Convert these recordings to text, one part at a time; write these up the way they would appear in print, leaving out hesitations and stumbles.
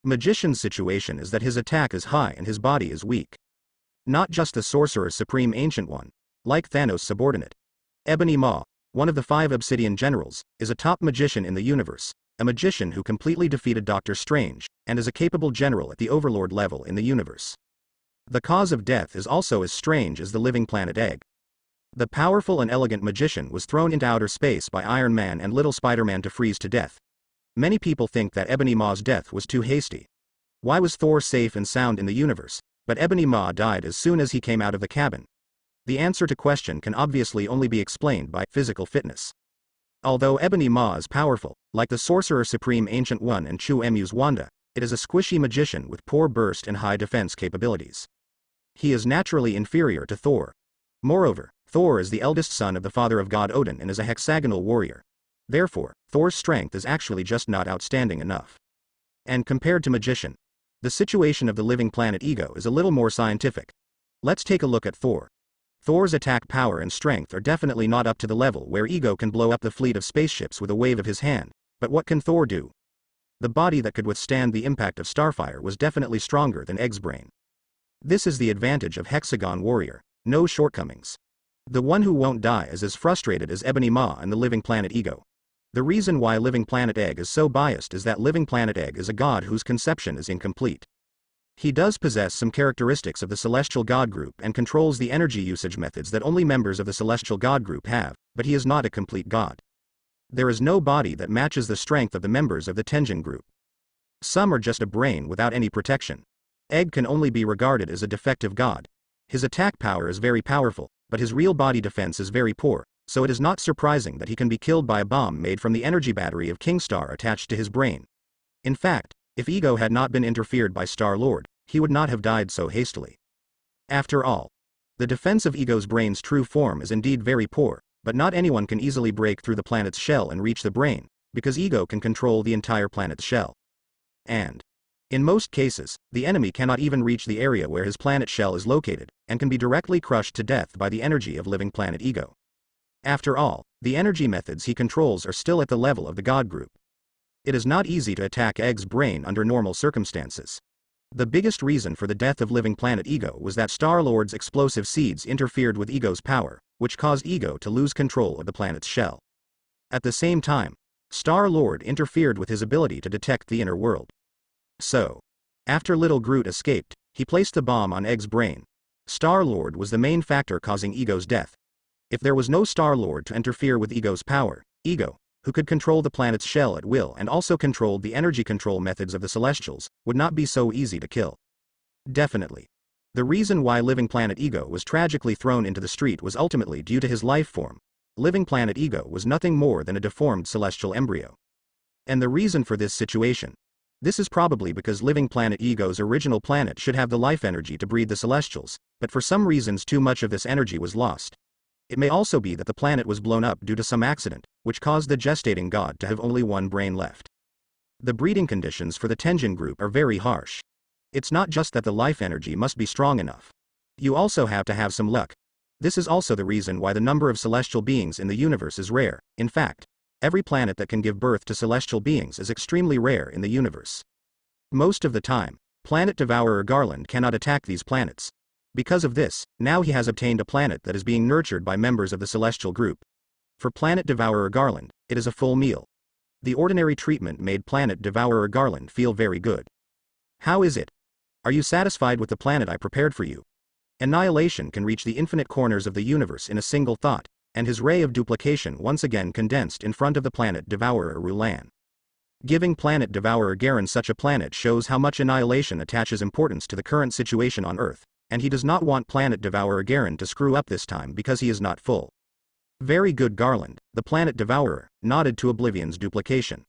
Magician's situation is that his attack is high and his body is weak. Not just the Sorcerer Supreme Ancient One, like Thanos' subordinate. Ebony Maw, one of the 5 Obsidian Generals, is a top magician in the universe, a magician who completely defeated Doctor Strange, and is a capable general at the Overlord level in the universe. The cause of death is also as strange as the living planet Egg. The powerful and elegant magician was thrown into outer space by Iron Man and Little Spider-Man to freeze to death. Many people think that Ebony Maw's death was too hasty. Why was Thor safe and sound in the universe, but Ebony Maw died as soon as he came out of the cabin? The answer to question can obviously only be explained by physical fitness. Although Ebony Maw is powerful, like the Sorcerer Supreme Ancient One and Chu Emu's Wanda, it is a squishy magician with poor burst and high defense capabilities. He is naturally inferior to Thor. Moreover, Thor is the eldest son of the father of God Odin and is a hexagonal warrior. Therefore, Thor's strength is actually just not outstanding enough. And compared to magician, the situation of the living planet Ego is a little more scientific. Let's take a look at Thor. Thor's attack power and strength are definitely not up to the level where Ego can blow up the fleet of spaceships with a wave of his hand, but what can Thor do? The body that could withstand the impact of Starfire was definitely stronger than Egg's brain. This is the advantage of Hexagon Warrior, no shortcomings. The one who won't die is as frustrated as Ebony Maw and the living planet Ego. The reason why living planet Egg is so biased is that living planet Egg is a god whose conception is incomplete. He does possess some characteristics of the celestial god group and controls the energy usage methods that only members of the celestial god group have, but he is not a complete god. There is no body that matches the strength of the members of the Tenjin group. Some are just a brain without any protection. Egg can only be regarded as a defective god. His attack power is very powerful, but his real body defense is very poor, so it is not surprising that he can be killed by a bomb made from the energy battery of Kingstar attached to his brain. In fact, if Ego had not been interfered by Star-Lord, he would not have died so hastily. After all, the defense of Ego's brain's true form is indeed very poor, but not anyone can easily break through the planet's shell and reach the brain, because Ego can control the entire planet's shell. And, in most cases, the enemy cannot even reach the area where his planet shell is located, and can be directly crushed to death by the energy of living planet Ego. After all, the energy methods he controls are still at the level of the God group. It is not easy to attack Egg's brain under normal circumstances. The biggest reason for the death of living planet Ego was that Star-Lord's explosive seeds interfered with Ego's power, which caused Ego to lose control of the planet's shell. At the same time, Star-Lord interfered with his ability to detect the inner world. So, after Little Groot escaped, he placed the bomb on Egg's brain. Star-Lord was the main factor causing Ego's death. If there was no Star-Lord to interfere with Ego's power, Ego, who could control the planet's shell at will and also controlled the energy control methods of the Celestials, would not be so easy to kill. Definitely. The reason why living planet Ego was tragically thrown into the street was ultimately due to his life form. Living planet Ego was nothing more than a deformed celestial embryo. And the reason for this situation? This is probably because living planet Ego's original planet should have the life energy to breed the Celestials, but for some reasons too much of this energy was lost. It may also be that the planet was blown up due to some accident, which caused the gestating god to have only one brain left. The breeding conditions for the Tenjin group are very harsh. It's not just that the life energy must be strong enough. You also have to have some luck. This is also the reason why the number of celestial beings in the universe is rare. In fact, every planet that can give birth to celestial beings is extremely rare in the universe. Most of the time, Planet Devourer Garland cannot attack these planets. Because of this, now he has obtained a planet that is being nurtured by members of the celestial group. For Planet Devourer Garland, it is a full meal. The ordinary treatment made Planet Devourer Garland feel very good. How is it? Are you satisfied with the planet I prepared for you? Annihilation can reach the infinite corners of the universe in a single thought, and his ray of duplication once again condensed in front of the Planet Devourer Rulan. Giving Planet Devourer Garen such a planet shows how much Annihilation attaches importance to the current situation on Earth, and he does not want Planet Devourer Garen to screw up this time because he is not full. Very good Garland, the Planet Devourer, nodded to Oblivion's duplication.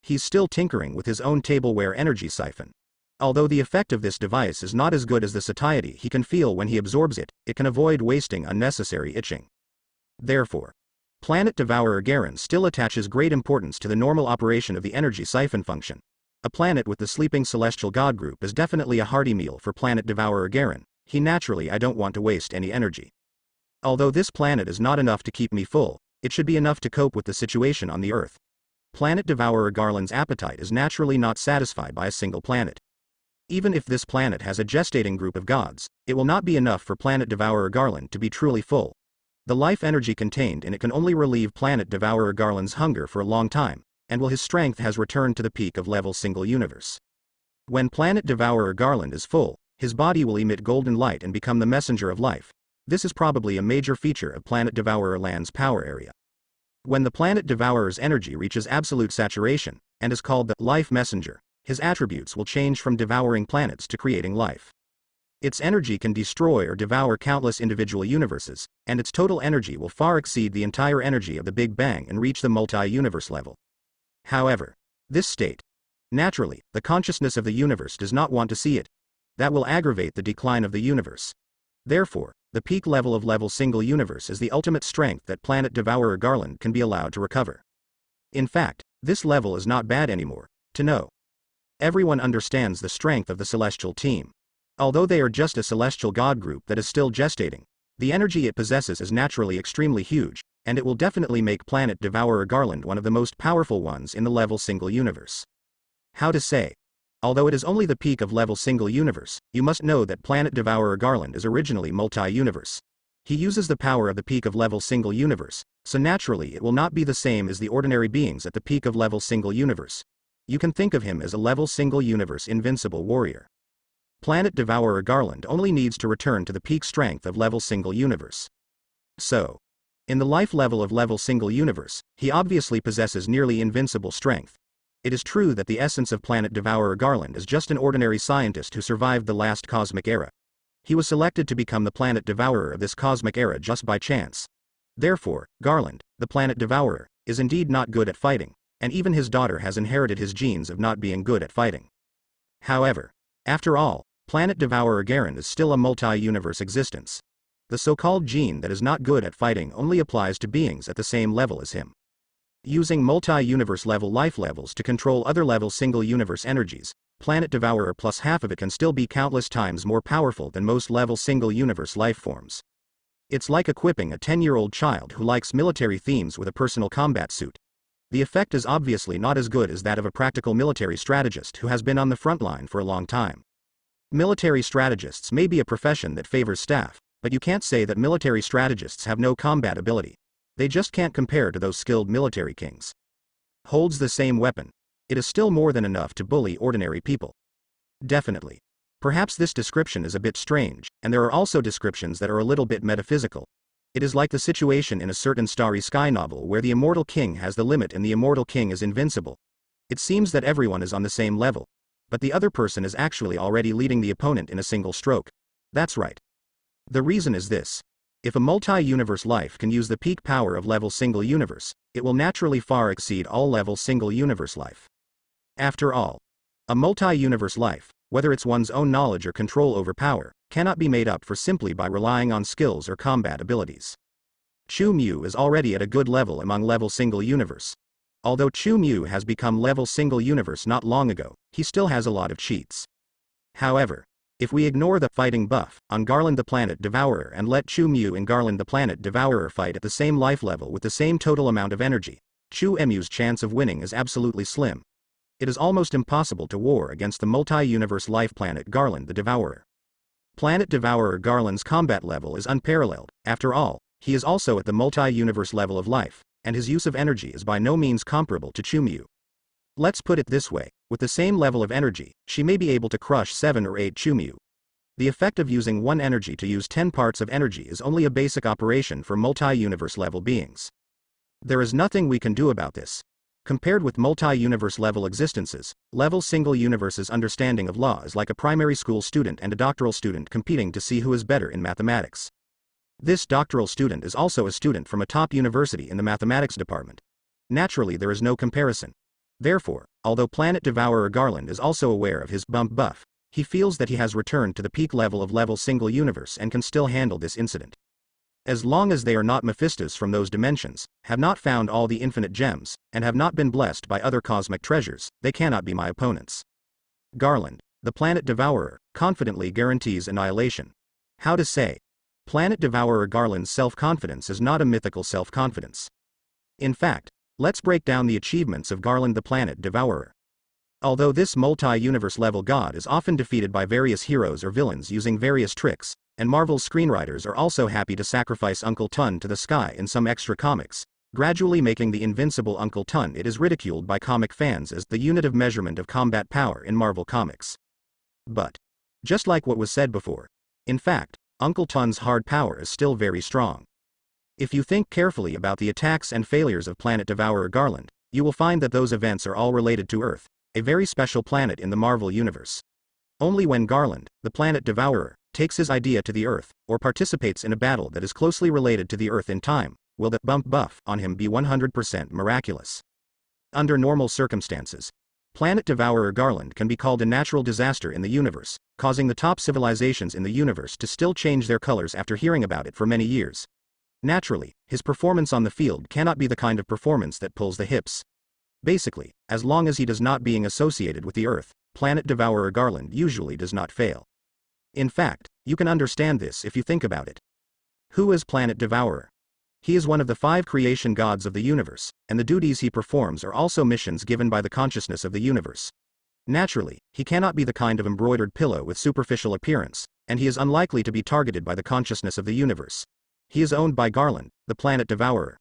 He's still tinkering with his own tableware energy siphon. Although the effect of this device is not as good as the satiety he can feel when he absorbs it, it can avoid wasting unnecessary itching. Therefore, Planet Devourer Garen still attaches great importance to the normal operation of the energy siphon function. A planet with the sleeping celestial god group is definitely a hearty meal for Planet Devourer Garen. I don't want to waste any energy. Although this planet is not enough to keep me full, it should be enough to cope with the situation on the Earth. Planet Devourer Garland's appetite is naturally not satisfied by a single planet. Even if this planet has a gestating group of gods, it will not be enough for Planet Devourer Garland to be truly full. The life energy contained in it can only relieve Planet Devourer Garland's hunger for a long time, and will his strength has returned to the peak of level single universe. When Planet Devourer Garland is full, his body will emit golden light and become the messenger of life. This is probably a major feature of Planet Devourer Land's power area. When the Planet Devourer's energy reaches absolute saturation, and is called the life messenger, his attributes will change from devouring planets to creating life. Its energy can destroy or devour countless individual universes, and its total energy will far exceed the entire energy of the Big Bang and reach the multi-universe level. However, this state, naturally, the consciousness of the universe does not want to see it. That will aggravate the decline of the universe. Therefore, the peak level of level single universe is the ultimate strength that Planet Devourer Garland can be allowed to recover. In fact, this level is not bad anymore to know. Everyone understands the strength of the celestial team. Although they are just a celestial god group that is still gestating, the energy it possesses is naturally extremely huge, and it will definitely make Planet Devourer Garland one of the most powerful ones in the level single universe. How to say? Although it is only the peak of level single universe, you must know that Planet Devourer Garland is originally multi-universe. He uses the power of the peak of level single universe, so naturally it will not be the same as the ordinary beings at the peak of level single universe. You can think of him as a level single universe invincible warrior. Planet Devourer Garland only needs to return to the peak strength of level single universe. So, in the life level of level single universe, he obviously possesses nearly invincible strength. It is true that the essence of Planet Devourer Garland is just an ordinary scientist who survived the last cosmic era. He was selected to become the Planet Devourer of this cosmic era just by chance. Therefore, Garland, the Planet Devourer, is indeed not good at fighting, and even his daughter has inherited his genes of not being good at fighting. However, after all, Planet Devourer Garland is still a multi-universe existence. The so-called gene that is not good at fighting only applies to beings at the same level as him. Using multi-universe level life levels to control other level single universe energies, Planet Devourer plus half of it can still be countless times more powerful than most level single universe life forms. It's like equipping a 10-year-old child who likes military themes with a personal combat suit. The effect is obviously not as good as that of a practical military strategist who has been on the front line for a long time. Military strategists may be a profession that favors staff, but you can't say that military strategists have no combat ability. They just can't compare to those skilled military kings. Holds the same weapon. It is still more than enough to bully ordinary people. Definitely. Perhaps this description is a bit strange, and there are also descriptions that are a little bit metaphysical. It is like the situation in a certain Starry Sky novel where the immortal king has the limit and the immortal king is invincible. It seems that everyone is on the same level, but the other person is actually already leading the opponent in a single stroke. That's right. The reason is this. If a multi-universe life can use the peak power of level single universe, it will naturally far exceed all level single universe life. After all, a multi-universe life, whether it's one's own knowledge or control over power, cannot be made up for simply by relying on skills or combat abilities. Chu Mu is already at a good level among level single universe. Although Chu Mu has become level single universe not long ago, he still has a lot of cheats. However, if we ignore the fighting buff on Garland the Planet Devourer and let Chu Mu and Garland the Planet Devourer fight at the same life level with the same total amount of energy, Chu Mu's chance of winning is absolutely slim. It is almost impossible to war against the multi-universe life planet Garland the Devourer. Planet Devourer Garland's combat level is unparalleled. After all, he is also at the multi-universe level of life, and his use of energy is by no means comparable to Chu Mu. Let's put it this way, with the same level of energy, she may be able to crush 7 or 8 Chu Mu. The effect of using one energy to use 10 parts of energy is only a basic operation for multi-universe level beings. There is nothing we can do about this. Compared with multi-universe level existences, level single universe's understanding of law is like a primary school student and a doctoral student competing to see who is better in mathematics. This doctoral student is also a student from a top university in the mathematics department. Naturally, there is no comparison. Therefore, although Planet Devourer Garland is also aware of his bump buff, he feels that he has returned to the peak level of level single universe and can still handle this incident. As long as they are not Mephistos from those dimensions, have not found all the infinite gems, and have not been blessed by other cosmic treasures, they cannot be my opponents. Garland, the Planet Devourer, confidently guarantees annihilation. How to say? Planet Devourer Garland's self-confidence is not a mythical self-confidence. In fact, Let's break down the achievements of Garland the Planet Devourer. Although this multi-universe level god is often defeated by various heroes or villains using various tricks, and Marvel's screenwriters are also happy to sacrifice Uncle Ton to the sky in some extra comics, gradually making the invincible Uncle Ton, it is ridiculed by comic fans as the unit of measurement of combat power in Marvel Comics. But, just like what was said before, in fact, Uncle Ton's hard power is still very strong. If you think carefully about the attacks and failures of Planet Devourer Garland, you will find that those events are all related to Earth, a very special planet in the Marvel Universe. Only when Garland, the Planet Devourer, takes his idea to the Earth, or participates in a battle that is closely related to the Earth in time, will the bump buff on him be 100% miraculous. Under normal circumstances, Planet Devourer Garland can be called a natural disaster in the universe, causing the top civilizations in the universe to still change their colors after hearing about it for many years. Naturally, his performance on the field cannot be the kind of performance that pulls the hips. Basically, as long as he does not being associated with the Earth, Planet Devourer Garland usually does not fail. In fact, you can understand this if you think about it. Who is Planet Devourer? He is one of the 5 creation gods of the universe, and the duties he performs are also missions given by the consciousness of the universe. Naturally, he cannot be the kind of embroidered pillow with superficial appearance, and he is unlikely to be targeted by the consciousness of the universe. He is owned by Garland, the Planet Devourer.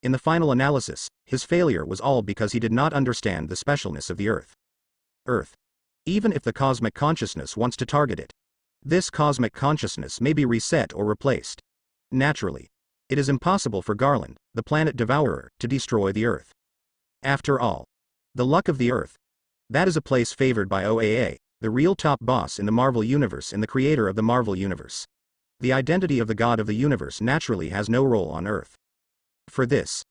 In the final analysis, his failure was all because he did not understand the specialness of the Earth. Earth. Even if the cosmic consciousness wants to target it, this cosmic consciousness may be reset or replaced. Naturally, it is impossible for Garland, the Planet Devourer, to destroy the Earth. After all, the luck of the Earth. That is a place favored by OAA, the real top boss in the Marvel Universe and the creator of the Marvel Universe. The identity of the god of the universe naturally has no role on Earth. For this,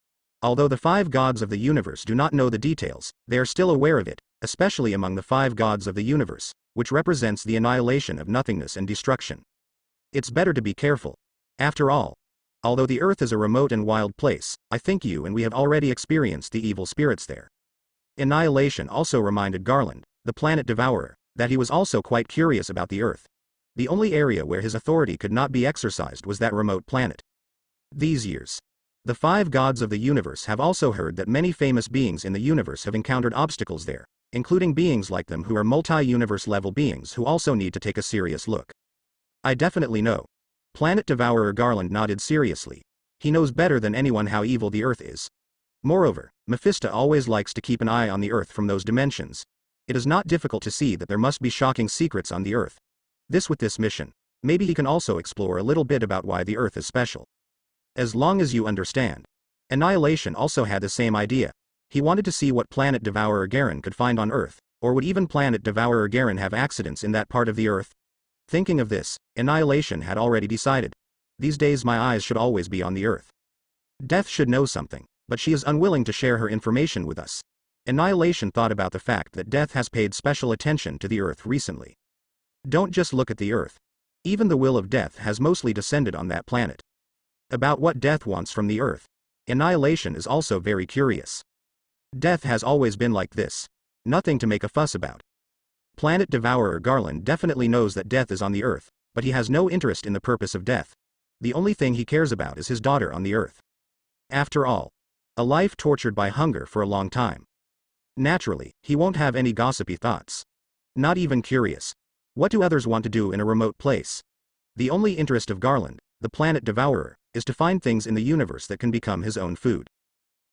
although the 5 gods of the universe do not know the details, they are still aware of it, especially among the 5 gods of the universe, which represents the annihilation of nothingness and destruction. It's better to be careful. After all, although the Earth is a remote and wild place, I think you and we have already experienced the evil spirits there. Annihilation also reminded Garland, the Planet Devourer, that he was also quite curious about the Earth. The only area where his authority could not be exercised was that remote planet. These years, the 5 gods of the universe have also heard that many famous beings in the universe have encountered obstacles there, including beings like them who are multi-universe level beings who also need to take a serious look. I definitely know. Planet Devourer Garland nodded seriously. He knows better than anyone how evil the Earth is. Moreover, Mephisto always likes to keep an eye on the Earth from those dimensions. It is not difficult to see that there must be shocking secrets on the Earth. With this mission, maybe he can also explore a little bit about why the Earth is special. As long as you understand. Annihilation also had the same idea. He wanted to see what Planet Devourer Garen could find on Earth, or would even Planet Devourer Garen have accidents in that part of the Earth? Thinking of this, Annihilation had already decided. These days my eyes should always be on the Earth. Death should know something, but she is unwilling to share her information with us. Annihilation thought about the fact that Death has paid special attention to the Earth recently. Don't just look at the Earth. Even the will of Death has mostly descended on that planet. About what Death wants from the Earth, Annihilation is also very curious. Death has always been like this. Nothing to make a fuss about. Planet Devourer Garland definitely knows that Death is on the Earth, but he has no interest in the purpose of Death. The only thing he cares about is his daughter on the Earth. After all, a life tortured by hunger for a long time. Naturally, he won't have any gossipy thoughts. Not even curious. What do others want to do in a remote place? The only interest of Garland, the Planet Devourer, is to find things in the universe that can become his own food.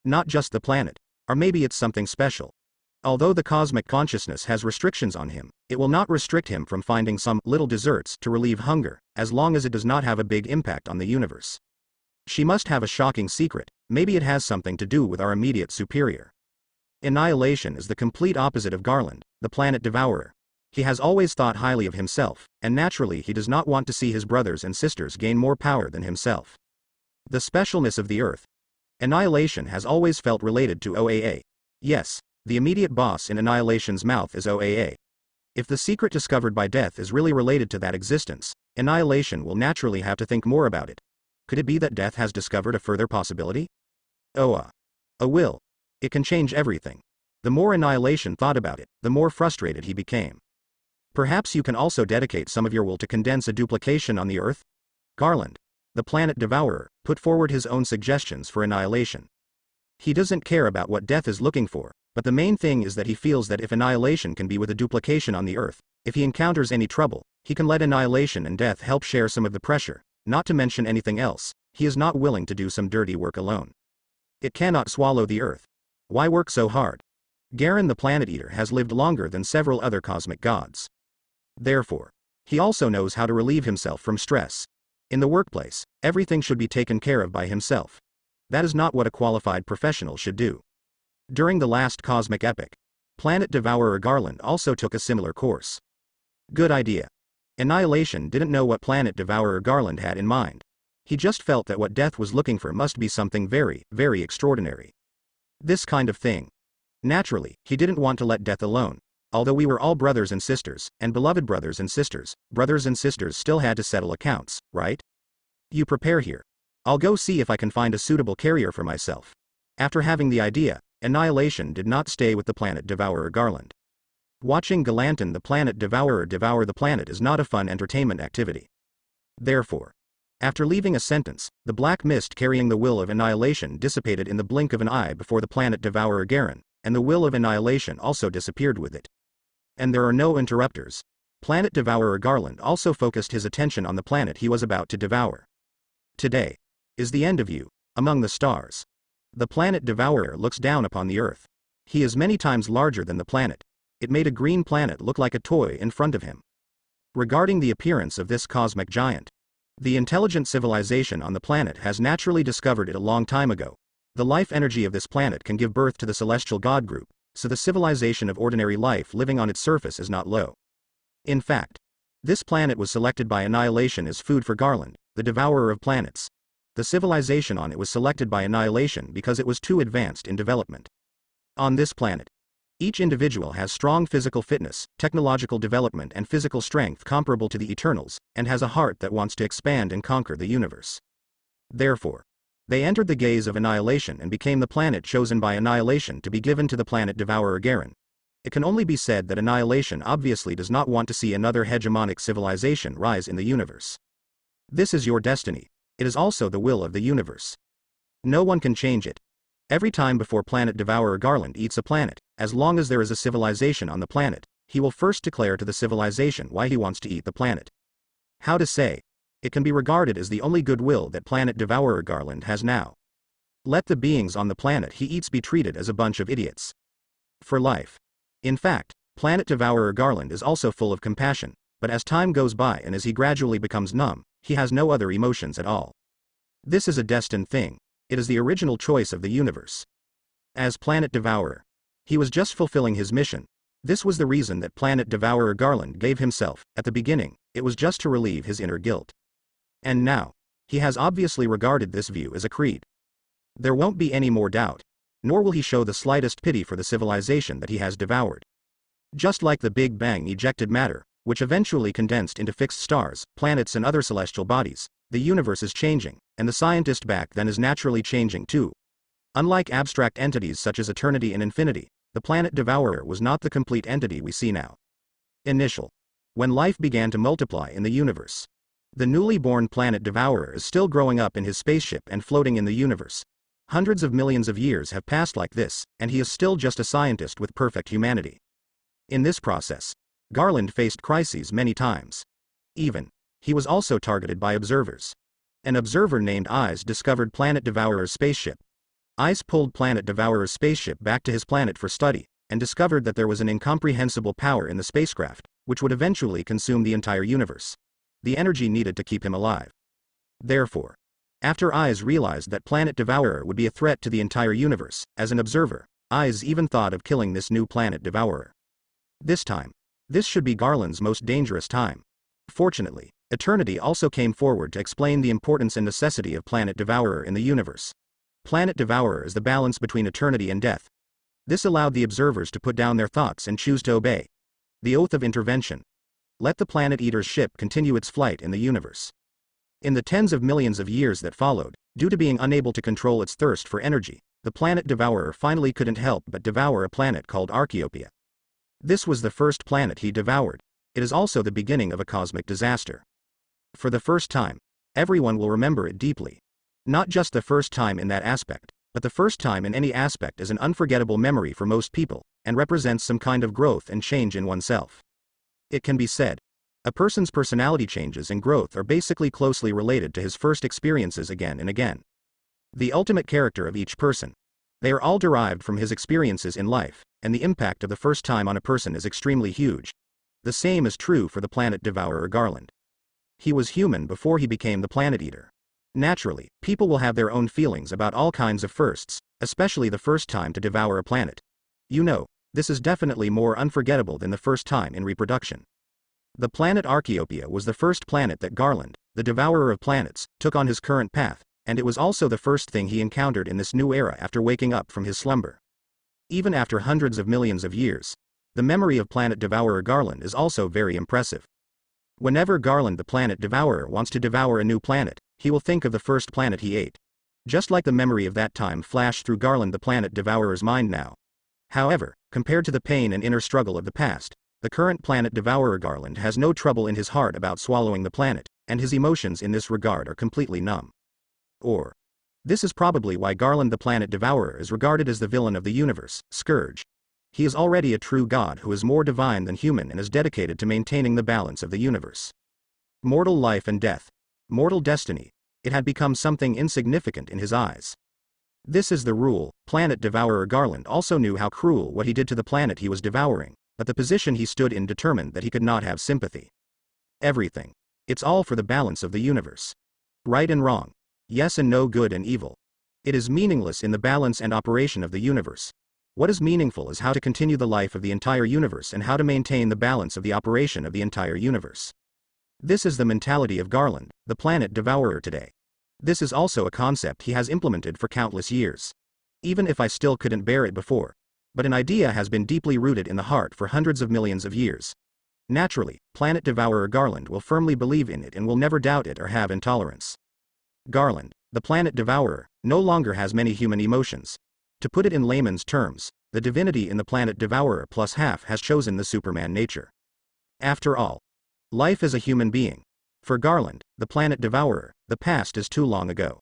Not just the planet, or maybe it's something special. Although the cosmic consciousness has restrictions on him, it will not restrict him from finding some little desserts to relieve hunger, as long as it does not have a big impact on the universe. She must have a shocking secret, maybe it has something to do with our immediate superior. Annihilation is the complete opposite of Garland, the Planet Devourer. He has always thought highly of himself, and naturally he does not want to see his brothers and sisters gain more power than himself. The specialness of the Earth. Annihilation has always felt related to OAA. Yes, the immediate boss in Annihilation's mouth is OAA. If the secret discovered by Death is really related to that existence, Annihilation will naturally have to think more about it. Could it be that Death has discovered a further possibility? A will. It can change everything. The more Annihilation thought about it, the more frustrated he became. Perhaps you can also dedicate some of your will to condense a duplication on the Earth? Garland, the Planet Devourer, put forward his own suggestions for Annihilation. He doesn't care about what death is looking for, but the main thing is that he feels that if annihilation can be with a duplication on the earth, if he encounters any trouble, he can let annihilation and death help share some of the pressure, not to mention anything else, he is not willing to do some dirty work alone. It cannot swallow the earth. Why work so hard? Garen the Planet Eater has lived longer than several other cosmic gods. Therefore, he also knows how to relieve himself from stress. In the workplace, everything should be taken care of by himself. That is not what a qualified professional should do. During the last cosmic epoch, Planet Devourer Garland also took a similar course. Good idea. Annihilation didn't know what Planet Devourer Garland had in mind. He just felt that what death was looking for must be something very, very extraordinary. This kind of thing. Naturally, he didn't want to let death alone. Although we were all brothers and sisters, and beloved brothers and sisters still had to settle accounts, right? You prepare here. I'll go see if I can find a suitable carrier for myself. After having the idea, Annihilation did not stay with the Planet Devourer Garland. Watching Galantan the Planet Devourer devour the planet is not a fun entertainment activity. Therefore, after leaving a sentence, the black mist carrying the will of annihilation dissipated in the blink of an eye before the Planet Devourer Garen, and the will of annihilation also disappeared with it. And there are no interrupters. Planet Devourer Garland also focused his attention on the planet he was about to devour. Today is the end of you, among the stars. The Planet Devourer looks down upon the Earth. He is many times larger than the planet. It made a green planet look like a toy in front of him. Regarding the appearance of this cosmic giant, the intelligent civilization on the planet has naturally discovered it a long time ago. The life energy of this planet can give birth to the celestial god group, so the civilization of ordinary life living on its surface is not low. In fact, this planet was selected by Annihilation as food for Garland, the devourer of planets. The civilization on it was selected by Annihilation because it was too advanced in development. On this planet, each individual has strong physical fitness, technological development and physical strength comparable to the Eternals, and has a heart that wants to expand and conquer the universe. Therefore, they entered the gaze of Annihilation and became the planet chosen by Annihilation to be given to the Planet Devourer Garen. It can only be said that Annihilation obviously does not want to see another hegemonic civilization rise in the universe. This is your destiny. It is also the will of the universe. No one can change it. Every time before Planet Devourer Garland eats a planet, as long as there is a civilization on the planet, he will first declare to the civilization why he wants to eat the planet. How to say? It can be regarded as the only goodwill that Planet Devourer Garland has now. Let the beings on the planet he eats be treated as a bunch of idiots. For life. In fact, Planet Devourer Garland is also full of compassion, but as time goes by and as he gradually becomes numb, he has no other emotions at all. This is a destined thing. It is the original choice of the universe. As Planet Devourer, he was just fulfilling his mission. This was the reason that Planet Devourer Garland gave himself. At the beginning, it was just to relieve his inner guilt. And now, he has obviously regarded this view as a creed. There won't be any more doubt, nor will he show the slightest pity for the civilization that he has devoured. Just like the Big Bang ejected matter, which eventually condensed into fixed stars, planets and other celestial bodies, the universe is changing, and the scientist back then is naturally changing too. Unlike abstract entities such as eternity and infinity, the Planet Devourer was not the complete entity we see now. Initial. When life began to multiply in the universe. The newly born Planet Devourer is still growing up in his spaceship and floating in the universe. Hundreds of millions of years have passed like this, and he is still just a scientist with perfect humanity. In this process, Garland faced crises many times. He was also targeted by observers. An observer named Eyes discovered Planet Devourer's spaceship. Eyes pulled Planet Devourer's spaceship back to his planet for study, and discovered that there was an incomprehensible power in the spacecraft, which would eventually consume the entire universe. The energy needed to keep him alive. Therefore, after Eyes realized that Planet Devourer would be a threat to the entire universe, as an observer, Eyes even thought of killing this new Planet Devourer. This time, this should be Garland's most dangerous time. Fortunately, Eternity also came forward to explain the importance and necessity of Planet Devourer in the universe. Planet Devourer is the balance between eternity and death. This allowed the observers to put down their thoughts and choose to obey. The oath of intervention. Let the Planet Eater's ship continue its flight in the universe. In the tens of millions of years that followed, due to being unable to control its thirst for energy, the Planet Devourer finally couldn't help but devour a planet called Archaeopia. This was the first planet he devoured. It is also the beginning of a cosmic disaster. For the first time, everyone will remember it deeply. Not just the first time in that aspect, but the first time in any aspect is an unforgettable memory for most people, and represents some kind of growth and change in oneself. It can be said, a person's personality changes and growth are basically closely related to his first experiences again and again. The ultimate character of each person. They are all derived from his experiences in life, and the impact of the first time on a person is extremely huge. The same is true for the planet devourer Garland. He was human before he became the planet eater. Naturally, people will have their own feelings about all kinds of firsts, especially the first time to devour a planet. You know, this is definitely more unforgettable than the first time in reproduction. The planet Archaeopia was the first planet that Garland, the devourer of planets, took on his current path, and it was also the first thing he encountered in this new era after waking up from his slumber. Even after hundreds of millions of years, the memory of planet devourer Garland is also very impressive. Whenever Garland the planet devourer wants to devour a new planet, he will think of the first planet he ate. Just like the memory of that time flashed through Garland the planet devourer's mind now. However, compared to the pain and inner struggle of the past, the current planet devourer Garland has no trouble in his heart about swallowing the planet, and his emotions in this regard are completely numb. Or, this is probably why Garland the planet devourer is regarded as the villain of the universe, Scourge. He is already a true god who is more divine than human and is dedicated to maintaining the balance of the universe. Mortal life and death. Mortal destiny. It had become something insignificant in his eyes. This is the rule. Planet devourer Garland also knew how cruel what he did to the planet he was devouring, but the position he stood in determined that he could not have sympathy. Everything. It's all for the balance of the universe. Right and wrong. Yes and no, good and evil. It is meaningless in the balance and operation of the universe. What is meaningful is how to continue the life of the entire universe and how to maintain the balance of the operation of the entire universe. This is the mentality of Garland, the planet devourer today. This is also a concept he has implemented for countless years. Even if I still couldn't bear it before. But an idea has been deeply rooted in the heart for hundreds of millions of years. Naturally, planet devourer Garland will firmly believe in it and will never doubt it or have intolerance. Garland, the planet devourer, no longer has many human emotions. To put it in layman's terms, the divinity in the planet devourer plus half has chosen the Superman nature. After all, life is a human being. For Garland, the planet devourer, the past is too long ago.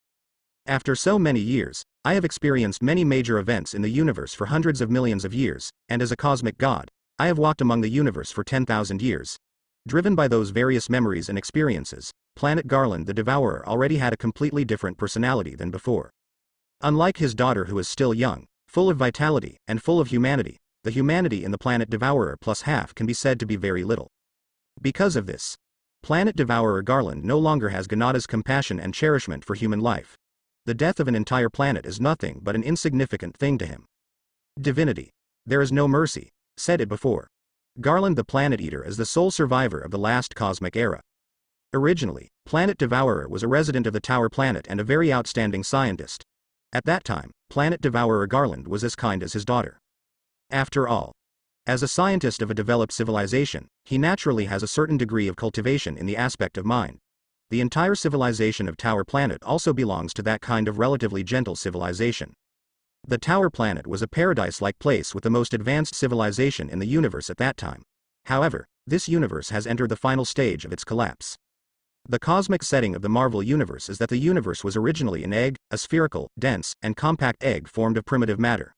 After so many years, I have experienced many major events in the universe for hundreds of millions of years, and as a cosmic god, I have walked among the universe for 10,000 years. Driven by those various memories and experiences, planet Garland the devourer already had a completely different personality than before. Unlike his daughter who is still young, full of vitality, and full of humanity, the humanity in the planet devourer plus half can be said to be very little. Because of this, planet devourer Garland no longer has Ganada's compassion and cherishment for human life. The death of an entire planet is nothing but an insignificant thing to him. Divinity. There is no mercy. Said it before. Garland the planet eater is the sole survivor of the last cosmic era. Originally, planet devourer was a resident of the Tower planet and a very outstanding scientist. At that time, planet devourer Garland was as kind as his daughter. After all, as a scientist of a developed civilization, he naturally has a certain degree of cultivation in the aspect of mind. The entire civilization of Tower planet also belongs to that kind of relatively gentle civilization. The Tower planet was a paradise-like place with the most advanced civilization in the universe at that time. However, this universe has entered the final stage of its collapse. The cosmic setting of the Marvel universe is that the universe was originally an egg, a spherical, dense, and compact egg formed of primitive matter.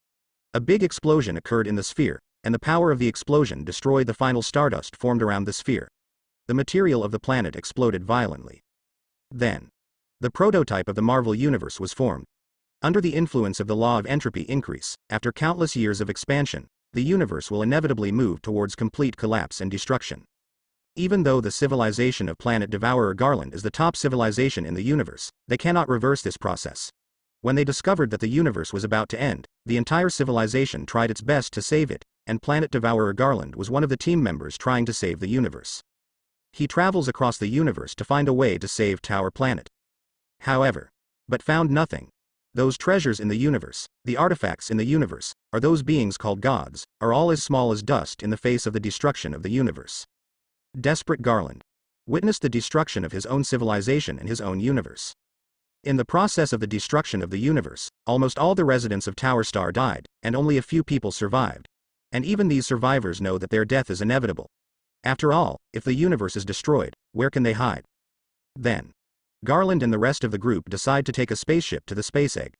A big explosion occurred in the sphere, and the power of the explosion destroyed the final stardust formed around the sphere. The material of the planet exploded violently. Then, the prototype of the Marvel universe was formed. Under the influence of the law of entropy increase, after countless years of expansion, the universe will inevitably move towards complete collapse and destruction. Even though the civilization of planet devourer Garland is the top civilization in the universe, they cannot reverse this process. When they discovered that the universe was about to end, the entire civilization tried its best to save it, and planet devourer Garland was one of the team members trying to save the universe. He travels across the universe to find a way to save Tower planet. However, but found nothing. Those treasures in the universe, the artifacts in the universe, are those beings called gods, are all as small as dust in the face of the destruction of the universe. Desperate Garland witnessed the destruction of his own civilization and his own universe. In the process of the destruction of the universe, almost all the residents of Tower Star died, and only a few people survived. And even these survivors know that their death is inevitable. After all, if the universe is destroyed, where can they hide? Then, Garland and the rest of the group decide to take a spaceship to the space egg.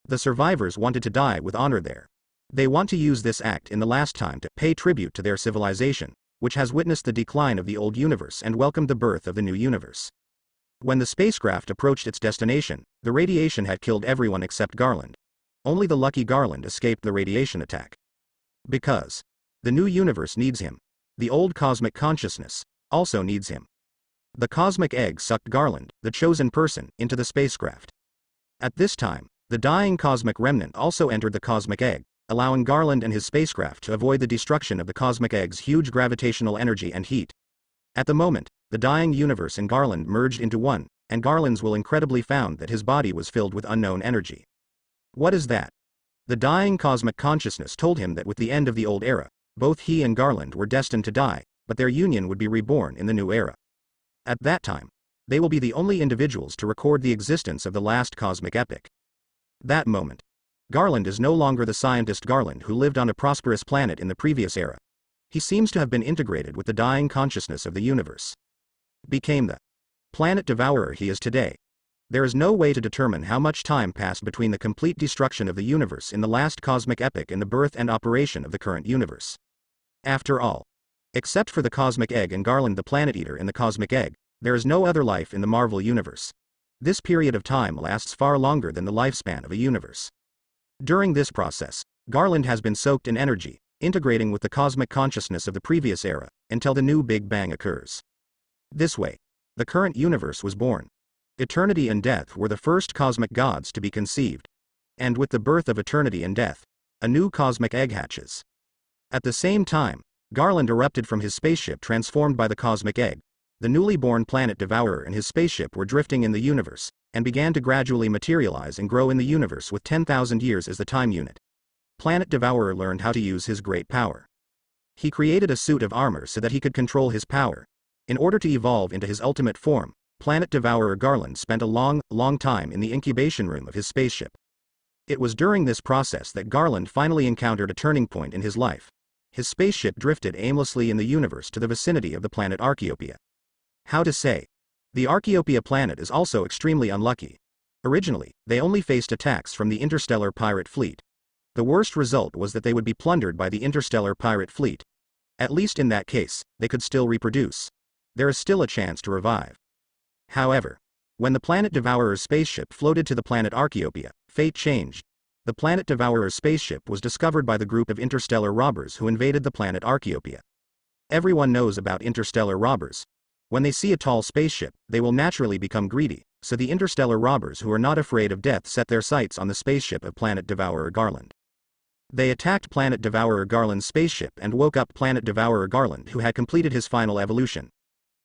The survivors wanted to die with honor there. They want to use this act in the last time to pay tribute to their civilization, which has witnessed the decline of the old universe and welcomed the birth of the new universe. When the spacecraft approached its destination, the radiation had killed everyone except Garland. Only the lucky Garland escaped the radiation attack. Because the new universe needs him. The old cosmic consciousness also needs him. The cosmic egg sucked Garland, the chosen person, into the spacecraft. At this time, the dying cosmic remnant also entered the cosmic egg, allowing Garland and his spacecraft to avoid the destruction of the cosmic egg's huge gravitational energy and heat. At the moment, the dying universe and Garland merged into one, and Garland's will incredibly found that his body was filled with unknown energy. What is that? The dying cosmic consciousness told him that with the end of the old era, both he and Garland were destined to die, but their union would be reborn in the new era. At that time, they will be the only individuals to record the existence of the last cosmic epic. That moment, Garland is no longer the scientist Garland who lived on a prosperous planet in the previous era. He seems to have been integrated with the dying consciousness of the universe. Became the planet devourer he is today. There is no way to determine how much time passed between the complete destruction of the universe in the last cosmic epic and the birth and operation of the current universe. After all, except for the cosmic egg and Garland the planet eater in the cosmic egg, there is no other life in the Marvel universe. This period of time lasts far longer than the lifespan of a universe. During this process, Garland has been soaked in energy, integrating with the cosmic consciousness of the previous era, until the new Big Bang occurs. This way, the current universe was born. Eternity and death were the first cosmic gods to be conceived. And with the birth of eternity and death, a new cosmic egg hatches. At the same time, Garland erupted from his spaceship transformed by the cosmic egg. The newly born planet devourer and his spaceship were drifting in the universe, and began to gradually materialize and grow in the universe with 10,000 years as the time unit. Planet devourer learned how to use his great power. He created a suit of armor so that he could control his power. In order to evolve into his ultimate form, planet devourer Garland spent a long time in the incubation room of his spaceship. It was during this process that Garland finally encountered a turning point in his life. His spaceship drifted aimlessly in the universe to the vicinity of the planet Archaeopia. How to say? The Archaeopia planet is also extremely unlucky. Originally, they only faced attacks from the interstellar pirate fleet. The worst result was that they would be plundered by the interstellar pirate fleet. At least in that case, they could still reproduce. There is still a chance to revive. However, when the planet devourer's spaceship floated to the planet Archaeopia, fate changed. The planet devourer's spaceship was discovered by the group of interstellar robbers who invaded the planet Archaeopia. Everyone knows about interstellar robbers. When they see a tall spaceship, they will naturally become greedy, so the interstellar robbers who are not afraid of death set their sights on the spaceship of Planet Devourer Garland. They attacked Planet Devourer Garland's spaceship and woke up Planet Devourer Garland, who had completed his final evolution.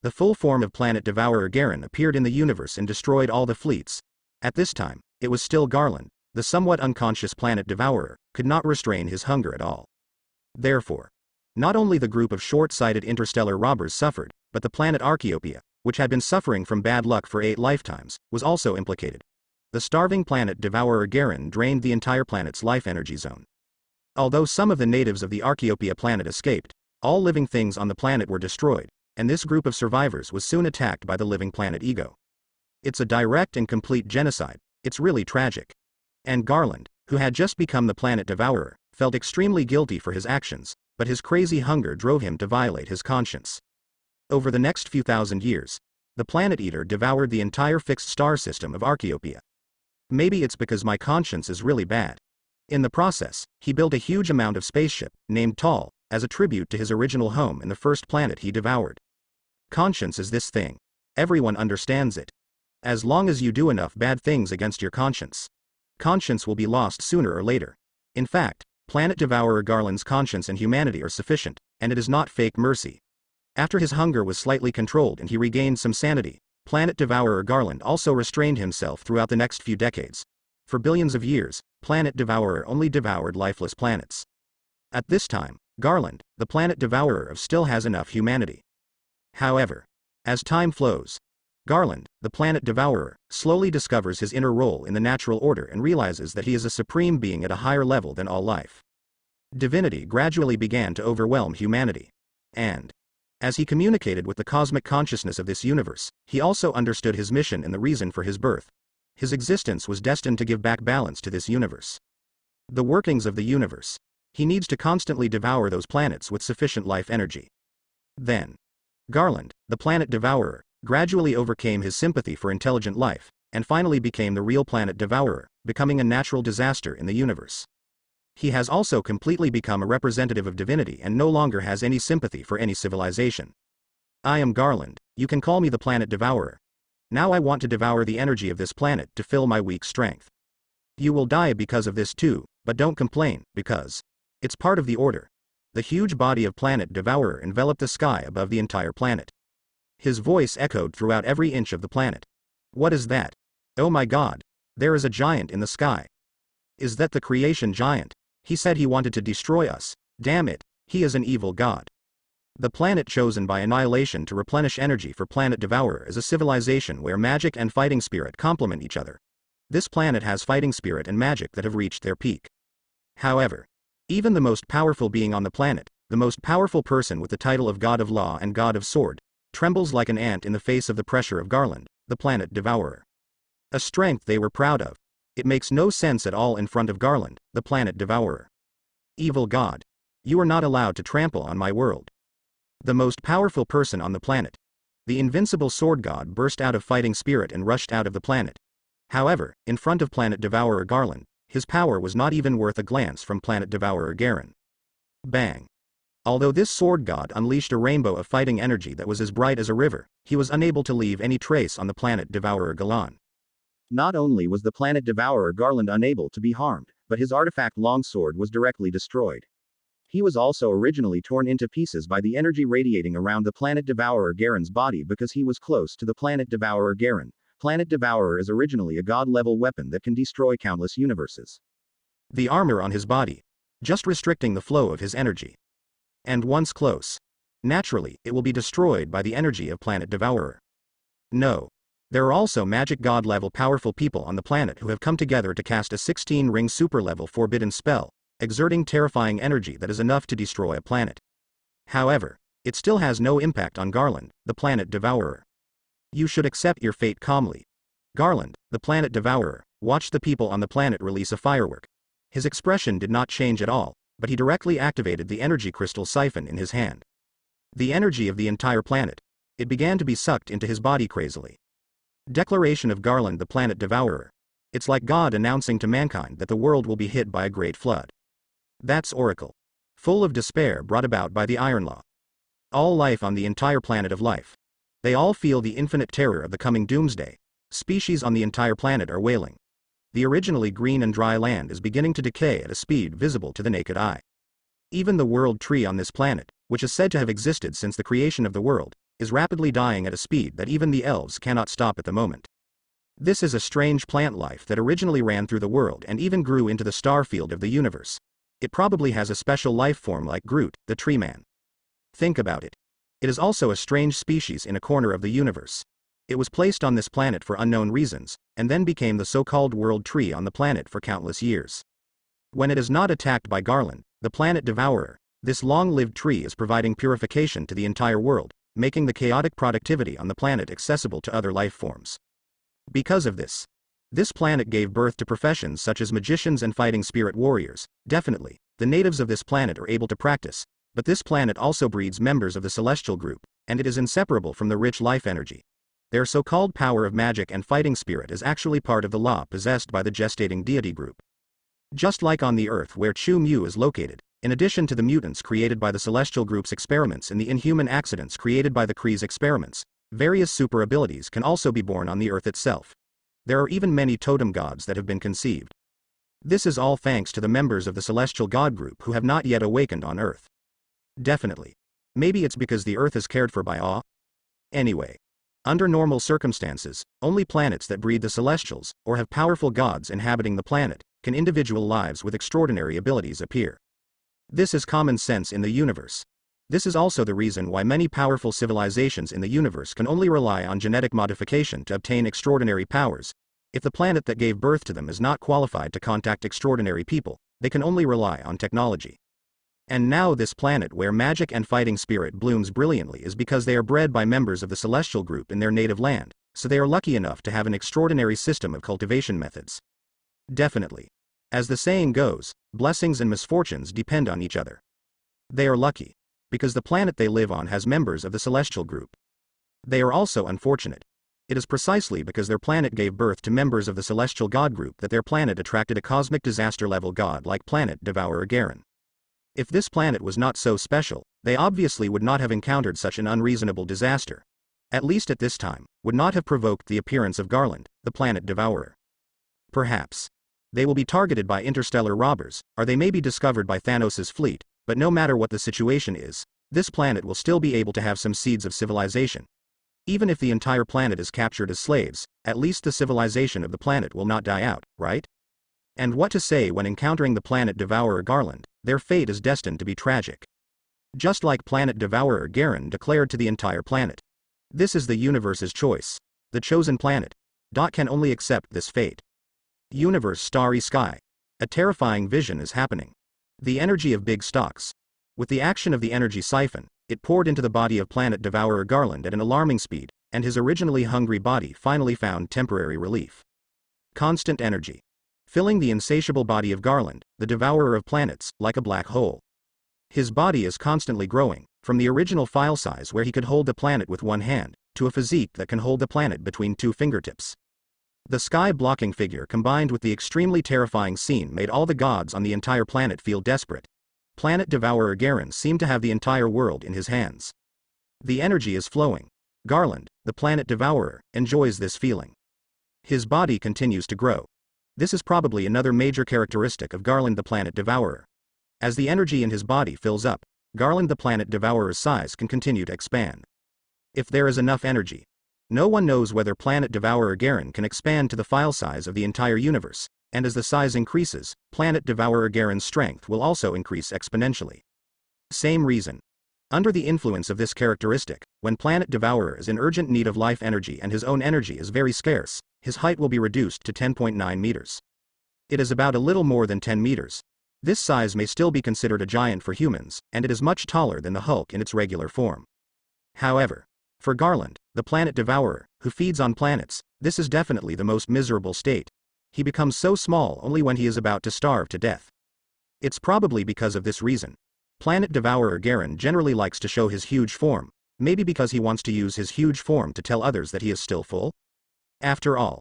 The full form of Planet Devourer Garen appeared in the universe and destroyed all the fleets. At this time, it was still Garland, the somewhat unconscious Planet Devourer, could not restrain his hunger at all. Therefore, not only the group of short-sighted interstellar robbers suffered, but the planet Archaeopia, which had been suffering from bad luck for 8 lifetimes, was also implicated. The starving Planet Devourer Garen drained the entire planet's life energy zone. Although some of the natives of the Archaeopia planet escaped, all living things on the planet were destroyed, and this group of survivors was soon attacked by the living planet Ego. It's a direct and complete genocide. It's really tragic. And Garland, who had just become the planet devourer, felt extremely guilty for his actions, but his crazy hunger drove him to violate his conscience. Over the next few thousand years, the planet eater devoured the entire fixed star system of Archaeopia. Maybe it's because my conscience is really bad. In the process, he built a huge amount of spaceship, named Tall, as a tribute to his original home in the first planet he devoured. Conscience is this thing. Everyone understands it. As long as you do enough bad things against your conscience, conscience will be lost sooner or later. In fact, Planet Devourer Garland's conscience and humanity are sufficient, and it is not fake mercy. After his hunger was slightly controlled and he regained some sanity, Planet Devourer Garland also restrained himself throughout the next few decades. For billions of years, Planet Devourer only devoured lifeless planets. At this time, Garland, the Planet Devourer, still has enough humanity. However, as time flows, Garland, the Planet Devourer, slowly discovers his inner role in the natural order and realizes that he is a supreme being at a higher level than all life. Divinity gradually began to overwhelm humanity. And, as he communicated with the cosmic consciousness of this universe, he also understood his mission and the reason for his birth. His existence was destined to give back balance to this universe. The workings of the universe. He needs to constantly devour those planets with sufficient life energy. Then, Garland, the planet devourer, gradually overcame his sympathy for intelligent life, and finally became the real planet devourer, becoming a natural disaster in the universe. He has also completely become a representative of divinity and no longer has any sympathy for any civilization. I am Garland, you can call me the planet devourer. Now I want to devour the energy of this planet to fill my weak strength. You will die because of this too, but don't complain, because it's part of the order. The huge body of planet devourer enveloped the sky above the entire planet. His voice echoed throughout every inch of the planet. What is that? Oh my God! There is a giant in the sky. Is that the creation giant? He said he wanted to destroy us. Damn it, he is an evil god. The planet chosen by annihilation to replenish energy for planet devourer is a civilization where magic and fighting spirit complement each other. This planet has fighting spirit and magic that have reached their peak. However, even the most powerful being on the planet, the most powerful person with the title of God of Law and God of Sword, trembles like an ant in the face of the pressure of Garland, the planet devourer. A strength they were proud of. It makes no sense at all in front of Garland, the planet devourer. Evil God. You are not allowed to trample on my world. The most powerful person on the planet. The invincible sword god burst out of fighting spirit and rushed out of the planet. However, in front of planet devourer Garland, his power was not even worth a glance from planet devourer Garen. Bang. Although this sword god unleashed a rainbow of fighting energy that was as bright as a river, he was unable to leave any trace on the planet devourer Galan. Not only was the planet devourer Garland unable to be harmed, but his artifact longsword was directly destroyed. He was also originally torn into pieces by the energy radiating around the planet devourer Garen's body because he was close to the planet devourer Garen. Planet devourer is originally a god-level weapon that can destroy countless universes. The armor on his body, just restricting the flow of his energy. And once close, naturally, it will be destroyed by the energy of planet devourer. No. There are also magic god-level powerful people on the planet who have come together to cast a 16-ring super-level forbidden spell, exerting terrifying energy that is enough to destroy a planet. However, it still has no impact on Garland, the planet devourer. You should accept your fate calmly. Garland, the planet devourer, watched the people on the planet release a firework. His expression did not change at all, but he directly activated the energy crystal siphon in his hand. The energy of the entire planet. It began to be sucked into his body crazily. Declaration of Garland the planet devourer. It's like God announcing to mankind that the world will be hit by a great flood. That's Oracle. Full of despair brought about by the Iron Law. All life on the entire planet of life. They all feel the infinite terror of the coming doomsday. Species on the entire planet are wailing. The originally green and dry land is beginning to decay at a speed visible to the naked eye. Even the world tree on this planet, which is said to have existed since the creation of the world, is rapidly dying at a speed that even the elves cannot stop at the moment. This is a strange plant life that originally ran through the world and even grew into the star field of the universe. It probably has a special life form like Groot, the tree man. Think about it. It is also a strange species in a corner of the universe. It was placed on this planet for unknown reasons, and then became the so-called world tree on the planet for countless years. When it is not attacked by Garland, the planet devourer, this long-lived tree is providing purification to the entire world, making the chaotic productivity on the planet accessible to other life forms. Because of this planet gave birth to professions such as magicians and fighting spirit warriors. Definitely, the natives of this planet are able to practice, but this planet also breeds members of the celestial group, and it is inseparable from the rich life energy. Their so-called power of magic and fighting spirit is actually part of the law possessed by the gestating deity group. Just like on the Earth where Chu Mu is located, in addition to the mutants created by the celestial group's experiments and the inhuman accidents created by the Kree's experiments, various super abilities can also be born on the Earth itself. There are even many totem gods that have been conceived. This is all thanks to the members of the celestial god group who have not yet awakened on Earth. Definitely. Maybe it's because the Earth is cared for by awe? Anyway. Under normal circumstances, only planets that breed the celestials, or have powerful gods inhabiting the planet, can individual lives with extraordinary abilities appear. This is common sense in the universe. This is also the reason why many powerful civilizations in the universe can only rely on genetic modification to obtain extraordinary powers. If the planet that gave birth to them is not qualified to contact extraordinary people, they can only rely on technology. And now this planet where magic and fighting spirit blooms brilliantly is because they are bred by members of the celestial group in their native land, so they are lucky enough to have an extraordinary system of cultivation methods. Definitely. As the saying goes, blessings and misfortunes depend on each other. They are lucky because the planet they live on has members of the celestial group. They are also unfortunate. It is precisely because their planet gave birth to members of the celestial god group that their planet attracted a cosmic disaster-level god like planet Devourer Garen. If this planet was not so special, they obviously would not have encountered such an unreasonable disaster. At least at this time, would not have provoked the appearance of Garland, the planet devourer. Perhaps they will be targeted by interstellar robbers, or they may be discovered by Thanos' fleet, but no matter what the situation is, this planet will still be able to have some seeds of civilization. Even if the entire planet is captured as slaves, at least the civilization of the planet will not die out, right? And what to say when encountering the planet Devourer Garland, their fate is destined to be tragic. Just like planet Devourer Garen declared to the entire planet. This is the universe's choice. The chosen planet. Can only accept this fate. Universe starry sky. A terrifying vision is happening. The energy of big stocks. With the action of the energy siphon, it poured into the body of planet Devourer Garland at an alarming speed, and his originally hungry body finally found temporary relief. Constant energy. Filling the insatiable body of Garland, the devourer of planets, like a black hole. His body is constantly growing, from the original file size where he could hold the planet with one hand, to a physique that can hold the planet between two fingertips. The sky-blocking figure combined with the extremely terrifying scene made all the gods on the entire planet feel desperate. Planet Devourer Garen seemed to have the entire world in his hands. The energy is flowing. Garland, the planet devourer, enjoys this feeling. His body continues to grow. This is probably another major characteristic of Garland the planet devourer. As the energy in his body fills up, Garland the planet devourer's size can continue to expand. If there is enough energy, no one knows whether planet devourer Garen can expand to the file size of the entire universe, and as the size increases, planet devourer Garen's strength will also increase exponentially. Same reason. Under the influence of this characteristic, when planet devourer is in urgent need of life energy and his own energy is very scarce, his height will be reduced to 10.9 meters. It is about a little more than 10 meters. This size may still be considered a giant for humans, and it is much taller than the Hulk in its regular form. However, for Garland, the planet devourer, who feeds on planets, this is definitely the most miserable state. He becomes so small only when he is about to starve to death. It's probably because of this reason. Planet devourer Garen generally likes to show his huge form, maybe because he wants to use his huge form to tell others that he is still full. After all,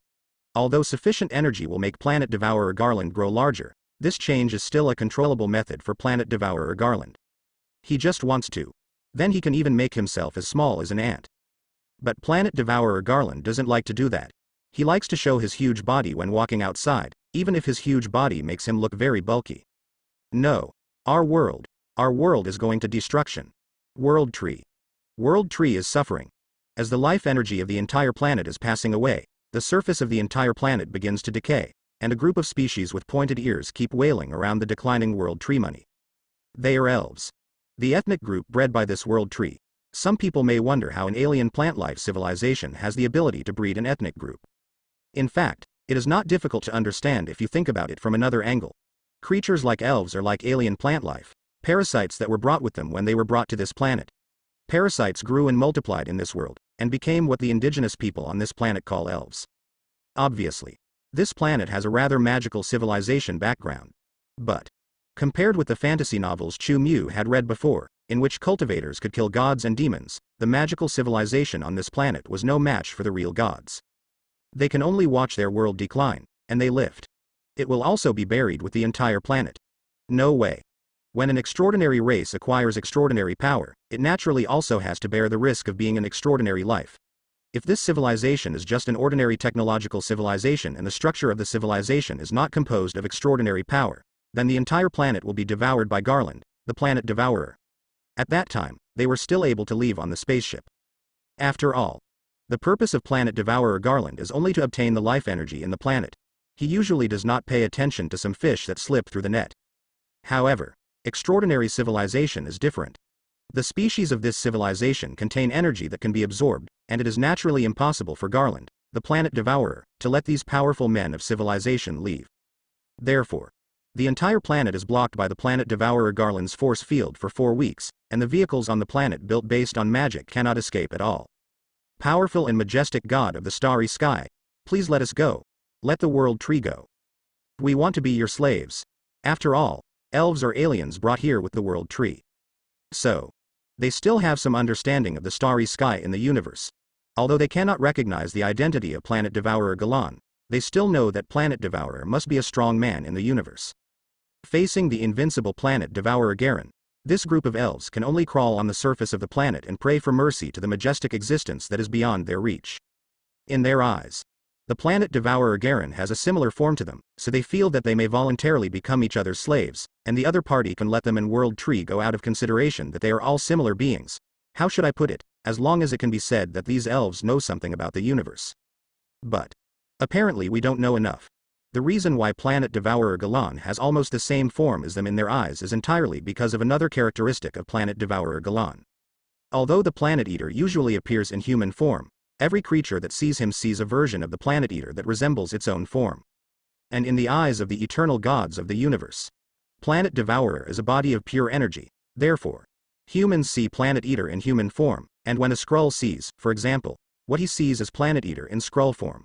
although sufficient energy will make planet devourer Garland grow larger, this change is still a controllable method for planet devourer Garland. He just wants to. Then he can even make himself as small as an ant. But planet devourer Garland doesn't like to do that. He likes to show his huge body when walking outside, even if his huge body makes him look very bulky. No. Our world is going to destruction. World tree. World tree is suffering. As the life energy of the entire planet is passing away, the surface of the entire planet begins to decay, and a group of species with pointed ears keep wailing around the declining world tree money. They are elves. The ethnic group bred by this world tree. Some people may wonder how an alien plant life civilization has the ability to breed an ethnic group. In fact, it is not difficult to understand if you think about it from another angle. Creatures like elves are like alien plant life, parasites that were brought with them when they were brought to this planet. Parasites grew and multiplied in this world, and became what the indigenous people on this planet call elves. Obviously, this planet has a rather magical civilization background. But, compared with the fantasy novels Chu Mu had read before, in which cultivators could kill gods and demons, the magical civilization on this planet was no match for the real gods. They can only watch their world decline, and they lift. It will also be buried with the entire planet. No way. When an extraordinary race acquires extraordinary power, it naturally also has to bear the risk of being an extraordinary life. If this civilization is just an ordinary technological civilization and the structure of the civilization is not composed of extraordinary power, then the entire planet will be devoured by Garland, the planet devourer. At that time, they were still able to leave on the spaceship. After all, the purpose of planet devourer Garland is only to obtain the life energy in the planet. He usually does not pay attention to some fish that slip through the net. However, extraordinary civilization is different. The species of this civilization contain energy that can be absorbed, and it is naturally impossible for Garland, the planet devourer, to let these powerful men of civilization leave. Therefore, the entire planet is blocked by the planet devourer Garland's force field for 4 weeks, and the vehicles on the planet built based on magic cannot escape at all. Powerful and majestic God of the starry sky, please let us go. Let the world tree go. We want to be your slaves. After all, elves are aliens brought here with the world tree. So, they still have some understanding of the starry sky in the universe. Although they cannot recognize the identity of Planet Devourer Galan, they still know that Planet Devourer must be a strong man in the universe. Facing the invincible Planet Devourer Garen, this group of elves can only crawl on the surface of the planet and pray for mercy to the majestic existence that is beyond their reach. In their eyes, the Planet Devourer Garen has a similar form to them, so they feel that they may voluntarily become each other's slaves, and the other party can let them and World Tree go out of consideration that they are all similar beings. How should I put it? As long as it can be said that these elves know something about the universe. But apparently we don't know enough. The reason why Planet Devourer Galan has almost the same form as them in their eyes is entirely because of another characteristic of Planet Devourer Galan. Although the Planet Eater usually appears in human form, every creature that sees him sees a version of the Planet Eater that resembles its own form. And in the eyes of the eternal gods of the universe, Planet Devourer is a body of pure energy. Therefore, humans see Planet Eater in human form, and when a Skrull sees, for example, what he sees is Planet Eater in Skrull form.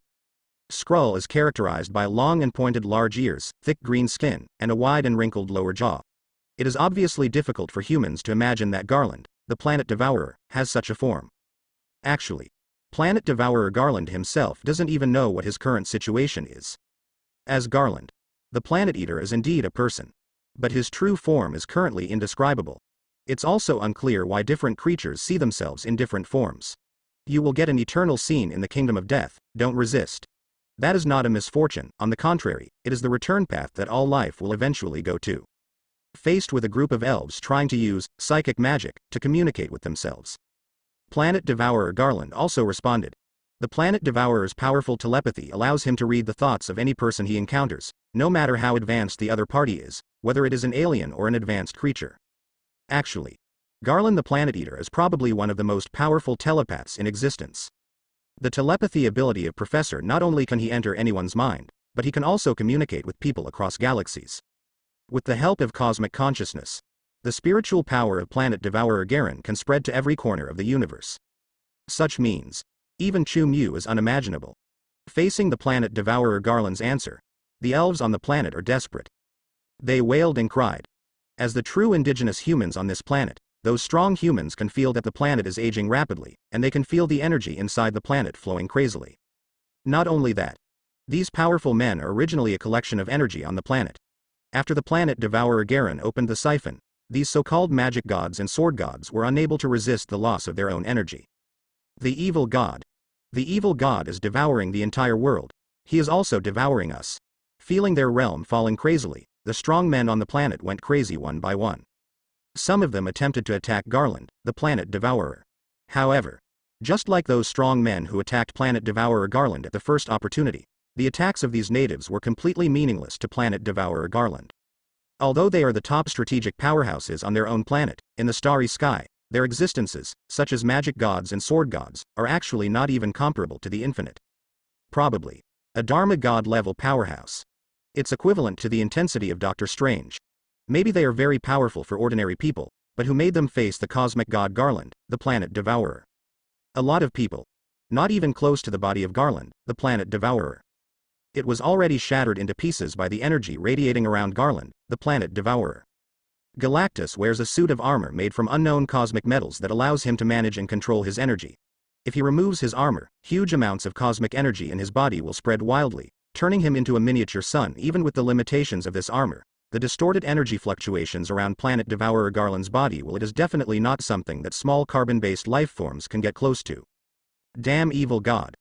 Skrull is characterized by long and pointed large ears, thick green skin, and a wide and wrinkled lower jaw. It is obviously difficult for humans to imagine that Garland, the Planet Devourer, has such a form. Actually, Planet Devourer Garland himself doesn't even know what his current situation is. As Garland, the Planet Eater is indeed a person, but his true form is currently indescribable. It's also unclear why different creatures see themselves in different forms. You will get an eternal scene in the Kingdom of Death, don't resist. That is not a misfortune, on the contrary, it is the return path that all life will eventually go to. Faced with a group of elves trying to use psychic magic to communicate with themselves, Planet Devourer Garland also responded. The Planet Devourer's powerful telepathy allows him to read the thoughts of any person he encounters, no matter how advanced the other party is, whether it is an alien or an advanced creature. Actually, Garland the Planet Eater is probably one of the most powerful telepaths in existence. The telepathy ability of Professor not only can he enter anyone's mind, but he can also communicate with people across galaxies. With the help of cosmic consciousness, the spiritual power of Planet Devourer Garen can spread to every corner of the universe. Such means, even Chu Mu is unimaginable. Facing the Planet Devourer Garland's answer, the elves on the planet are desperate. They wailed and cried. As the true indigenous humans on this planet, those strong humans can feel that the planet is aging rapidly, and they can feel the energy inside the planet flowing crazily. Not only that, these powerful men are originally a collection of energy on the planet. After the Planet Devourer Garen opened the siphon, these so-called magic gods and sword gods were unable to resist the loss of their own energy. The evil god. The evil god is devouring the entire world. He is also devouring us. Feeling their realm falling crazily, the strong men on the planet went crazy one by one. Some of them attempted to attack Garland, the Planet Devourer. However, just like those strong men who attacked Planet Devourer Garland at the first opportunity, the attacks of these natives were completely meaningless to Planet Devourer Garland. Although they are the top strategic powerhouses on their own planet, in the starry sky, their existences, such as magic gods and sword gods, are actually not even comparable to the infinite. Probably a Dharma god level powerhouse. It's equivalent to the intensity of Doctor Strange. Maybe they are very powerful for ordinary people, but who made them face the cosmic god Garland, the Planet Devourer? A lot of people. Not even close to the body of Garland, the Planet Devourer. It was already shattered into pieces by the energy radiating around Garland, the Planet Devourer. Galactus wears a suit of armor made from unknown cosmic metals that allows him to manage and control his energy. If he removes his armor, huge amounts of cosmic energy in his body will spread wildly, turning him into a miniature sun. Even with the limitations of this armor, the distorted energy fluctuations around Planet Devourer Garland's body it is definitely not something that small carbon-based life forms can get close to. Damn evil god.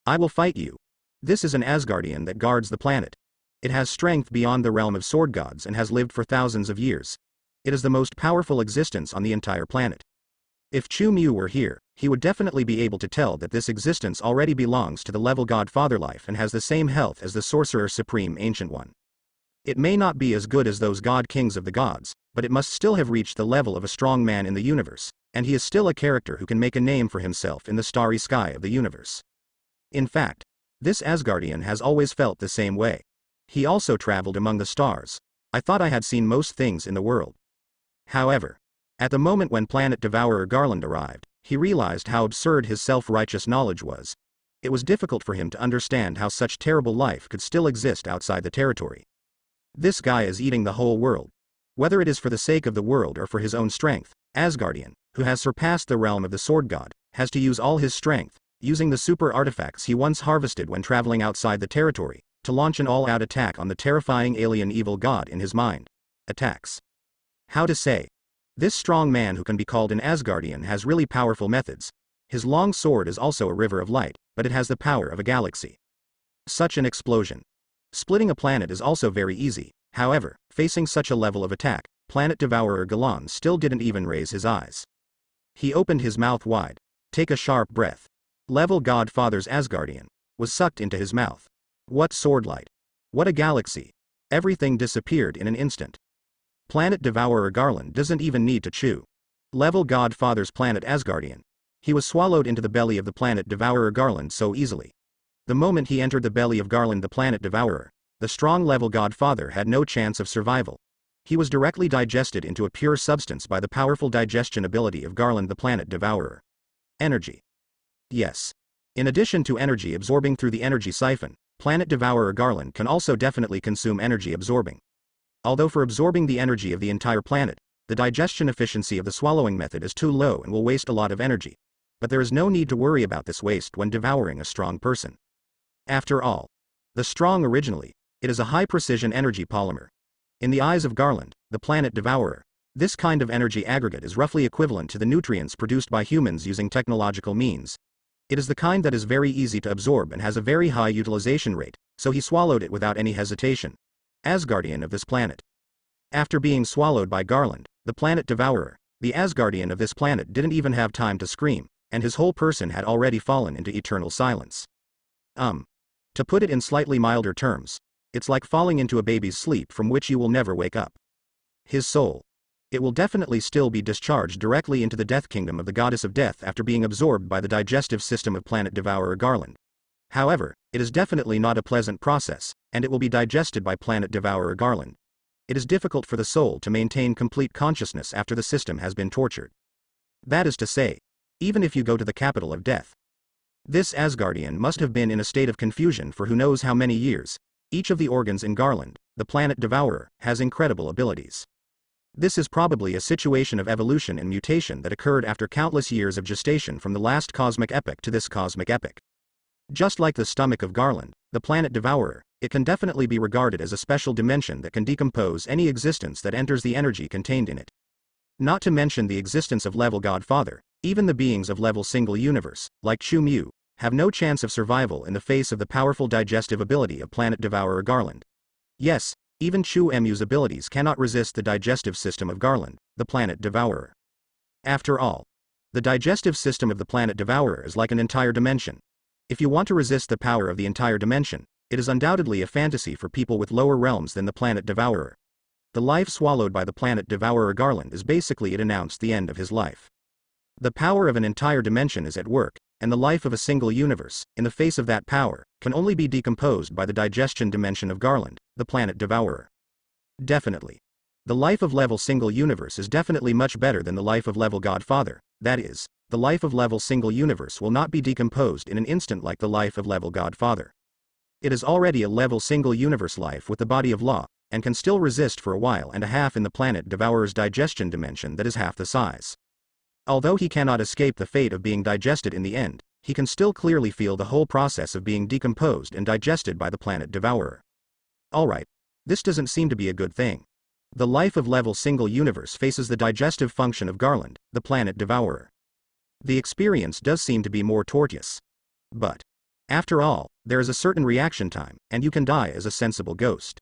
I will fight you. This is an Asgardian that guards the planet. It has strength beyond the realm of sword gods and has lived for thousands of years. It is the most powerful existence on the entire planet. If Chu Mu were here, he would definitely be able to tell that this existence already belongs to the level god Father Life and has the same health as the Sorcerer Supreme Ancient One. It may not be as good as those god kings of the gods, but it must still have reached the level of a strong man in the universe, and he is still a character who can make a name for himself in the starry sky of the universe. In fact, this Asgardian has always felt the same way. He also traveled among the stars. I thought I had seen most things in the world. However, at the moment when Planet Devourer Garland arrived, He realized how absurd his self-righteous knowledge was. It was difficult for him to understand how such terrible life could still exist outside the territory. This guy is eating the whole world. Whether it is for the sake of the world or for his own strength, Asgardian, who has surpassed the realm of the sword god, has to use all his strength, using the super artifacts he once harvested when traveling outside the territory, to launch an all-out attack on the terrifying alien evil god in his mind. Attacks. How to say? This strong man who can be called an Asgardian has really powerful methods. His long sword is also a river of light, but it has the power of a galaxy. Such an explosion. Splitting a planet is also very easy. However, facing such a level of attack, Planet Devourer Galan still didn't even raise his eyes. He opened his mouth wide. Take a sharp breath. Level Godfather's Asgardian was sucked into his mouth. What swordlight? What a galaxy. Everything disappeared in an instant. Planet Devourer Garland doesn't even need to chew. Level Godfather's planet Asgardian. He was swallowed into the belly of the planet Devourer Garland so easily. The moment he entered the belly of Garland the planet Devourer, the strong level Godfather had no chance of survival. He was directly digested into a pure substance by the powerful digestion ability of Garland the planet Devourer. Energy. Yes. In addition to energy absorbing through the energy siphon, Planet Devourer Garland can also definitely consume energy absorbing. Although for absorbing the energy of the entire planet, the digestion efficiency of the swallowing method is too low and will waste a lot of energy. But there is no need to worry about this waste when devouring a strong person. After all, the strong originally, it is a high-precision energy polymer. In the eyes of Garland, the planet Devourer, this kind of energy aggregate is roughly equivalent to the nutrients produced by humans using technological means. It is the kind that is very easy to absorb and has a very high utilization rate, so he swallowed it without any hesitation. Asgardian of this planet. After being swallowed by Garland, the planet Devourer, the Asgardian of this planet didn't even have time to scream, and his whole person had already fallen into eternal silence. To put it in slightly milder terms, it's like falling into a baby's sleep from which you will never wake up. His soul. It will definitely still be discharged directly into the death kingdom of the goddess of death after being absorbed by the digestive system of planet Devourer Garland. However, it is definitely not a pleasant process, and it will be digested by planet Devourer Garland. It is difficult for the soul to maintain complete consciousness after the system has been tortured. That is to say, even if you go to the capital of death. This Asgardian must have been in a state of confusion for who knows how many years. Each of the organs in Garland, the planet Devourer, has incredible abilities. This is probably a situation of evolution and mutation that occurred after countless years of gestation from the last cosmic epoch to this cosmic epoch. Just like the stomach of Garland, the planet Devourer, it can definitely be regarded as a special dimension that can decompose any existence that enters the energy contained in it. Not to mention the existence of level Godfather, even the beings of level single universe, like Chu Mu, have no chance of survival in the face of the powerful digestive ability of planet Devourer Garland. Yes, even Chu Mu's abilities cannot resist the digestive system of Garland, the planet Devourer. After all, the digestive system of the planet Devourer is like an entire dimension. If you want to resist the power of the entire dimension, it is undoubtedly a fantasy for people with lower realms than the planet Devourer. The life swallowed by the planet Devourer Garland is basically it announced the end of his life. The power of an entire dimension is at work, and the life of a single universe, in the face of that power, can only be decomposed by the digestion dimension of Garland, the planet Devourer. Definitely. The life of level single universe is definitely much better than the life of level Godfather, that is, the life of level single universe will not be decomposed in an instant like the life of level Godfather. It is already a level single universe life with the body of law, and can still resist for a while and a half in the planet Devourer's digestion dimension that is half the size. Although he cannot escape the fate of being digested in the end, he can still clearly feel the whole process of being decomposed and digested by the planet Devourer. Alright. This doesn't seem to be a good thing. The life of level single universe faces the digestive function of Garland, the planet Devourer. The experience does seem to be more tortuous. But, after all, there is a certain reaction time, and you can die as a sensible ghost.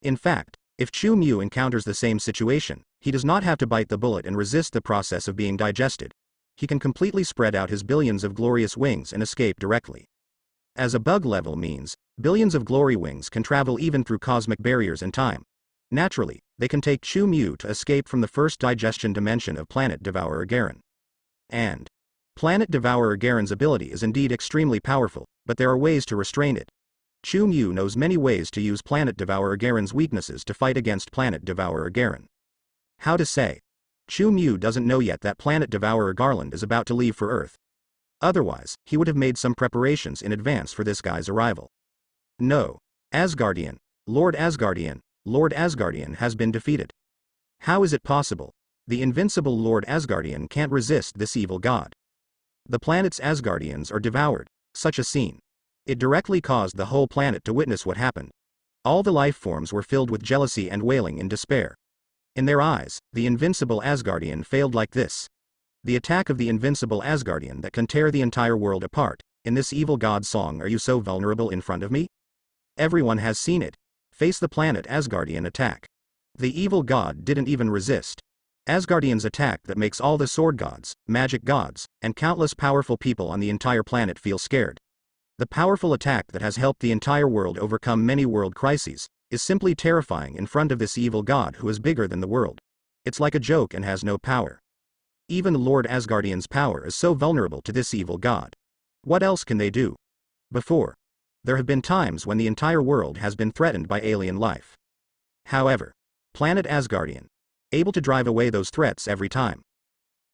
In fact, if Chu Mu encounters the same situation, he does not have to bite the bullet and resist the process of being digested. He can completely spread out his billions of glorious wings and escape directly. As a bug level means, billions of glory wings can travel even through cosmic barriers and time. Naturally, they can take Chu Mu to escape from the first digestion dimension of planet Devourer Garen. And planet Devourer Garen's ability is indeed extremely powerful, but there are ways to restrain it. Chu Mu knows many ways to use planet Devourer Garen's weaknesses to fight against planet Devourer Garen. How to say? Chu Mu doesn't know yet that Planet Devourer Garland is about to leave for Earth. Otherwise, he would have made some preparations in advance for this guy's arrival. No. Asgardian, Lord Asgardian has been defeated. How is it possible? The invincible Lord Asgardian can't resist this evil god. The planet's Asgardians are devoured. Such a scene. It directly caused the whole planet to witness what happened. All the life forms were filled with jealousy and wailing in despair. In their eyes, the invincible Asgardian failed like this. The attack of the invincible Asgardian that can tear the entire world apart. In this evil god song, are you so vulnerable in front of me? Everyone has seen it. Face the planet Asgardian attack. The evil god didn't even resist. Asgardian's attack that makes all the sword gods, magic gods, and countless powerful people on the entire planet feel scared. The powerful attack that has helped the entire world overcome many world crises, is simply terrifying in front of this evil god who is bigger than the world. It's like a joke and has no power. Even Lord Asgardian's power is so vulnerable to this evil god. What else can they do? Before, there have been times when the entire world has been threatened by alien life. However, Planet Asgardian, able to drive away those threats every time.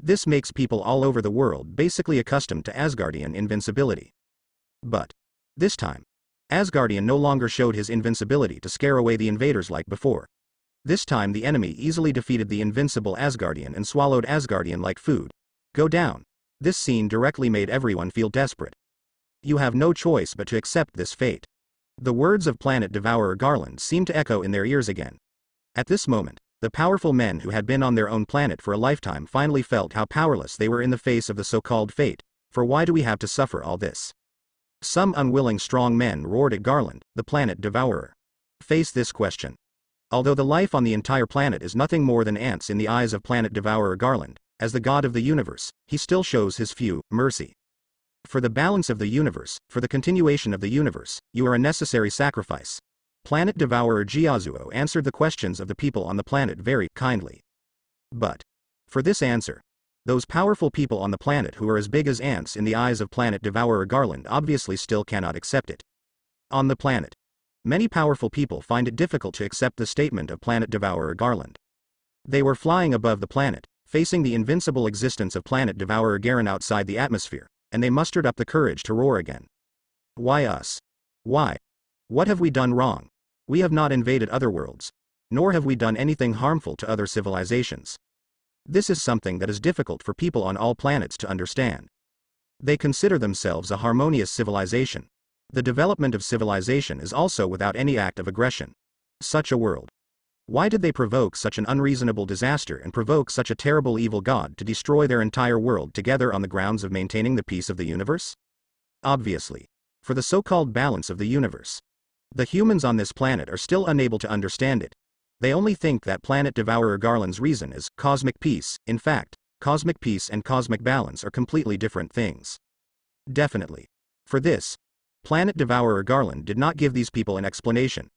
This makes people all over the world basically accustomed to Asgardian invincibility. But this time, Asgardian no longer showed his invincibility to scare away the invaders like before. This time the enemy easily defeated the invincible Asgardian and swallowed Asgardian like food. Go down. This scene directly made everyone feel desperate. You have no choice but to accept this fate. The words of Planet Devourer Garland seemed to echo in their ears again. At this moment, the powerful men who had been on their own planet for a lifetime finally felt how powerless they were in the face of the so-called fate. For why do we have to suffer all this? Some unwilling strong men roared at Garland, the Planet Devourer. Face this question. Although the life on the entire planet is nothing more than ants in the eyes of Planet Devourer Garland, as the god of the universe, he still shows his few mercy. For the balance of the universe, for the continuation of the universe, you are a necessary sacrifice. Planet Devourer Giazuo answered the questions of the people on the planet very kindly. But for this answer, those powerful people on the planet who are as big as ants in the eyes of Planet Devourer Garland obviously still cannot accept it. On the planet, many powerful people find it difficult to accept the statement of Planet Devourer Garland. They were flying above the planet, facing the invincible existence of Planet Devourer Garen outside the atmosphere, and they mustered up the courage to roar again. Why us? Why? What have we done wrong? We have not invaded other worlds. Nor have we done anything harmful to other civilizations. This is something that is difficult for people on all planets to understand. They consider themselves a harmonious civilization. The development of civilization is also without any act of aggression. Such a world. Why did they provoke such an unreasonable disaster and provoke such a terrible evil god to destroy their entire world together on the grounds of maintaining the peace of the universe? Obviously, for the so-called balance of the universe. The humans on this planet are still unable to understand it. They only think that Planet Devourer Garland's reason is cosmic peace. In fact, cosmic peace and cosmic balance are completely different things. Definitely. For this, Planet Devourer Garland did not give these people an explanation.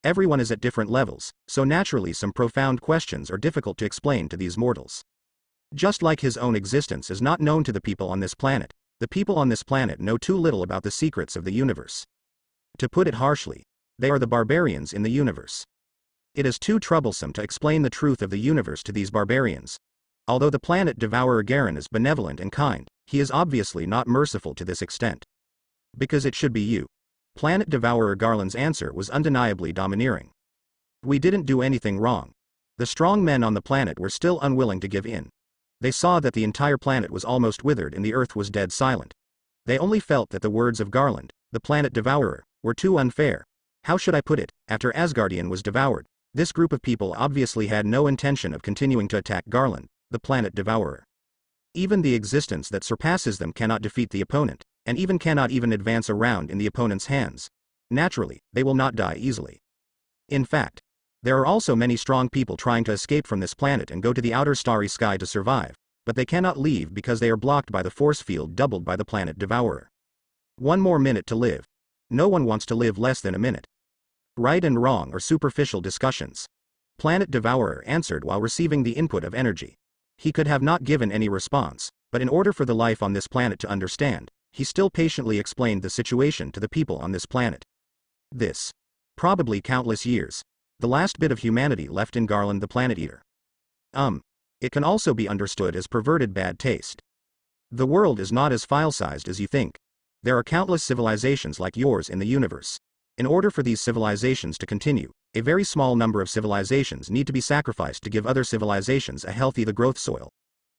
Everyone is at different levels, so naturally some profound questions are difficult to explain to these mortals. Just like his own existence is not known to the people on this planet, the people on this planet know too little about the secrets of the universe. To put it harshly, they are the barbarians in the universe. It is too troublesome to explain the truth of the universe to these barbarians. Although the Planet Devourer Garen is benevolent and kind, he is obviously not merciful to this extent. Because it should be you. Planet Devourer Garland's answer was undeniably domineering. We didn't do anything wrong. The strong men on the planet were still unwilling to give in. They saw that the entire planet was almost withered and the earth was dead silent. They only felt that the words of Garland, the Planet Devourer, were too unfair. How should I put it? After Asgardian was devoured, this group of people obviously had no intention of continuing to attack Garland, the Planet Devourer. Even the existence that surpasses them cannot defeat the opponent, and even cannot even advance a round in the opponent's hands. Naturally, they will not die easily. In fact, there are also many strong people trying to escape from this planet and go to the outer starry sky to survive, but they cannot leave because they are blocked by the force field doubled by the Planet Devourer. One more minute to live. No one wants to live less than a minute. Right and wrong are superficial discussions. Planet Devourer answered while receiving the input of energy. He could have not given any response, but in order for the life on this planet to understand, he still patiently explained the situation to the people on this planet. This. Probably countless years. The last bit of humanity left in Garland the Planet Eater. It can also be understood as perverted bad taste. The world is not as file-sized as you think. There are countless civilizations like yours in the universe. In order for these civilizations to continue, a very small number of civilizations need to be sacrificed to give other civilizations a healthy growth soil.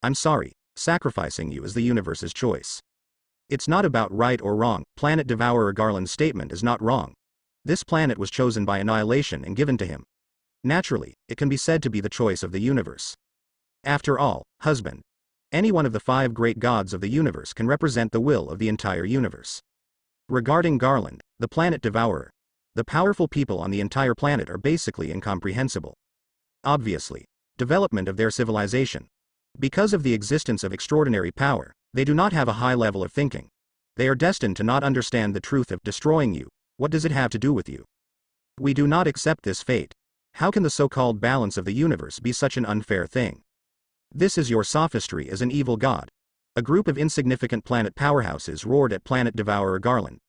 I'm sorry, sacrificing you is the universe's choice. It's not about right or wrong. Planet Devourer Garland's statement is not wrong. This planet was chosen by annihilation and given to him. Naturally, it can be said to be the choice of the universe. After all, husband, any one of the 5 great gods of the universe can represent the will of the entire universe. Regarding Garland, the planet devourer, the powerful people on the entire planet are basically incomprehensible. Obviously, development of their civilization. Because of the existence of extraordinary power, they do not have a high level of thinking. They are destined to not understand the truth of destroying you. What does it have to do with you? We do not accept this fate. How can the so-called balance of the universe be such an unfair thing? This is your sophistry as an evil god. A group of insignificant planet powerhouses roared at Planet Devourer Garland.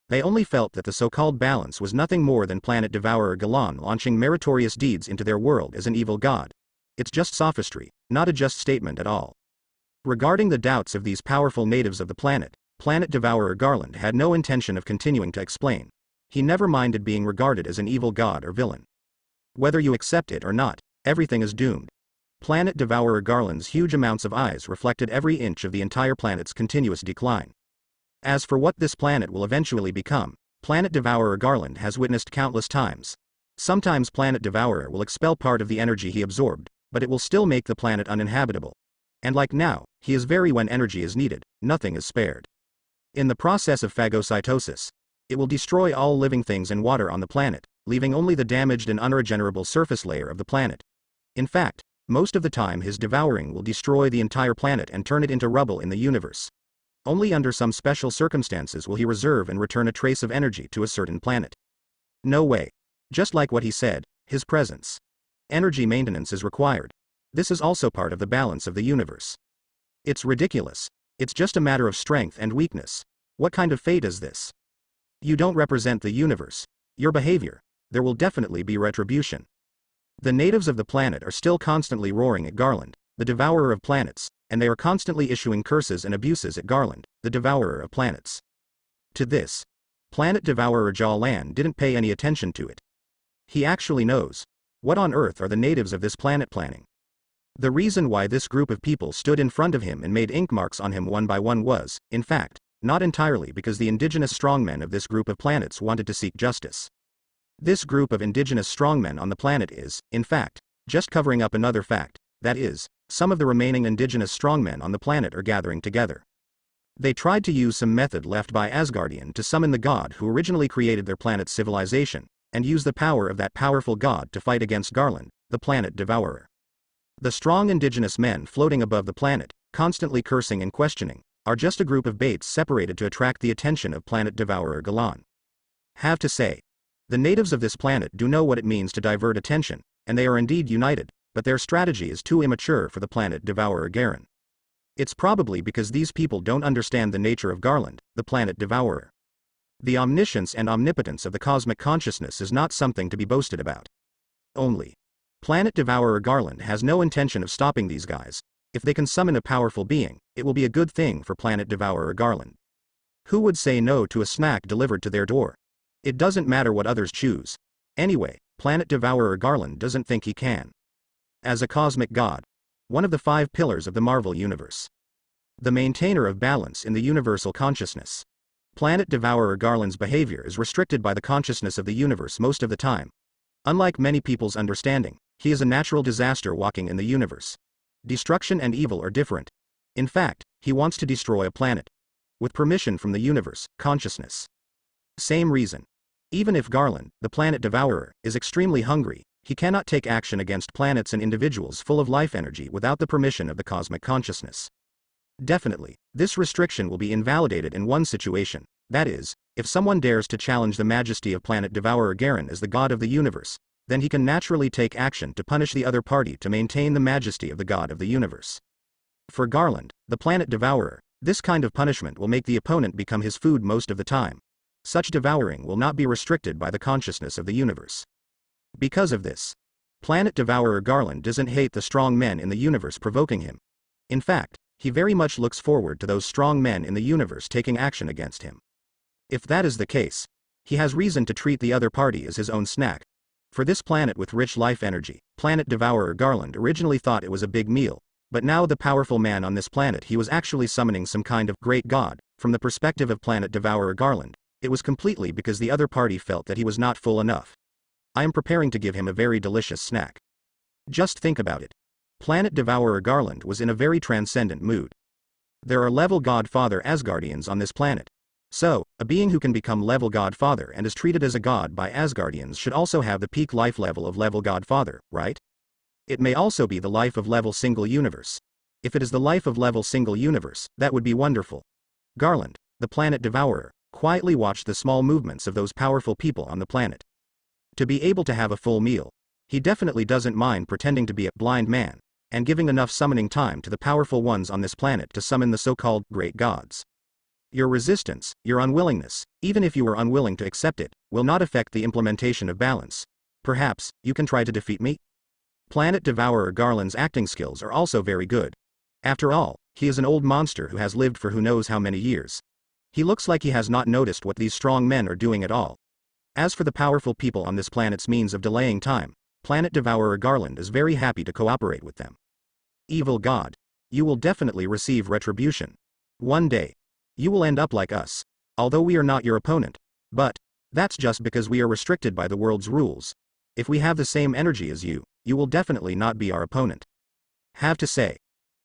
They only felt that the so-called balance was nothing more than Planet Devourer Garland launching meritorious deeds into their world as an evil god. It's just sophistry, not a just statement at all. Regarding the doubts of these powerful natives of the planet, Planet Devourer Garland had no intention of continuing to explain. He never minded being regarded as an evil god or villain. Whether you accept it or not, everything is doomed. Planet Devourer Garland's huge amounts of eyes reflected every inch of the entire planet's continuous decline. As for what this planet will eventually become, Planet Devourer Garland has witnessed countless times. Sometimes Planet Devourer will expel part of the energy he absorbed, but it will still make the planet uninhabitable. And like now, he is very when energy is needed, nothing is spared. In the process of phagocytosis, it will destroy all living things and water on the planet, leaving only the damaged and unregenerable surface layer of the planet. In fact, most of the time his devouring will destroy the entire planet and turn it into rubble in the universe. Only under some special circumstances will he reserve and return a trace of energy to a certain planet. No way. Just like what he said, his presence. Energy maintenance is required. This is also part of the balance of the universe. It's ridiculous. It's just a matter of strength and weakness. What kind of fate is this? You don't represent the universe. Your behavior. There will definitely be retribution. The natives of the planet are still constantly roaring at Garland, the devourer of planets, and they are constantly issuing curses and abuses at Garland, the devourer of planets. To this, Planet Devourer Garland didn't pay any attention to it. He actually knows. What on earth are the natives of this planet planning? The reason why this group of people stood in front of him and made ink marks on him one by one was, in fact, not entirely because the indigenous strongmen of this group of planets wanted to seek justice. This group of indigenous strongmen on the planet is, in fact, just covering up another fact, that is, some of the remaining indigenous strongmen on the planet are gathering together. They tried to use some method left by Asgardian to summon the god who originally created their planet's civilization, and use the power of that powerful god to fight against Garland, the planet devourer. The strong indigenous men floating above the planet, constantly cursing and questioning, are just a group of baits separated to attract the attention of Planet Devourer Garland. Have to say, the natives of this planet do know what it means to divert attention, and they are indeed united, but their strategy is too immature for the Planet Devourer Garland. It's probably because these people don't understand the nature of Garland, the planet devourer. The omniscience and omnipotence of the cosmic consciousness is not something to be boasted about. Only, Planet Devourer Garland has no intention of stopping these guys. If they can summon a powerful being, it will be a good thing for Planet Devourer Garland. Who would say no to a snack delivered to their door? It doesn't matter what others choose. Anyway, Planet Devourer Garland doesn't think he can. As a cosmic god, one of the 5 pillars of the Marvel Universe, the maintainer of balance in the universal consciousness, Planet Devourer Garland's behavior is restricted by the consciousness of the universe most of the time. Unlike many people's understanding, he is a natural disaster walking in the universe. Destruction and evil are different. In fact, he wants to destroy a planet. With permission from the universe, consciousness. Same reason. Even if Garland, the planet devourer, is extremely hungry, he cannot take action against planets and individuals full of life energy without the permission of the cosmic consciousness. Definitely, this restriction will be invalidated in one situation, that is, if someone dares to challenge the majesty of Planet Devourer Garland as the god of the universe, then he can naturally take action to punish the other party to maintain the majesty of the god of the universe. For Garland, the planet devourer, this kind of punishment will make the opponent become his food most of the time. Such devouring will not be restricted by the consciousness of the universe. Because of this, Planet Devourer Garland doesn't hate the strong men in the universe provoking him. In fact, he very much looks forward to those strong men in the universe taking action against him. If that is the case, he has reason to treat the other party as his own snack. For this planet with rich life energy, Planet Devourer Garland originally thought it was a big meal, but now the powerful man on this planet he was actually summoning some kind of great god. From the perspective of Planet Devourer Garland, it was completely because the other party felt that he was not full enough. I am preparing to give him a very delicious snack. Just think about it. Planet Devourer Garland was in a very transcendent mood. There are level God-Father Asgardians on this planet. So, a being who can become level God-Father and is treated as a god by Asgardians should also have the peak life level of level God-Father, right? It may also be the life of level single universe. If it is the life of level single universe, that would be wonderful. Garland, the planet devourer, quietly watched the small movements of those powerful people on the planet. To be able to have a full meal, he definitely doesn't mind pretending to be a blind man, and giving enough summoning time to the powerful ones on this planet to summon the so-called great gods. Your resistance, your unwillingness, even if you are unwilling to accept it, will not affect the implementation of balance. Perhaps, you can try to defeat me? Planet Devourer Garland's acting skills are also very good. After all, he is an old monster who has lived for who knows how many years. He looks like he has not noticed what these strong men are doing at all. As for the powerful people on this planet's means of delaying time, Planet Devourer Garland is very happy to cooperate with them. Evil God. You will definitely receive retribution. One day, you will end up like us. Although we are not your opponent. But, that's just because we are restricted by the world's rules. If we have the same energy as you, you will definitely not be our opponent. Have to say,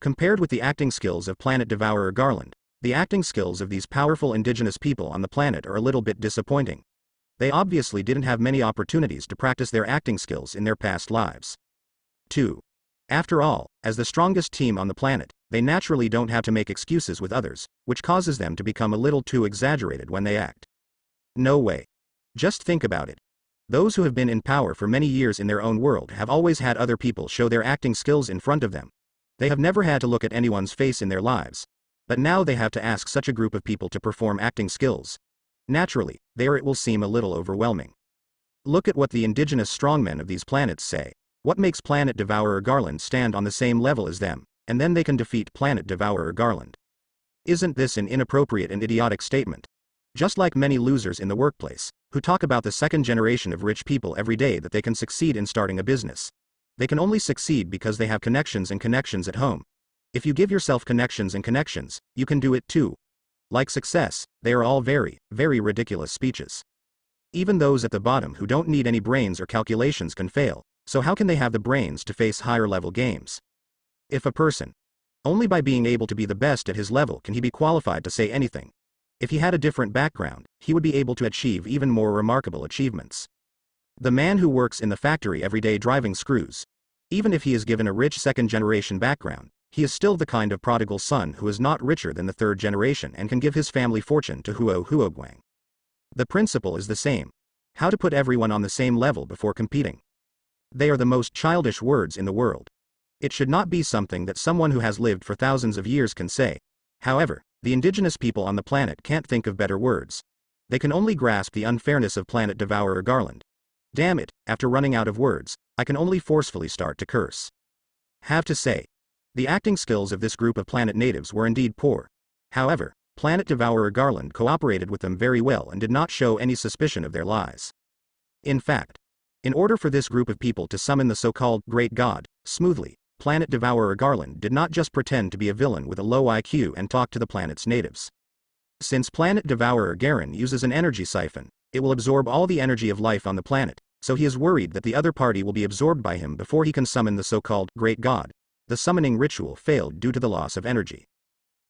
compared with the acting skills of Planet Devourer Garland, the acting skills of these powerful indigenous people on the planet are a little bit disappointing. They obviously didn't have many opportunities to practice their acting skills in their past lives. 2. After all, as the strongest team on the planet, they naturally don't have to make excuses with others, which causes them to become a little too exaggerated when they act. No way. Just think about it. Those who have been in power for many years in their own world have always had other people show their acting skills in front of them. They have never had to look at anyone's face in their lives. But now they have to ask such a group of people to perform acting skills. Naturally, there it will seem a little overwhelming. Look at what the indigenous strongmen of these planets say. What makes Planet Devourer Garland stand on the same level as them, and then they can defeat Planet Devourer Garland? Isn't this an inappropriate and idiotic statement? Just like many losers in the workplace, who talk about the second generation of rich people every day that they can succeed in starting a business. They can only succeed because they have connections and connections at home. If you give yourself connections and connections, you can do it too. Like success, they are all very, very ridiculous speeches. Even those at the bottom who don't need any brains or calculations can fail, so how can they have the brains to face higher level games? If a person, only by being able to be the best at his level can he be qualified to say anything. If he had a different background, he would be able to achieve even more remarkable achievements. The man who works in the factory every day driving screws, even if he is given a rich second-generation background, he is still the kind of prodigal son who is not richer than the third generation and can give his family fortune to Huoguang. The principle is the same. How to put everyone on the same level before competing. They are the most childish words in the world. It should not be something that someone who has lived for thousands of years can say. However, the indigenous people on the planet can't think of better words. They can only grasp the unfairness of Planet Devourer Garland. Damn it, after running out of words, I can only forcefully start to curse. Have to say, the acting skills of this group of planet natives were indeed poor. However, Planet Devourer Garland cooperated with them very well and did not show any suspicion of their lies. In fact, in order for this group of people to summon the so-called Great God, smoothly, Planet Devourer Garland did not just pretend to be a villain with a low IQ and talk to the planet's natives. Since Planet Devourer Garen uses an energy siphon, it will absorb all the energy of life on the planet, so he is worried that the other party will be absorbed by him before he can summon the so-called Great God. The summoning ritual failed due to the loss of energy.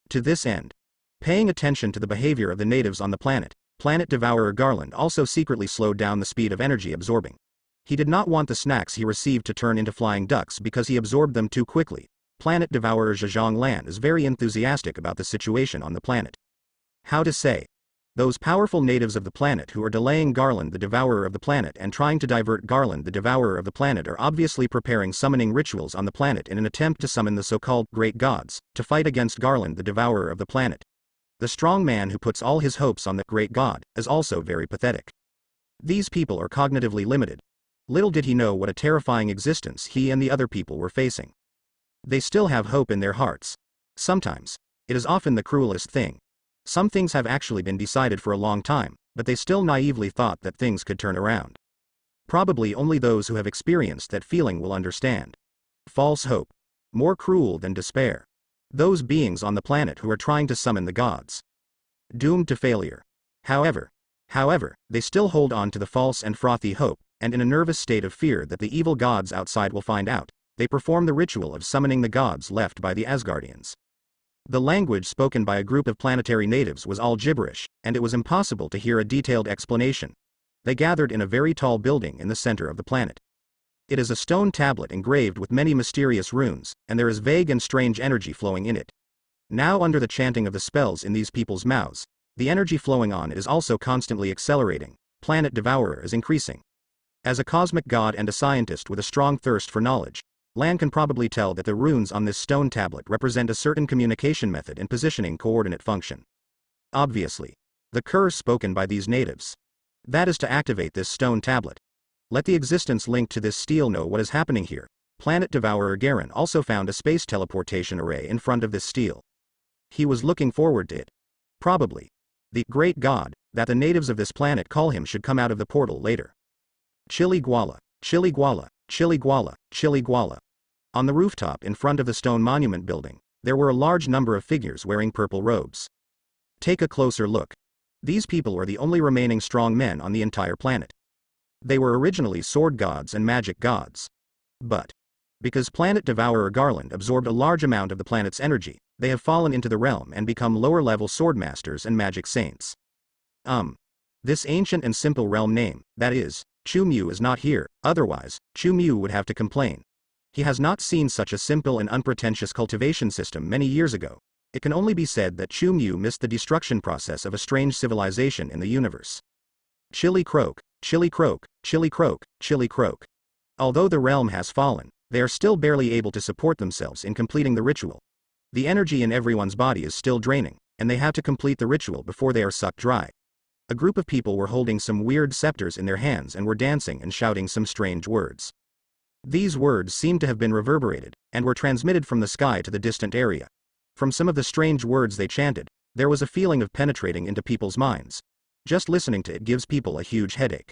To this end, paying attention to the behavior of the natives on the planet, Planet Devourer Garland also secretly slowed down the speed of energy absorbing. He did not want the snacks he received to turn into flying ducks because he absorbed them too quickly. Planet Devourer Zhejiang Lan is very enthusiastic about the situation on the planet. How to say? Those powerful natives of the planet who are delaying Garland the Devourer of the planet and trying to divert Garland the Devourer of the planet are obviously preparing summoning rituals on the planet in an attempt to summon the so-called Great Gods, to fight against Garland the Devourer of the planet. The strong man who puts all his hopes on the Great God is also very pathetic. These people are cognitively limited. Little did he know what a terrifying existence he and the other people were facing. They still have hope in their hearts. Sometimes, it is often the cruelest thing. Some things have actually been decided for a long time, but they still naively thought that things could turn around. Probably only those who have experienced that feeling will understand. False hope. More cruel than despair. Those beings on the planet who are trying to summon the gods. Doomed to failure. However, they still hold on to the false and frothy hope, and in a nervous state of fear that the evil gods outside will find out, they perform the ritual of summoning the gods left by the Asgardians. The language spoken by a group of planetary natives was all gibberish, and it was impossible to hear a detailed explanation. They gathered in a very tall building in the center of the planet. It is a stone tablet engraved with many mysterious runes, and there is vague and strange energy flowing in it. Now under the chanting of the spells in these people's mouths, the energy flowing on it is also constantly accelerating. Planet Devourer is increasing. As a cosmic god and a scientist with a strong thirst for knowledge, Lan can probably tell that the runes on this stone tablet represent a certain communication method and positioning coordinate function. Obviously, the curse spoken by these natives. That is to activate this stone tablet. Let the existence linked to this steel know what is happening here. Planet Devourer Garen also found a space teleportation array in front of this steel. He was looking forward to it. Probably. The great god that the natives of this planet call him should come out of the portal later. Chili Guala, Chili Guala, Chili Guala, Chili Guala. On the rooftop in front of the stone monument building, there were a large number of figures wearing purple robes. Take a closer look. These people are the only remaining strong men on the entire planet. They were originally sword gods and magic gods. But, because Planet Devourer Garland absorbed a large amount of the planet's energy, they have fallen into the realm and become lower-level swordmasters and magic saints. This ancient and simple realm name, that is, Chu Mu is not here, otherwise, Chu Mu would have to complain. He has not seen such a simple and unpretentious cultivation system many years ago. It can only be said that Chu Mu missed the destruction process of a strange civilization in the universe. Chili croak, chili croak, chili croak, chili croak. Although the realm has fallen, they are still barely able to support themselves in completing the ritual. The energy in everyone's body is still draining, and they have to complete the ritual before they are sucked dry. A group of people were holding some weird scepters in their hands and were dancing and shouting some strange words. These words seemed to have been reverberated, and were transmitted from the sky to the distant area. From some of the strange words they chanted, there was a feeling of penetrating into people's minds. Just listening to it gives people a huge headache.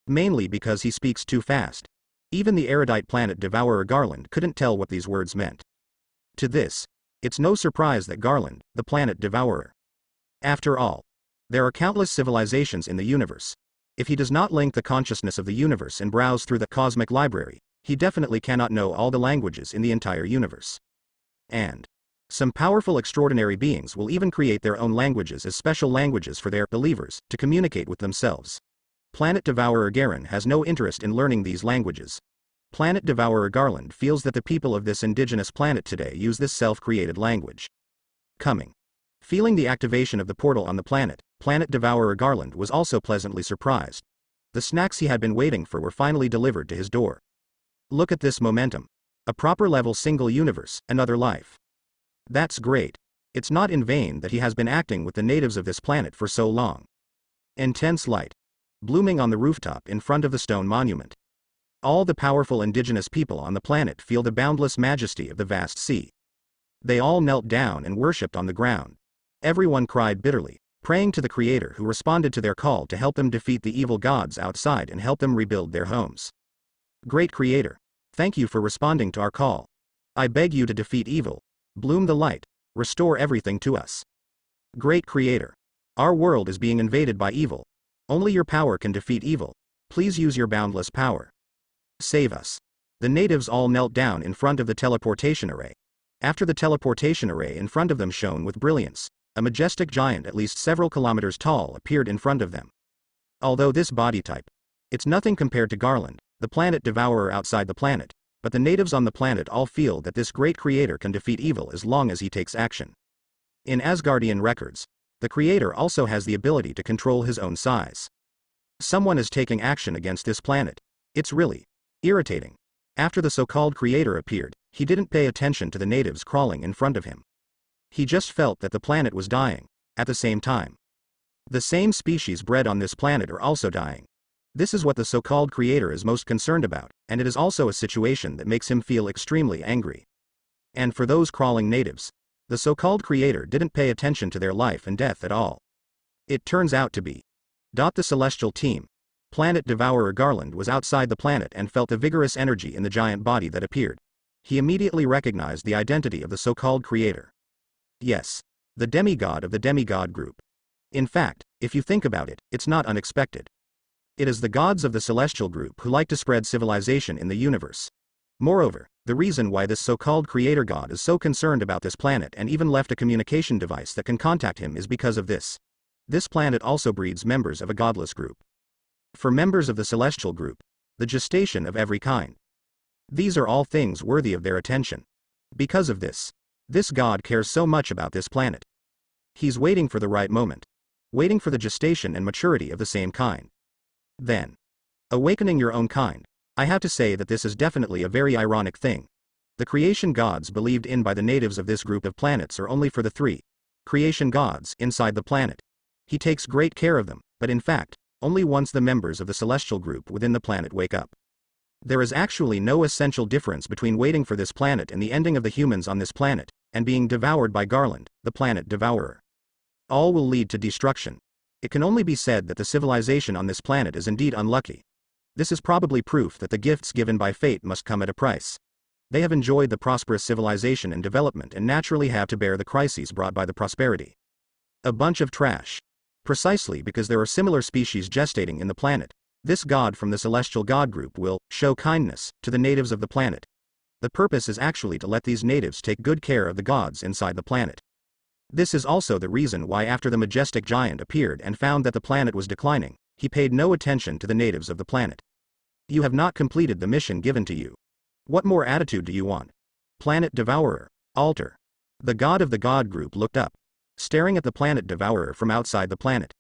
Mainly because he speaks too fast. Even the erudite Planet Devourer Garland couldn't tell what these words meant. To this, it's no surprise that Garland, the Planet Devourer. After all, there are countless civilizations in the universe. If he does not link the consciousness of the universe and browse through the cosmic library, he definitely cannot know all the languages in the entire universe. And some powerful extraordinary beings will even create their own languages as special languages for their believers to communicate with themselves. Planet Devourer Garen has no interest in learning these languages. Planet Devourer Garland feels that the people of this indigenous planet today use this self-created language. Feeling the activation of the portal on the planet, Planet Devourer Garland was also pleasantly surprised. The snacks he had been waiting for were finally delivered to his door. Look at this momentum. A proper level single universe, another life. That's great. It's not in vain that he has been acting with the natives of this planet for so long. Intense light. Blooming on the rooftop in front of the stone monument. All the powerful indigenous people on the planet feel the boundless majesty of the vast sea. They all knelt down and worshipped on the ground. Everyone cried bitterly, praying to the Creator who responded to their call to help them defeat the evil gods outside and help them rebuild their homes. Great Creator, thank you for responding to our call. I beg you to defeat evil, bloom the light, restore everything to us. Great Creator, our world is being invaded by evil. Only your power can defeat evil. Please use your boundless power. Save us. The natives all knelt down in front of the teleportation array. After the teleportation array in front of them shone with brilliance, a majestic giant at least several kilometers tall appeared in front of them. Although this body type, it's nothing compared to Garland, the planet devourer outside the planet, but the natives on the planet all feel that this great creator can defeat evil as long as he takes action. In Asgardian records, the creator also has the ability to control his own size. Someone is taking action against this planet. It's really irritating. After the so-called creator appeared, he didn't pay attention to the natives crawling in front of him. He just felt that the planet was dying. At the same time, the same species bred on this planet are also dying. This is what the so-called creator is most concerned about, and it is also a situation that makes him feel extremely angry. And for those crawling natives, the so-called creator didn't pay attention to their life and death at all. It turns out to be the celestial team. Planet Devourer Garland was outside the planet and felt the vigorous energy in the giant body that appeared. He immediately recognized the identity of the so-called creator. Yes, the demigod of the demigod group. In fact, if you think about it, it's not unexpected. It is the gods of the celestial group who like to spread civilization in the universe. Moreover, the reason why this so-called creator god is so concerned about this planet and even left a communication device that can contact him is because of this. This planet also breeds members of a godless group. For members of the celestial group, the gestation of every kind. These are all things worthy of their attention. Because of this god cares so much about this planet. He's waiting for the right moment. Waiting for the gestation and maturity of the same kind. Then, awakening your own kind. I have to say that this is definitely a very ironic thing. The creation gods believed in by the natives of this group of planets are only for the 3 creation gods inside the planet. He takes great care of them, but in fact, only once the members of the celestial group within the planet wake up. There is actually no essential difference between waiting for this planet and the ending of the humans on this planet, and being devoured by Garland, the planet devourer. All will lead to destruction. It can only be said that the civilization on this planet is indeed unlucky. This is probably proof that the gifts given by fate must come at a price. They have enjoyed the prosperous civilization and development and naturally have to bear the crises brought by the prosperity. A bunch of trash. Precisely because there are similar species gestating in the planet, this god from the celestial god group will show kindness to the natives of the planet. The purpose is actually to let these natives take good care of the gods inside the planet. This is also the reason why after the majestic giant appeared and found that the planet was declining, he paid no attention to the natives of the planet. You have not completed the mission given to you. What more attitude do you want? Planet Devourer, altar. The god of the god group looked up, staring at the planet Devourer from outside the planet.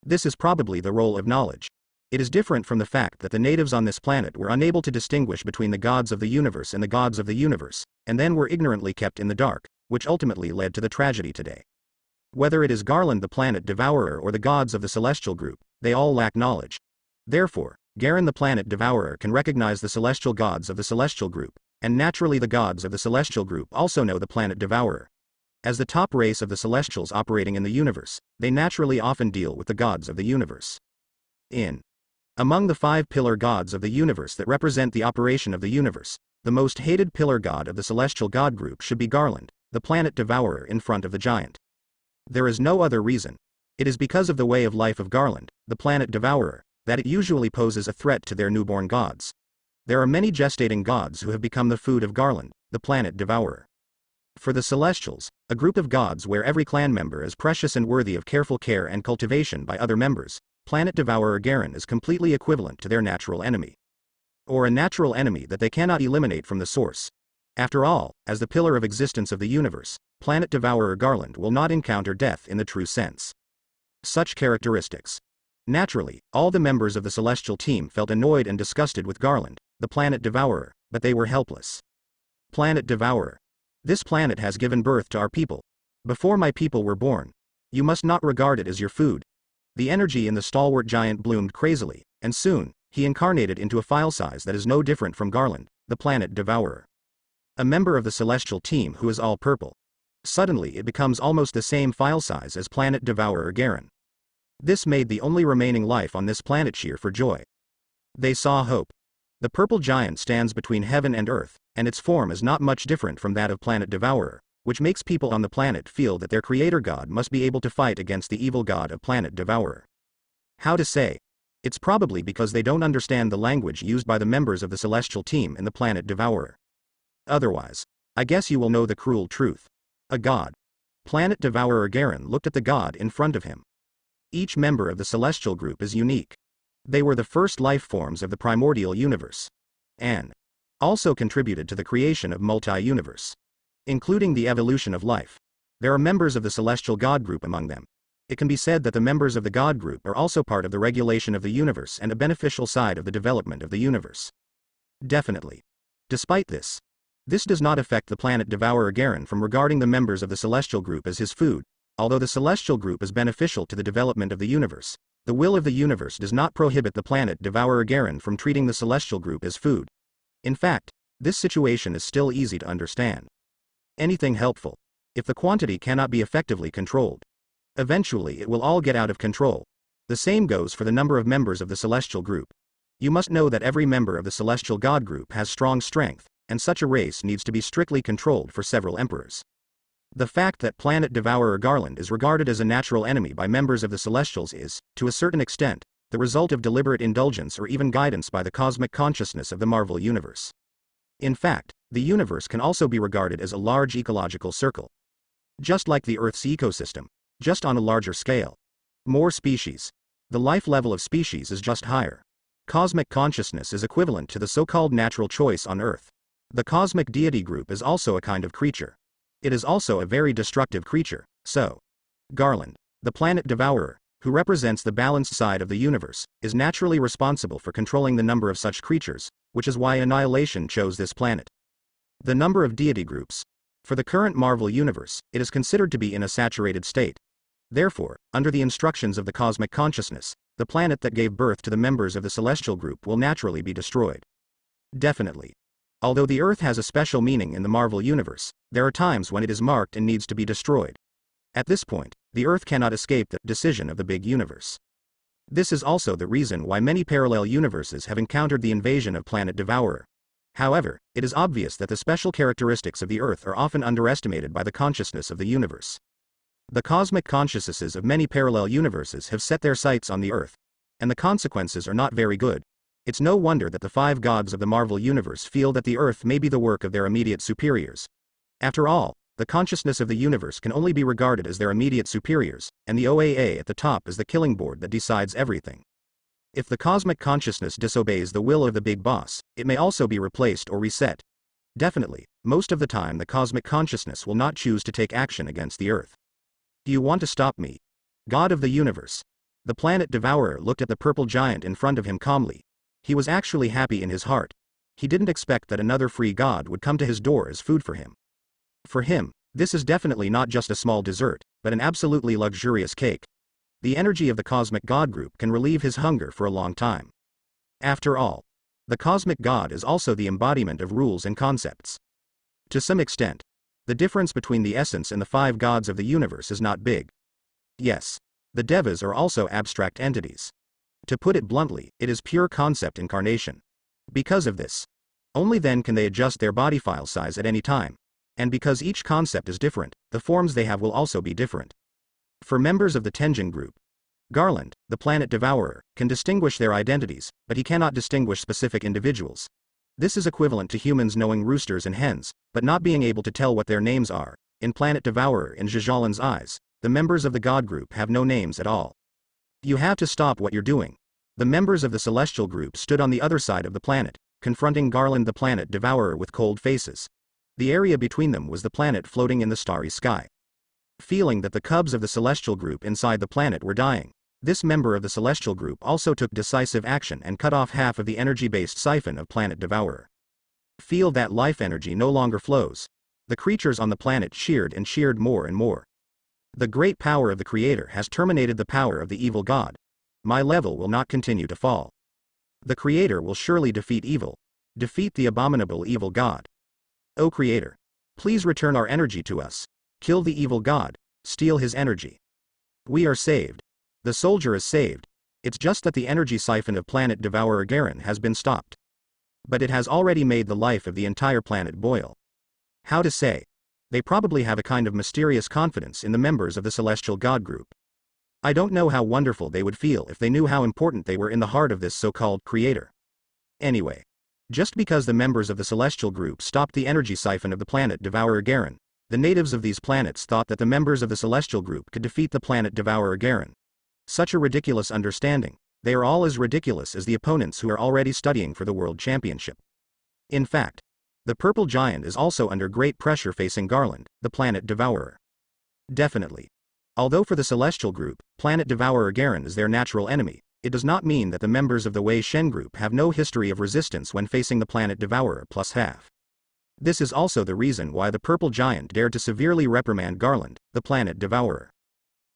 This is probably the role of knowledge. It is different from the fact that the natives on this planet were unable to distinguish between the gods of the universe and the gods of the universe, and then were ignorantly kept in the dark, which ultimately led to the tragedy today. Whether it is Garland the planet Devourer or the gods of the celestial group, they all lack knowledge. Therefore, Garen the planet Devourer can recognize the celestial gods of the celestial group, and naturally the gods of the celestial group also know the planet Devourer. As the top race of the celestials operating in the universe, they naturally often deal with the gods of the universe. Among the 5 pillar gods of the universe that represent the operation of the universe, the most hated pillar god of the celestial god group should be Garland, the planet Devourer in front of the giant. There is no other reason. It is because of the way of life of Garland, the planet Devourer, that it usually poses a threat to their newborn gods. There are many gestating gods who have become the food of Garland, the planet Devourer. For the Celestials, a group of gods where every clan member is precious and worthy of careful care and cultivation by other members, Planet Devourer Garen is completely equivalent to their natural enemy. Or a natural enemy that they cannot eliminate from the source. After all, as the pillar of existence of the universe, Planet Devourer Garland will not encounter death in the true sense. Such characteristics. Naturally, all the members of the Celestial team felt annoyed and disgusted with Garland, the Planet Devourer, but they were helpless. Planet Devourer. This planet has given birth to our people. Before my people were born, you must not regard it as your food. The energy in the stalwart giant bloomed crazily, and soon, he incarnated into a file size that is no different from Garland, the planet Devourer. A member of the celestial team who is all purple. Suddenly it becomes almost the same file size as Planet Devourer Garen. This made the only remaining life on this planet cheer for joy. They saw hope. The purple giant stands between heaven and earth, and its form is not much different from that of Planet Devourer, which makes people on the planet feel that their creator god must be able to fight against the evil god of Planet Devourer. How to say? It's probably because they don't understand the language used by the members of the celestial team in the Planet Devourer. Otherwise, I guess you will know the cruel truth. A god. Planet Devourer Garen looked at the god in front of him. Each member of the celestial group is unique. They were the first life forms of the primordial universe. And also contributed to the creation of multi-universe, including the evolution of life. There are members of the celestial god group among them. It can be said that the members of the god group are also part of the regulation of the universe and a beneficial side of the development of the universe. Definitely. Despite this does not affect the Planet Devourer Garen from regarding the members of the celestial group as his food. Although the celestial group is beneficial to the development of the universe, The will of the universe does not prohibit the planet Devourer Garen from treating the celestial group as food. In fact, this situation is still easy to understand. Anything helpful. If the quantity cannot be effectively controlled, eventually it will all get out of control. The same goes for the number of members of the celestial group. You must know that every member of the celestial god group has strong strength, and such a race needs to be strictly controlled for several emperors. The fact that planet Devourer Garland is regarded as a natural enemy by members of the Celestials is, to a certain extent, the result of deliberate indulgence or even guidance by the cosmic consciousness of the Marvel Universe. In fact, the universe can also be regarded as a large ecological circle. Just like the Earth's ecosystem, just on a larger scale. More species. The life level of species is just higher. Cosmic consciousness is equivalent to the so-called natural choice on Earth. The cosmic deity group is also a kind of creature. It is also a very destructive creature, so. Garland, the planet devourer, who represents the balanced side of the universe, is naturally responsible for controlling the number of such creatures, which is why Annihilation chose this planet. The number of deity groups. For the current Marvel Universe, it is considered to be in a saturated state. Therefore, under the instructions of the cosmic consciousness, the planet that gave birth to the members of the celestial group will naturally be destroyed. Definitely. Although the Earth has a special meaning in the Marvel Universe, there are times when it is marked and needs to be destroyed. At this point, the Earth cannot escape the decision of the big universe. This is also the reason why many parallel universes have encountered the invasion of planet Devourer. However, it is obvious that the special characteristics of the Earth are often underestimated by the consciousness of the universe. The cosmic consciousnesses of many parallel universes have set their sights on the Earth, and the consequences are not very good. It's no wonder that the five gods of the Marvel Universe feel that the Earth may be the work of their immediate superiors. After all, the consciousness of the universe can only be regarded as their immediate superiors, and the OAA at the top is the killing board that decides everything. If the cosmic consciousness disobeys the will of the big boss, it may also be replaced or reset. Definitely, most of the time the cosmic consciousness will not choose to take action against the Earth. Do you want to stop me? God of the universe. The planet Devourer looked at the purple giant in front of him calmly. He was actually happy in his heart. He didn't expect that another free god would come to his door as food for him. For him, this is definitely not just a small dessert, but an absolutely luxurious cake. The energy of the cosmic god group can relieve his hunger for a long time. After all, the cosmic god is also the embodiment of rules and concepts. To some extent, the difference between the essence and the five gods of the universe is not big. Yes, the devas are also abstract entities. To put it bluntly, it is pure concept incarnation. Because of this, only then can they adjust their body file size at any time. And because each concept is different, the forms they have will also be different. For members of the Tenjin group, Garland, the planet devourer, can distinguish their identities, but he cannot distinguish specific individuals. This is equivalent to humans knowing roosters and hens, but not being able to tell what their names are. In planet devourer in Zhajalan's eyes, the members of the god group have no names at all. You have to stop what you're doing. The members of the celestial group stood on the other side of the planet, confronting Garland the planet devourer with cold faces. The area between them was the planet floating in the starry sky. Feeling that the cubs of the celestial group inside the planet were dying, this member of the celestial group also took decisive action and cut off half of the energy-based siphon of planet devourer. Feel that life energy no longer flows. The creatures on the planet cheered and cheered more and more. The great power of the Creator has terminated the power of the evil god. My level will not continue to fall. The Creator will surely defeat evil. Defeat the abominable evil god. O Creator, please return our energy to us. Kill the evil god. Steal his energy. We are saved. The soldier is saved. It's just that the energy siphon of planet Devourer Garen has been stopped. But it has already made the life of the entire planet boil. How to say? They probably have a kind of mysterious confidence in the members of the celestial god group. I don't know how wonderful they would feel if they knew how important they were in the heart of this so-called Creator. Anyway, just because the members of the celestial group stopped the energy siphon of the planet Devourer Garen, the natives of these planets thought that the members of the celestial group could defeat the planet Devourer Garen. Such a ridiculous understanding. They are all as ridiculous as the opponents who are already studying for the World Championship. In fact, the purple giant is also under great pressure facing Garland, the planet devourer. Definitely. Although for the celestial group, planet devourer Garen is their natural enemy, it does not mean that the members of the Wei Shen group have no history of resistance when facing the planet devourer plus half. This is also the reason why the purple giant dared to severely reprimand Garland, the planet devourer.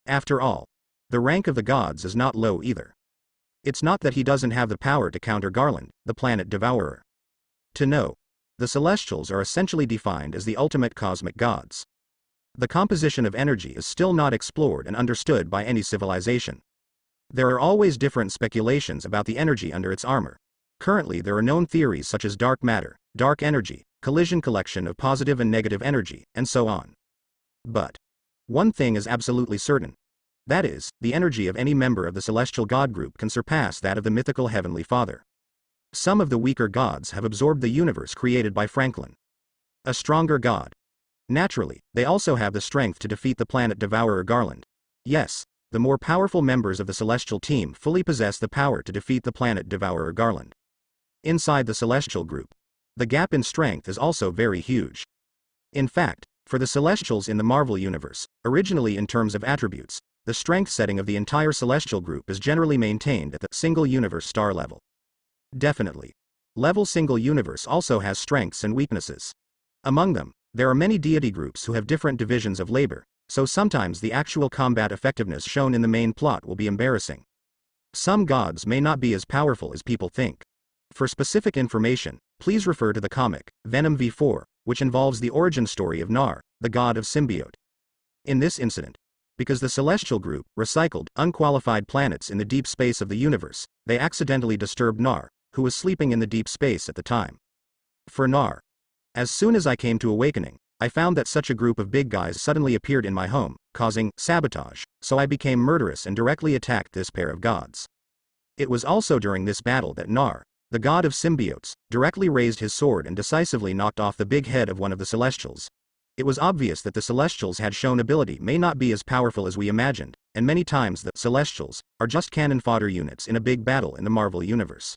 After all, The rank of the gods is not low either. It's not that he doesn't have the power to counter Garland, the planet devourer. To know, the Celestials are essentially defined as the ultimate cosmic gods. The composition of energy is still not explored and understood by any civilization. There are always different speculations about the energy under its armor. Currently there are known theories such as dark matter, dark energy, collision collection of positive and negative energy, and so on. But one thing is absolutely certain. That is, the energy of any member of the celestial god group can surpass that of the mythical Heavenly Father. Some of the weaker gods have absorbed the universe created by Franklin. A stronger god. Naturally, they also have the strength to defeat the planet devourer Garland. Yes, the more powerful members of the celestial team fully possess the power to defeat the planet devourer Garland. Inside the celestial group, the gap in strength is also very huge. In fact, for the Celestials in the Marvel Universe, originally in terms of attributes, the strength setting of the entire celestial group is generally maintained at the single universe star level. Definitely. Level single universe also has strengths and weaknesses. Among them, there are many deity groups who have different divisions of labor, so sometimes the actual combat effectiveness shown in the main plot will be embarrassing. Some gods may not be as powerful as people think. For specific information, please refer to the comic, Venom v4, which involves the origin story of Nar, the god of symbiote. In this incident, because the celestial group recycled unqualified planets in the deep space of the universe, they accidentally disturbed Nar, who was sleeping in the deep space at the time. For Nar, as soon as I came to awakening, I found that such a group of big guys suddenly appeared in my home, causing sabotage, so I became murderous and directly attacked this pair of gods. It was also during this battle that Nar, the god of symbiotes, directly raised his sword and decisively knocked off the big head of one of the Celestials. It was obvious that the Celestials had shown ability may not be as powerful as we imagined, and many times the Celestials are just cannon fodder units in a big battle in the Marvel Universe.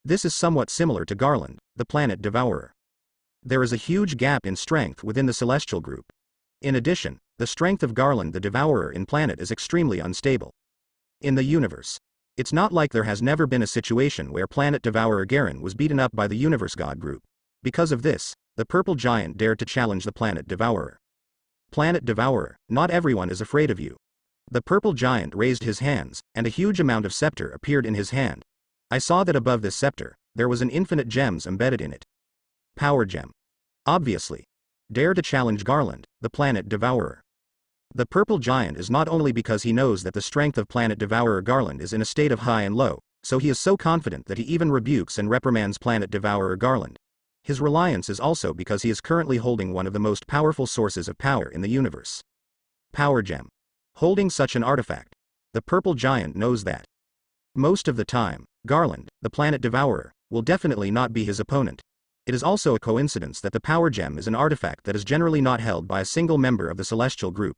This is somewhat similar to Garland, the planet devourer. There is a huge gap in strength within the celestial group. In addition, the strength of Garland the devourer in planet is extremely unstable. In the universe, it's not like there has never been a situation where planet devourer Garen was beaten up by the universe god group. Because of this, the purple giant dared to challenge the planet devourer. Planet devourer, not everyone is afraid of you. The purple giant raised his hands, and a huge amount of scepter appeared in his hand. I saw that above this scepter, there was an infinite gems embedded in it. Power gem. Obviously. Dare to challenge Garland, the planet devourer. The purple giant is not only because he knows that the strength of planet devourer Garland is in a state of high and low, so he is so confident that he even rebukes and reprimands planet devourer Garland. His reliance is also because he is currently holding one of the most powerful sources of power in the universe. Power gem. Holding such an artifact, the purple giant knows that most of the time, Garland, the planet devourer, will definitely not be his opponent. It is also a coincidence that the power gem is an artifact that is generally not held by a single member of the celestial group.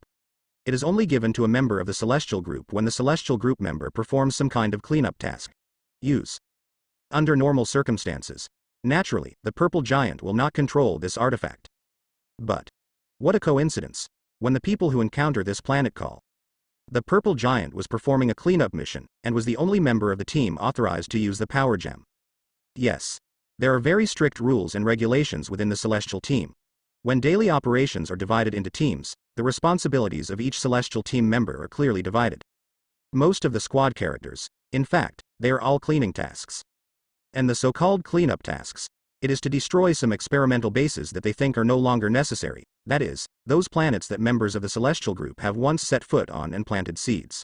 It is only given to a member of the celestial group when the celestial group member performs some kind of cleanup task. Use. Under normal circumstances, naturally, the purple giant will not control this artifact. But what a coincidence, when the people who encounter this planet call. The purple giant was performing a cleanup mission, and was the only member of the team authorized to use the power gem. Yes. There are very strict rules and regulations within the celestial team. When daily operations are divided into teams, the responsibilities of each celestial team member are clearly divided. Most of the squad characters, in fact, they are all cleaning tasks. And the so-called cleanup tasks, it is to destroy some experimental bases that they think are no longer necessary, that is, those planets that members of the celestial group have once set foot on and planted seeds.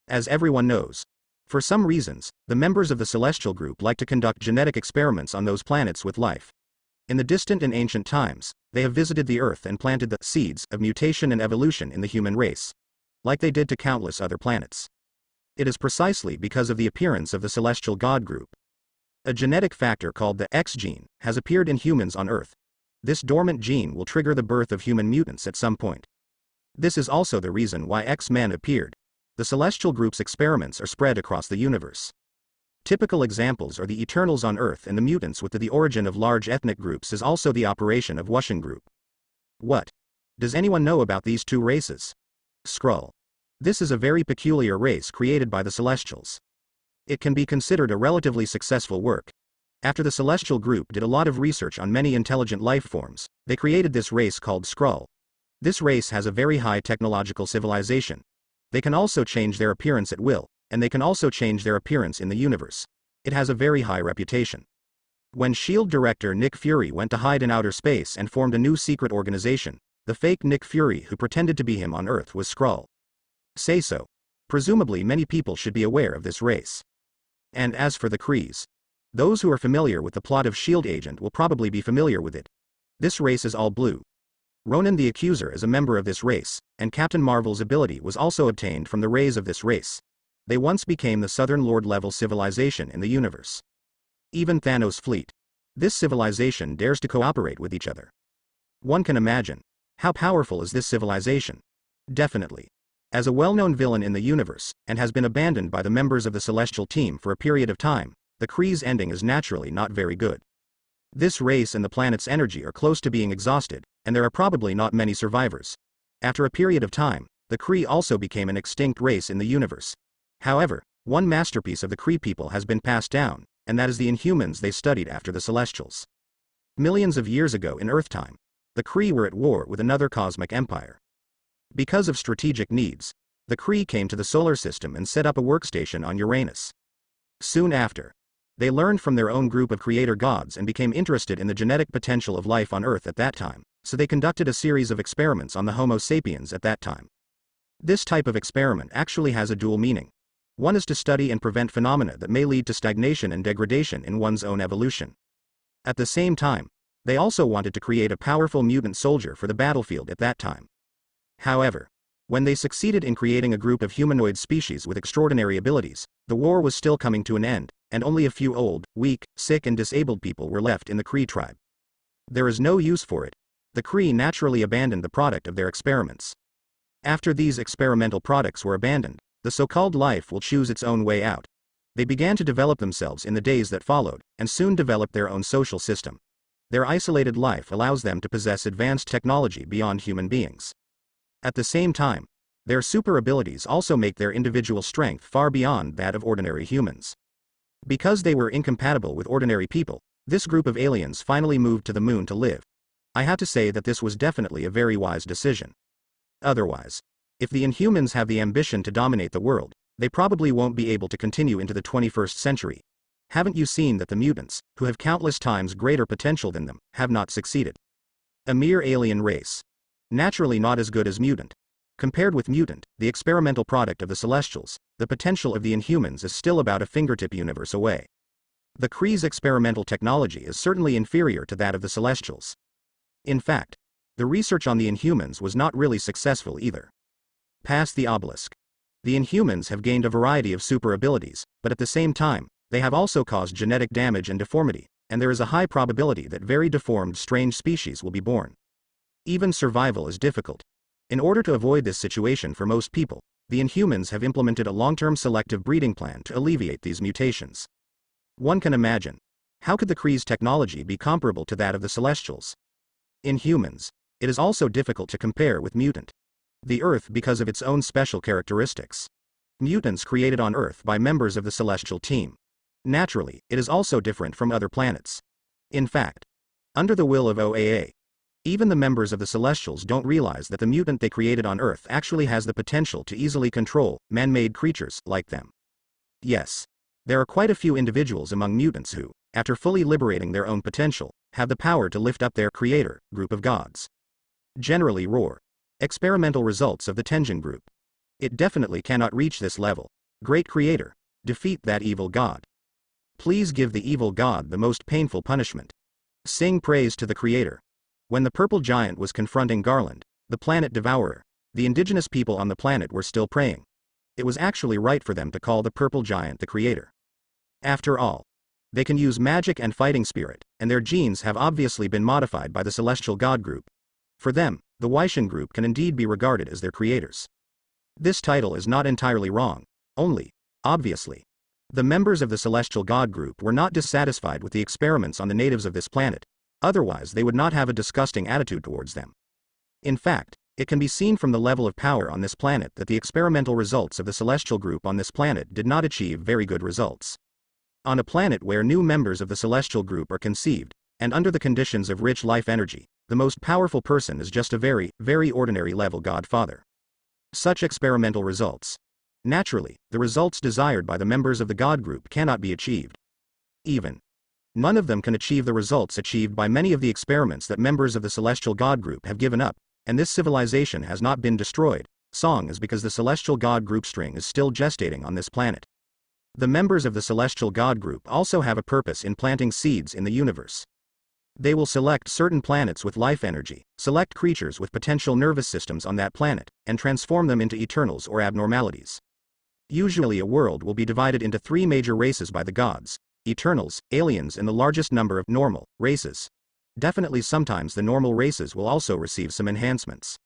As everyone knows, for some reasons, the members of the celestial group like to conduct genetic experiments on those planets with life. In the distant and ancient times, they have visited the Earth and planted the seeds of mutation and evolution in the human race, like they did to countless other planets. It is precisely because of the appearance of the celestial god group. A genetic factor called the X gene has appeared in humans on Earth. This dormant gene will trigger the birth of human mutants at some point. This is also the reason why X-Men appeared. The celestial group's experiments are spread across the universe. Typical examples are the Eternals on Earth, and the mutants with the origin of large ethnic groups is also the operation of Wushan group. What? Does anyone know about these two races? Skrull. This is a very peculiar race created by the Celestials. It can be considered a relatively successful work. After the Celestial group did a lot of research on many intelligent life forms, they created this race called Skrull. This race has a very high technological civilization. They can also change their appearance at will, and they can also change their appearance in the universe. It has a very high reputation. When S.H.I.E.L.D. director Nick Fury went to hide in outer space and formed a new secret organization, the fake Nick Fury who pretended to be him on Earth was Skrull. Say so. Presumably many people should be aware of this race. And as for the Krees, those who are familiar with the plot of S.H.I.E.L.D. Agent will probably be familiar with it. This race is all blue. Ronan the Accuser is a member of this race, and Captain Marvel's ability was also obtained from the rays of this race. They once became the Southern Lord-level civilization in the universe. Even Thanos' fleet. This civilization dares to cooperate with each other. One can imagine. How powerful is this civilization? Definitely. As a well-known villain in the universe, and has been abandoned by the members of the Celestial Team for a period of time, the Krees' ending is naturally not very good. This race and the planet's energy are close to being exhausted, and there are probably not many survivors. After a period of time, the Kree also became an extinct race in the universe. However, one masterpiece of the Kree people has been passed down, and that is the Inhumans they studied after the Celestials. Millions of years ago in Earth time, the Kree were at war with another cosmic empire. Because of strategic needs, the Kree came to the solar system and set up a workstation on Uranus. Soon after, they learned from their own group of creator gods and became interested in the genetic potential of life on Earth at that time, so they conducted a series of experiments on the Homo sapiens at that time. This type of experiment actually has a dual meaning. One is to study and prevent phenomena that may lead to stagnation and degradation in one's own evolution. At the same time, they also wanted to create a powerful mutant soldier for the battlefield at that time. However, when they succeeded in creating a group of humanoid species with extraordinary abilities, the war was still coming to an end, and only a few old, weak, sick and disabled people were left in the Kree tribe. There is no use for it. The Kree naturally abandoned the product of their experiments. After these experimental products were abandoned, the so-called life will choose its own way out. They began to develop themselves in the days that followed, and soon developed their own social system. Their isolated life allows them to possess advanced technology beyond human beings. At the same time, their super abilities also make their individual strength far beyond that of ordinary humans. Because they were incompatible with ordinary people, this group of aliens finally moved to the moon to live. I have to say that this was definitely a very wise decision. Otherwise, if the Inhumans have the ambition to dominate the world, they probably won't be able to continue into the 21st century. Haven't you seen that the mutants, who have countless times greater potential than them, have not succeeded? A mere alien race. Naturally not as good as mutant. Compared with mutant, the experimental product of the Celestials, the potential of the Inhumans is still about a fingertip universe away. The Kree's experimental technology is certainly inferior to that of the Celestials. In fact, the research on the Inhumans was not really successful either. Past the obelisk. The Inhumans have gained a variety of super abilities, but at the same time, they have also caused genetic damage and deformity, and there is a high probability that very deformed strange species will be born. Even survival is difficult. In order to avoid this situation for most people, the Inhumans have implemented a long-term selective breeding plan to alleviate these mutations. One can imagine. How could the Kree's technology be comparable to that of the Celestials? Inhumans. It is also difficult to compare with mutant. The Earth because of its own special characteristics. Mutants created on Earth by members of the Celestial Team. Naturally, it is also different from other planets. In fact, under the will of OAA, even the members of the Celestials don't realize that the mutant they created on Earth actually has the potential to easily control man-made creatures like them. Yes, there are quite a few individuals among mutants who, after fully liberating their own potential, have the power to lift up their creator group of gods. Generally roar. Experimental results of the Tenjin group. It definitely cannot reach this level. Great creator, defeat that evil god. Please give the evil god the most painful punishment. Sing praise to the creator. When the purple giant was confronting Garland, the planet devourer, the indigenous people on the planet were still praying. It was actually right for them to call the purple giant the creator. After all, they can use magic and fighting spirit, and their genes have obviously been modified by the celestial god group. For them, the Waishan group can indeed be regarded as their creators. This title is not entirely wrong, only, obviously, the members of the celestial god group were not dissatisfied with the experiments on the natives of this planet, otherwise they would not have a disgusting attitude towards them. In fact, it can be seen from the level of power on this planet that the experimental results of the celestial group on this planet did not achieve very good results. On a planet where new members of the celestial group are conceived, and under the conditions of rich life energy, the most powerful person is just a very, very ordinary level godfather. such experimental results. Naturally, the results desired by the members of the God group cannot be achieved. Even none of them can achieve the results achieved by many of the experiments that members of the Celestial God group have given up, and this civilization has not been destroyed. Song is because the Celestial God group string is still gestating on this planet. The members of the Celestial God group also have a purpose in planting seeds in the universe. They will select certain planets with life energy, select creatures with potential nervous systems on that planet, and transform them into Eternals or abnormalities. Usually a world will be divided into 3 major races by the gods: Eternals, aliens, and the largest number of normal races. Definitely sometimes the normal races will also receive some enhancements.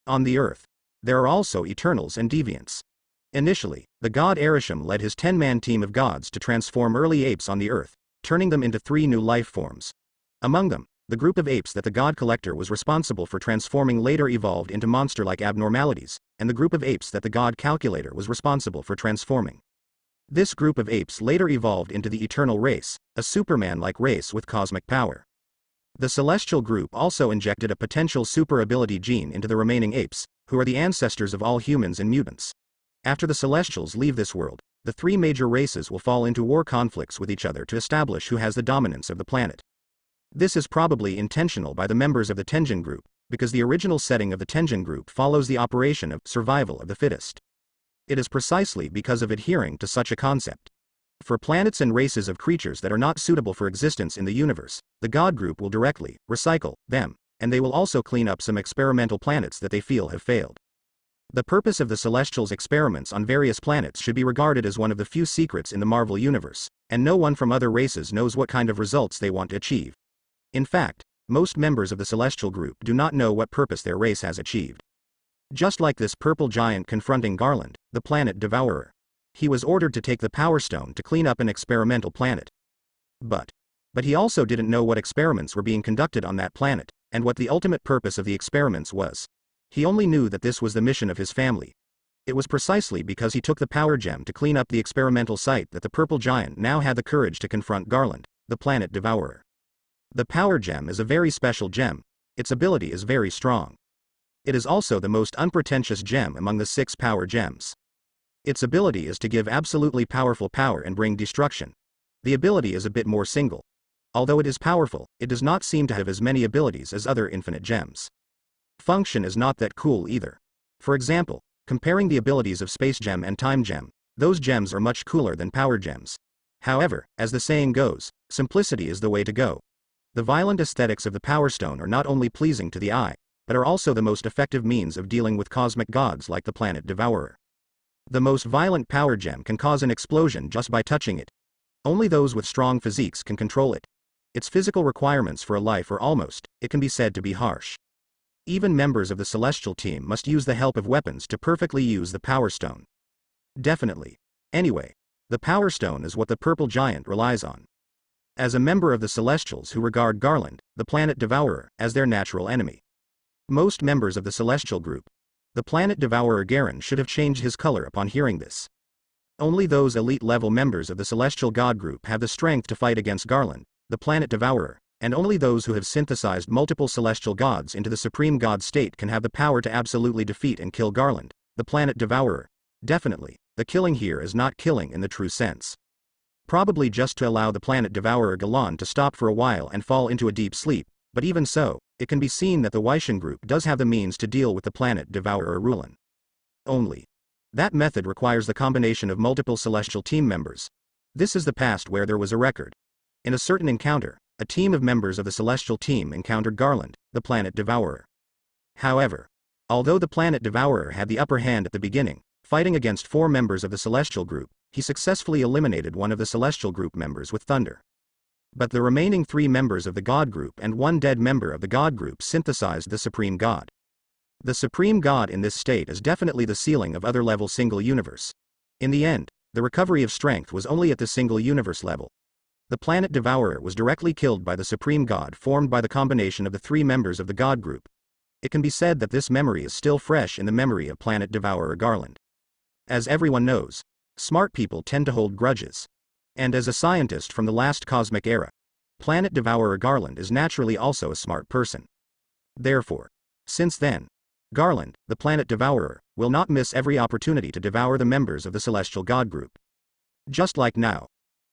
On the Earth, there are also Eternals and Deviants. Initially, the god Arisham led his 10-man team of gods to transform early apes on the Earth, turning them into 3 new life forms. Among them, the group of apes that the god Collector was responsible for transforming later evolved into monster-like abnormalities, and the group of apes that the god Calculator was responsible for transforming. This group of apes later evolved into the Eternal race, a Superman-like race with cosmic power. The Celestial group also injected a potential super ability gene into the remaining apes, who are the ancestors of all humans and mutants. After the Celestials leave this world, the 3 major races will fall into war conflicts with each other to establish who has the dominance of the planet. This is probably intentional by the members of the Tenjin group, because the original setting of the Tenjin group follows the operation of survival of the fittest. It is precisely because of adhering to such a concept. For planets and races of creatures that are not suitable for existence in the universe, the God group will directly recycle them, and they will also clean up some experimental planets that they feel have failed. The purpose of the Celestials' experiments on various planets should be regarded as one of the few secrets in the Marvel Universe, and no one from other races knows what kind of results they want to achieve. In fact, most members of the Celestial group do not know what purpose their race has achieved. Just like this purple giant confronting Garland, the planet devourer. He was ordered to take the Power Stone to clean up an experimental planet. But he also didn't know what experiments were being conducted on that planet, and what the ultimate purpose of the experiments was. He only knew that this was the mission of his family. It was precisely because he took the Power Gem to clean up the experimental site that the purple giant now had the courage to confront Garland, the planet devourer. The Power Gem is a very special gem. Its ability is very strong. It is also the most unpretentious gem among the 6 power gems. Its ability is to give absolutely powerful power and bring destruction. The ability is a bit more single. Although it is powerful, it does not seem to have as many abilities as other infinite gems. Function is not that cool either. For example, comparing the abilities of Space Gem and Time Gem, those gems are much cooler than Power Gems. However, as the saying goes, simplicity is the way to go. The violent aesthetics of the Power Stone are not only pleasing to the eye, but are also the most effective means of dealing with cosmic gods like the planet devourer. The most violent Power Gem can cause an explosion just by touching it. Only those with strong physiques can control it. Its physical requirements for a life are almost, it can be said to be harsh. Even members of the Celestial team must use the help of weapons to perfectly use the Power Stone. Definitely. Anyway, the Power Stone is what the purple giant relies on. As a member of the Celestials who regard Garland, the planet devourer, as their natural enemy. Most members of the Celestial group, the planet devourer Garen should have changed his color upon hearing this. Only those elite-level members of the Celestial God group have the strength to fight against Garland, the planet devourer, and only those who have synthesized multiple celestial gods into the supreme god state can have the power to absolutely defeat and kill Garland, the planet devourer. Definitely, the killing here is not killing in the true sense. Probably just to allow the planet devourer Galan to stop for a while and fall into a deep sleep, but even so, it can be seen that the Weishan group does have the means to deal with the planet devourer Rulan. Only. That method requires the combination of multiple celestial team members. This is the past where there was a record. In a certain encounter, a team of members of the celestial team encountered Garland, the planet devourer. However, although the planet devourer had the upper hand at the beginning, fighting against 4 members of the celestial group, he successfully eliminated one of the celestial group members with thunder. But the remaining 3 members of the God group and 1 dead member of the God group synthesized the Supreme God. The Supreme God in this state is definitely the ceiling of other level single universe. In the end, the recovery of strength was only at the single universe level. The planet devourer was directly killed by the Supreme God formed by the combination of the 3 members of the God group. It can be said that this memory is still fresh in the memory of planet devourer Garland. As everyone knows, smart people tend to hold grudges. And as a scientist from the last cosmic era, planet devourer Garland is naturally also a smart person. Therefore, since then, Garland, the planet devourer, will not miss every opportunity to devour the members of the celestial god group. Just like now.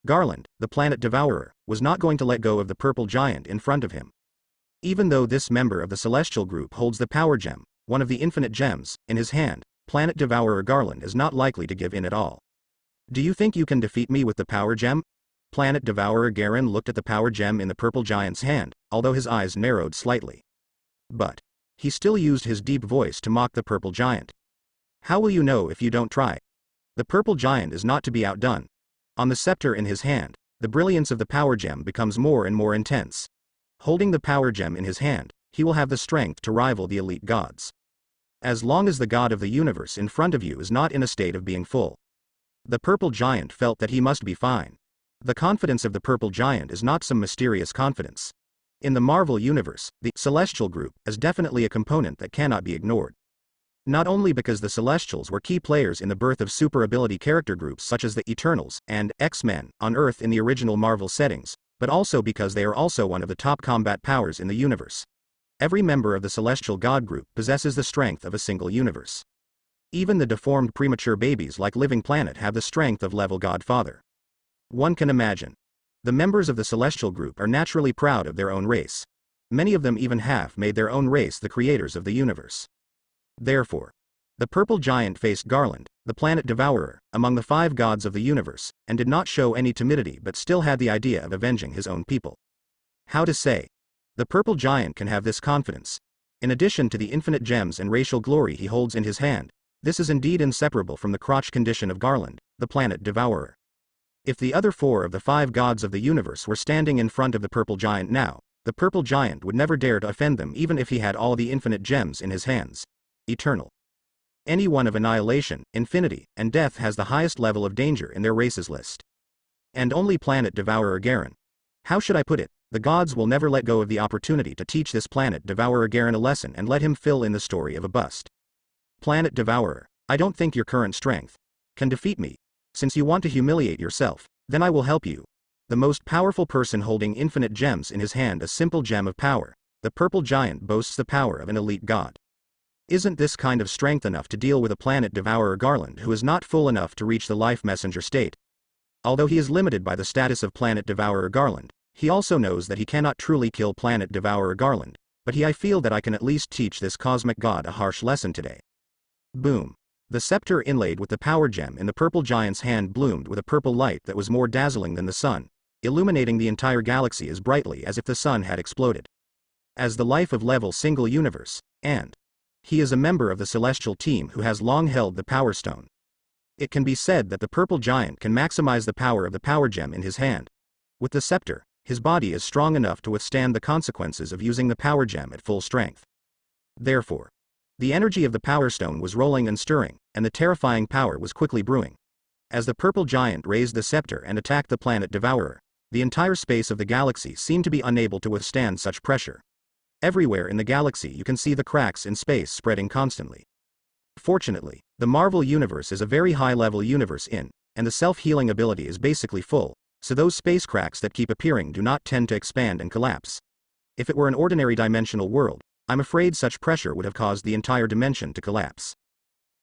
Garland, the planet devourer, was not going to let go of the purple giant in front of him. Even though this member of the celestial group holds the power gem, one of the infinite gems, in his hand, planet devourer Garland is not likely to give in at all. Do you think you can defeat me with the power gem? Planet devourer Garen looked at the power gem in the purple giant's hand, although his eyes narrowed slightly. But he still used his deep voice to mock the purple giant. How will you know if you don't try? The purple giant is not to be outdone. On the scepter in his hand, the brilliance of the power gem becomes more and more intense. Holding the power gem in his hand, he will have the strength to rival the elite gods. As long as the god of the universe in front of you is not in a state of being full. The purple giant felt that he must be fine. The confidence of the purple giant is not some mysterious confidence. In the Marvel universe, the Celestial group is definitely a component that cannot be ignored. Not only because the Celestials were key players in the birth of super ability character groups such as the Eternals and X-Men on Earth in the original Marvel settings, but also because they are also one of the top combat powers in the universe. Every member of the Celestial God group possesses the strength of a single universe. Even the deformed premature babies like Living Planet have the strength of level Godfather. One can imagine. The members of the Celestial group are naturally proud of their own race. Many of them even have made their own race the creators of the universe. Therefore, the purple giant faced Garland, the planet devourer, among the 5 gods of the universe, and did not show any timidity but still had the idea of avenging his own people. How to say? The purple giant can have this confidence. In addition to the infinite gems and racial glory he holds in his hand, this is indeed inseparable from the crotch condition of Garland, the planet devourer. If the other 4 of the 5 gods of the universe were standing in front of the purple giant now, the purple giant would never dare to offend them even if he had all the infinite gems in his hands. Eternal. Any one of annihilation, infinity, and death has the highest level of danger in their races list. And only planet devourer Garen. How should I put it? The gods will never let go of the opportunity to teach this planet devourer Garen a lesson and let him fill in the story of a bust. Planet devourer, I don't think your current strength can defeat me. Since you want to humiliate yourself, then I will help you. The most powerful person holding infinite gems in his hand, a simple gem of power, the purple giant boasts the power of an elite god. Isn't this kind of strength enough to deal with a planet devourer Garland who is not full enough to reach the life messenger state? Although he is limited by the status of planet devourer Garland, he also knows that he cannot truly kill planet devourer Garland, but I feel that I can at least teach this cosmic god a harsh lesson today. Boom. The scepter inlaid with the power gem in the purple giant's hand bloomed with a purple light that was more dazzling than the sun, illuminating the entire galaxy as brightly as if the sun had exploded. As the life of level single universe, and he is a member of the celestial team who has long held the power stone. It can be said that the purple giant can maximize the power of the power gem in his hand. With the scepter, his body is strong enough to withstand the consequences of using the power gem at full strength. Therefore, the energy of the power stone was rolling and stirring, and the terrifying power was quickly brewing. As the purple giant raised the scepter and attacked the planet devourer, the entire space of the galaxy seemed to be unable to withstand such pressure. Everywhere in the galaxy you can see the cracks in space spreading constantly. Fortunately, the Marvel universe is a very high-level universe and the self-healing ability is basically full, so those space cracks that keep appearing do not tend to expand and collapse. If it were an ordinary dimensional world, I'm afraid such pressure would have caused the entire dimension to collapse.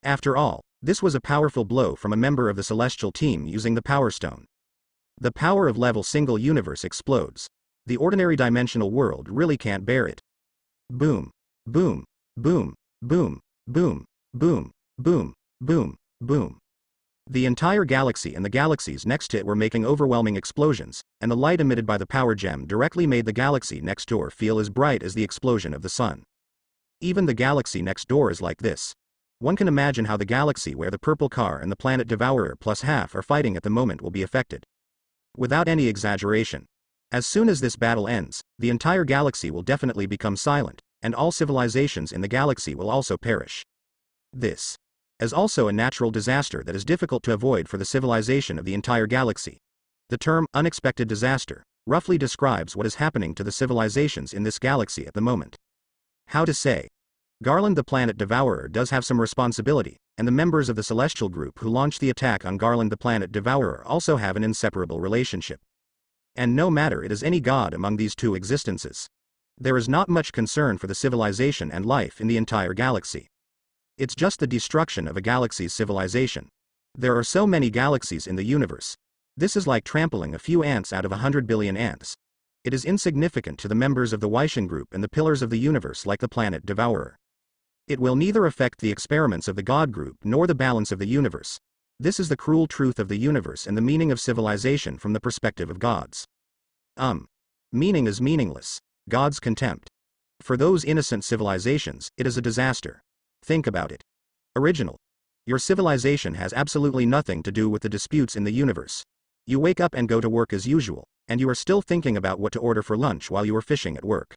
After all, this was a powerful blow from a member of the celestial team using the power stone. The power of level single universe explodes. The ordinary dimensional world really can't bear it. Boom. Boom. Boom. Boom. Boom. Boom. Boom. Boom. Boom. The entire galaxy and the galaxies next to it were making overwhelming explosions, and the light emitted by the power gem directly made the galaxy next door feel as bright as the explosion of the sun. Even the galaxy next door is like this. One can imagine how the galaxy where the purple car and the planet devourer plus half are fighting at the moment will be affected. Without any exaggeration. As soon as this battle ends, the entire galaxy will definitely become silent, and all civilizations in the galaxy will also perish. This is also a natural disaster that is difficult to avoid for the civilization of the entire galaxy. The term unexpected disaster roughly describes what is happening to the civilizations in this galaxy at the moment. How to say? Garland the planet devourer does have some responsibility, and the members of the celestial group who launched the attack on Garland the planet devourer also have an inseparable relationship. And no matter it is any god among these two existences, there is not much concern for the civilization and life in the entire galaxy. It's just the destruction of a galaxy's civilization. There are so many galaxies in the universe. This is like trampling a few ants out of 100 billion ants. It is insignificant to the members of the Weishen group and the pillars of the universe like the planet Devourer. It will neither affect the experiments of the God group nor the balance of the universe. This is the cruel truth of the universe and the meaning of civilization from the perspective of gods. Meaning is meaningless. God's contempt. For those innocent civilizations, it is a disaster. Think about it. Original. Your civilization has absolutely nothing to do with the disputes in the universe. You wake up and go to work as usual, and you are still thinking about what to order for lunch while you are fishing at work.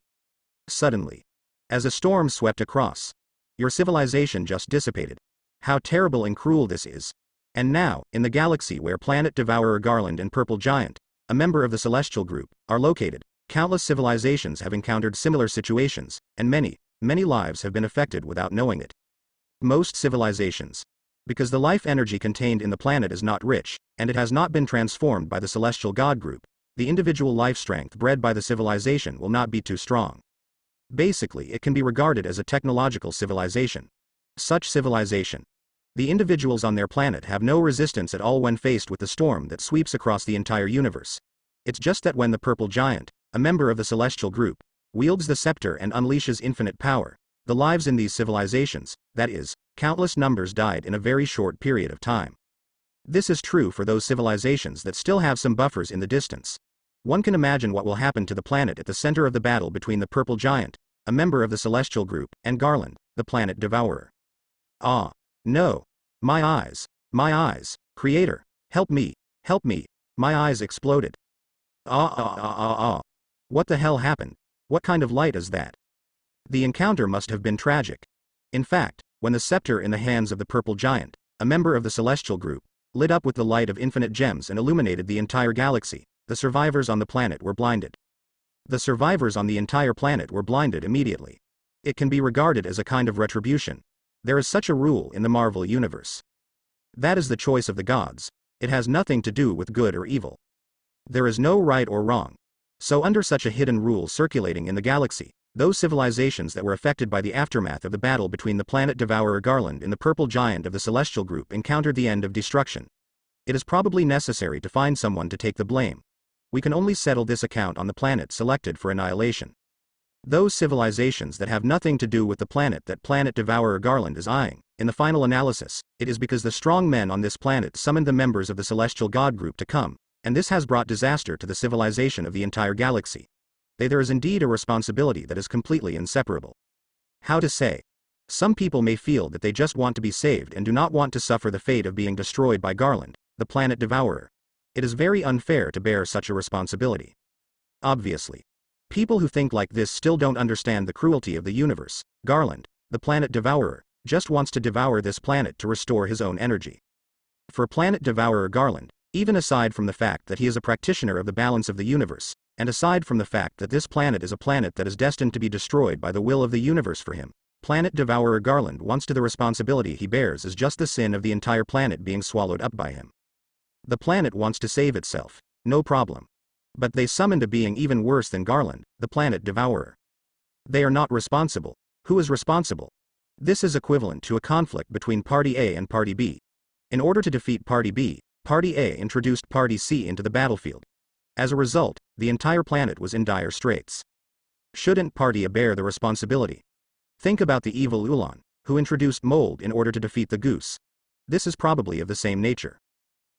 Suddenly, as a storm swept across, your civilization just dissipated. How terrible and cruel this is. And now, in the galaxy where Planet Devourer Garland and Purple Giant, a member of the Celestial Group, are located, countless civilizations have encountered similar situations, and many, many lives have been affected without knowing it. Most civilizations. Because the life energy contained in the planet is not rich, and it has not been transformed by the Celestial God Group, the individual life strength bred by the civilization will not be too strong. Basically, it can be regarded as a technological civilization. Such civilization. The individuals on their planet have no resistance at all when faced with the storm that sweeps across the entire universe. It's just that when the Purple Giant, a member of the Celestial Group, wields the scepter and unleashes infinite power, the lives in these civilizations, that is, countless numbers died in a very short period of time. This is true for those civilizations that still have some buffers in the distance. One can imagine what will happen to the planet at the center of the battle between the Purple Giant, a member of the Celestial Group, and Garland, the planet Devourer. No. My eyes, Creator, help me, my eyes exploded. What the hell happened? What kind of light is that? The encounter must have been tragic. In fact, when the scepter in the hands of the Purple Giant, a member of the Celestial Group, lit up with the light of infinite gems and illuminated the entire galaxy, the survivors on the planet were blinded. The survivors on the entire planet were blinded immediately. It can be regarded as a kind of retribution. There is such a rule in the Marvel Universe. That is the choice of the gods. It has nothing to do with good or evil. There is no right or wrong. So under such a hidden rule circulating in the galaxy, those civilizations that were affected by the aftermath of the battle between the planet Devourer Garland and the Purple Giant of the Celestial Group encountered the end of destruction. It is probably necessary to find someone to take the blame. We can only settle this account on the planet selected for annihilation. Those civilizations that have nothing to do with the planet that Planet Devourer Garland is eyeing, in the final analysis, it is because the strong men on this planet summoned the members of the Celestial God Group to come, and this has brought disaster to the civilization of the entire galaxy. There is indeed a responsibility that is completely inseparable. How to say? Some people may feel that they just want to be saved and do not want to suffer the fate of being destroyed by Garland, the planet Devourer. It is very unfair to bear such a responsibility. Obviously. People who think like this still don't understand the cruelty of the universe. Garland, the planet Devourer, just wants to devour this planet to restore his own energy. For Planet Devourer Garland, even aside from the fact that he is a practitioner of the balance of the universe, and aside from the fact that this planet is a planet that is destined to be destroyed by the will of the universe for him, Planet Devourer Garland wants to the responsibility he bears is just the sin of the entire planet being swallowed up by him. The planet wants to save itself, no problem. But they summoned a being even worse than Garland, the planet Devourer. They are not responsible. Who is responsible? This is equivalent to a conflict between Party A and Party B. In order to defeat Party B, Party A introduced Party C into the battlefield. As a result, the entire planet was in dire straits. Shouldn't Party A bear the responsibility? Think about the evil Ulan, who introduced mold in order to defeat the goose. This is probably of the same nature.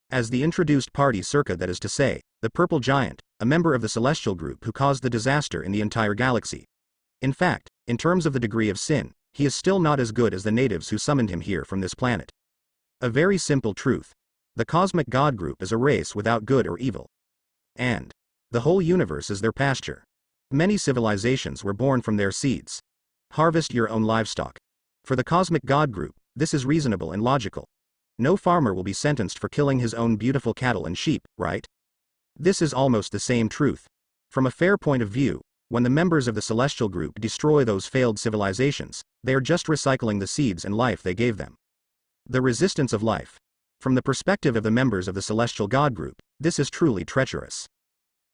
As the introduced party circa, that is to say, the Purple Giant, a member of the Celestial Group who caused the disaster in the entire galaxy. In fact, in terms of the degree of sin, he is still not as good as the natives who summoned him here from this planet. A very simple truth. The Cosmic God Group is a race without good or evil. And the whole universe is their pasture. Many civilizations were born from their seeds. Harvest your own livestock. For the Cosmic God Group, this is reasonable and logical. No farmer will be sentenced for killing his own beautiful cattle and sheep, right? This is almost the same truth. From a fair point of view, when the members of the Celestial Group destroy those failed civilizations, they are just recycling the seeds and life they gave them. The resistance of life. From the perspective of the members of the Celestial God Group, this is truly treacherous.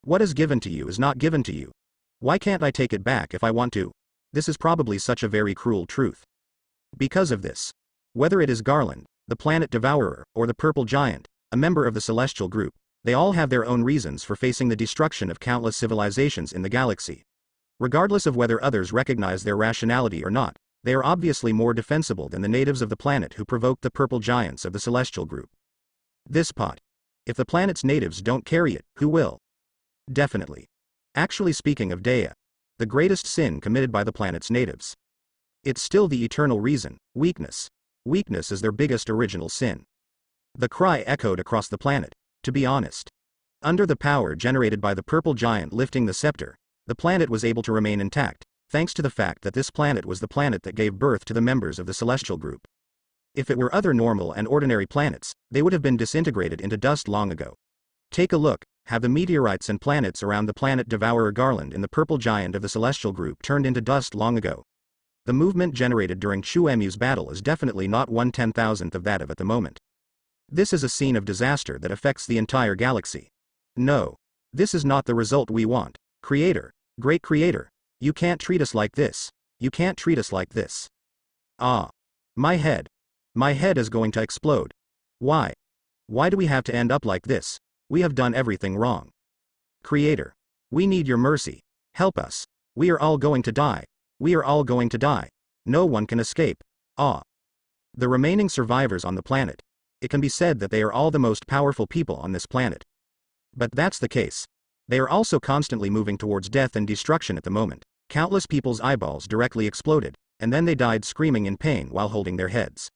What is given to you is not given to you. Why can't I take it back if I want to? This is probably such a very cruel truth. Because of this, Whether it is Garland, the planet devourer, or the purple giant, a member of the celestial group, they all have their own reasons for facing the destruction of countless civilizations in the galaxy. Regardless of whether others recognize their rationality or not, they are obviously more defensible than the natives of the planet who provoked the purple giants of the celestial group. This pot. If the planet's natives don't carry it, who will? Definitely. Actually, speaking of Dea, the greatest sin committed by the planet's natives. It's still the eternal reason, weakness. Weakness is their biggest original sin. The cry echoed across the planet, to be honest. Under the power generated by the purple giant lifting the scepter, the planet was able to remain intact, thanks to the fact that this planet was the planet that gave birth to the members of the celestial group. If it were other normal and ordinary planets, they would have been disintegrated into dust long ago. Take a look, have the meteorites and planets around the planet devourer Garland in the purple giant of the celestial group turned into dust long ago. The movement generated during Chu-Emu's battle is definitely not 1/10,000th of that of at the moment. This is a scene of disaster that affects the entire galaxy. No. This is not the result we want. Creator, great creator, you can't treat us like this. You can't treat us like this. Ah. My head. My head is going to explode. Why? Why do we have to end up like this? We have done everything wrong. Creator. We need your mercy. Help us. We are all going to die. We are all going to die. No one can escape. Ah. The remaining survivors on the planet. It can be said that they are all the most powerful people on this planet. But that's the case. They are also constantly moving towards death and destruction at the moment. Countless people's eyeballs directly exploded, and then they died screaming in pain while holding their heads.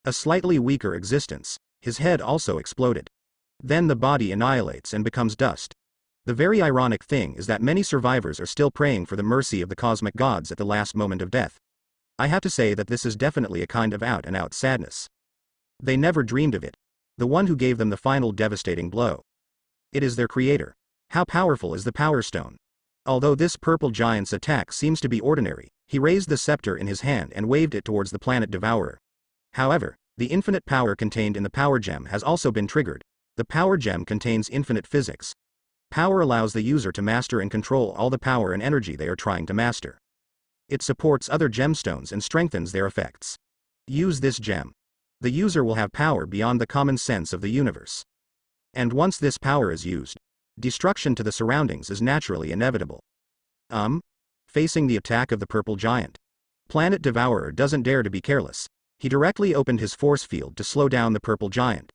A slightly weaker existence, his head also exploded. Then the body annihilates and becomes dust. The very ironic thing is that many survivors are still praying for the mercy of the cosmic gods at the last moment of death. I have to say that this is definitely a kind of out-and-out sadness. They never dreamed of it. The one who gave them the final devastating blow. It is their creator. How powerful is the Power Stone? Although this purple giant's attack seems to be ordinary, he raised the scepter in his hand and waved it towards the planet devourer. However, the infinite power contained in the power gem has also been triggered. The power gem contains infinite physics. Power allows the user to master and control all the power and energy they are trying to master. It supports other gemstones and strengthens their effects. Use this gem. The user will have power beyond the common sense of the universe. And once this power is used, destruction to the surroundings is naturally inevitable. Facing the attack of the purple giant. Planet Devourer doesn't dare to be careless. He directly opened his force field to slow down the purple giant.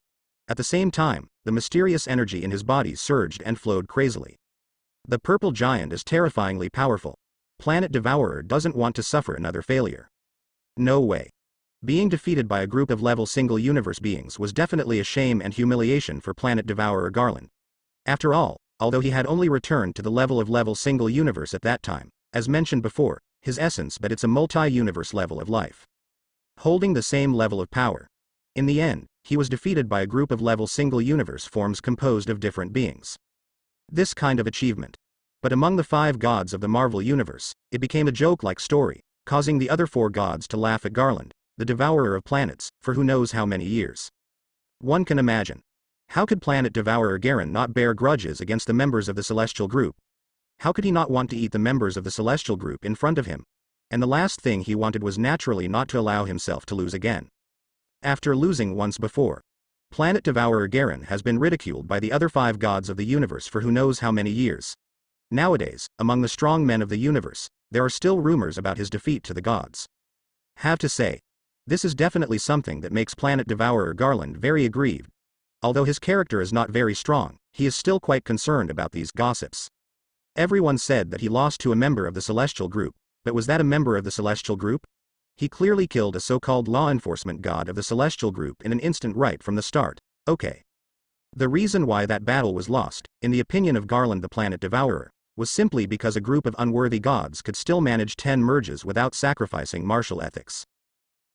At the same time, the mysterious energy in his body surged and flowed crazily. The purple giant is terrifyingly powerful. Planet Devourer doesn't want to suffer another failure. No way. Being defeated by a group of level single universe beings was definitely a shame and humiliation for Planet Devourer Garland. After all, although he had only returned to the level single universe at that time, as mentioned before, his essence but it's a multi-universe level of life. Holding the same level of power. In the end, he was defeated by a group of level single universe forms composed of different beings. This kind of achievement. But among the 5 gods of the Marvel Universe, it became a joke-like story, causing the other 4 gods to laugh at Garland, the devourer of planets, for who knows how many years. One can imagine. How could Planet Devourer Garen not bear grudges against the members of the Celestial Group? How could he not want to eat the members of the Celestial Group in front of him? And the last thing he wanted was naturally not to allow himself to lose again. After losing once before, Planet Devourer Garen has been ridiculed by the other 5 gods of the universe for who knows how many years. Nowadays, among the strong men of the universe, there are still rumors about his defeat to the gods. Have to say, this is definitely something that makes Planet Devourer Garland very aggrieved. Although his character is not very strong, he is still quite concerned about these gossips. Everyone said that he lost to a member of the Celestial Group, but was that a member of the Celestial Group? He clearly killed a so-called law enforcement god of the Celestial Group in an instant right from the start. Okay. The reason why that battle was lost, in the opinion of Garland the Planet Devourer, was simply because a group of unworthy gods could still manage 10 merges without sacrificing martial ethics.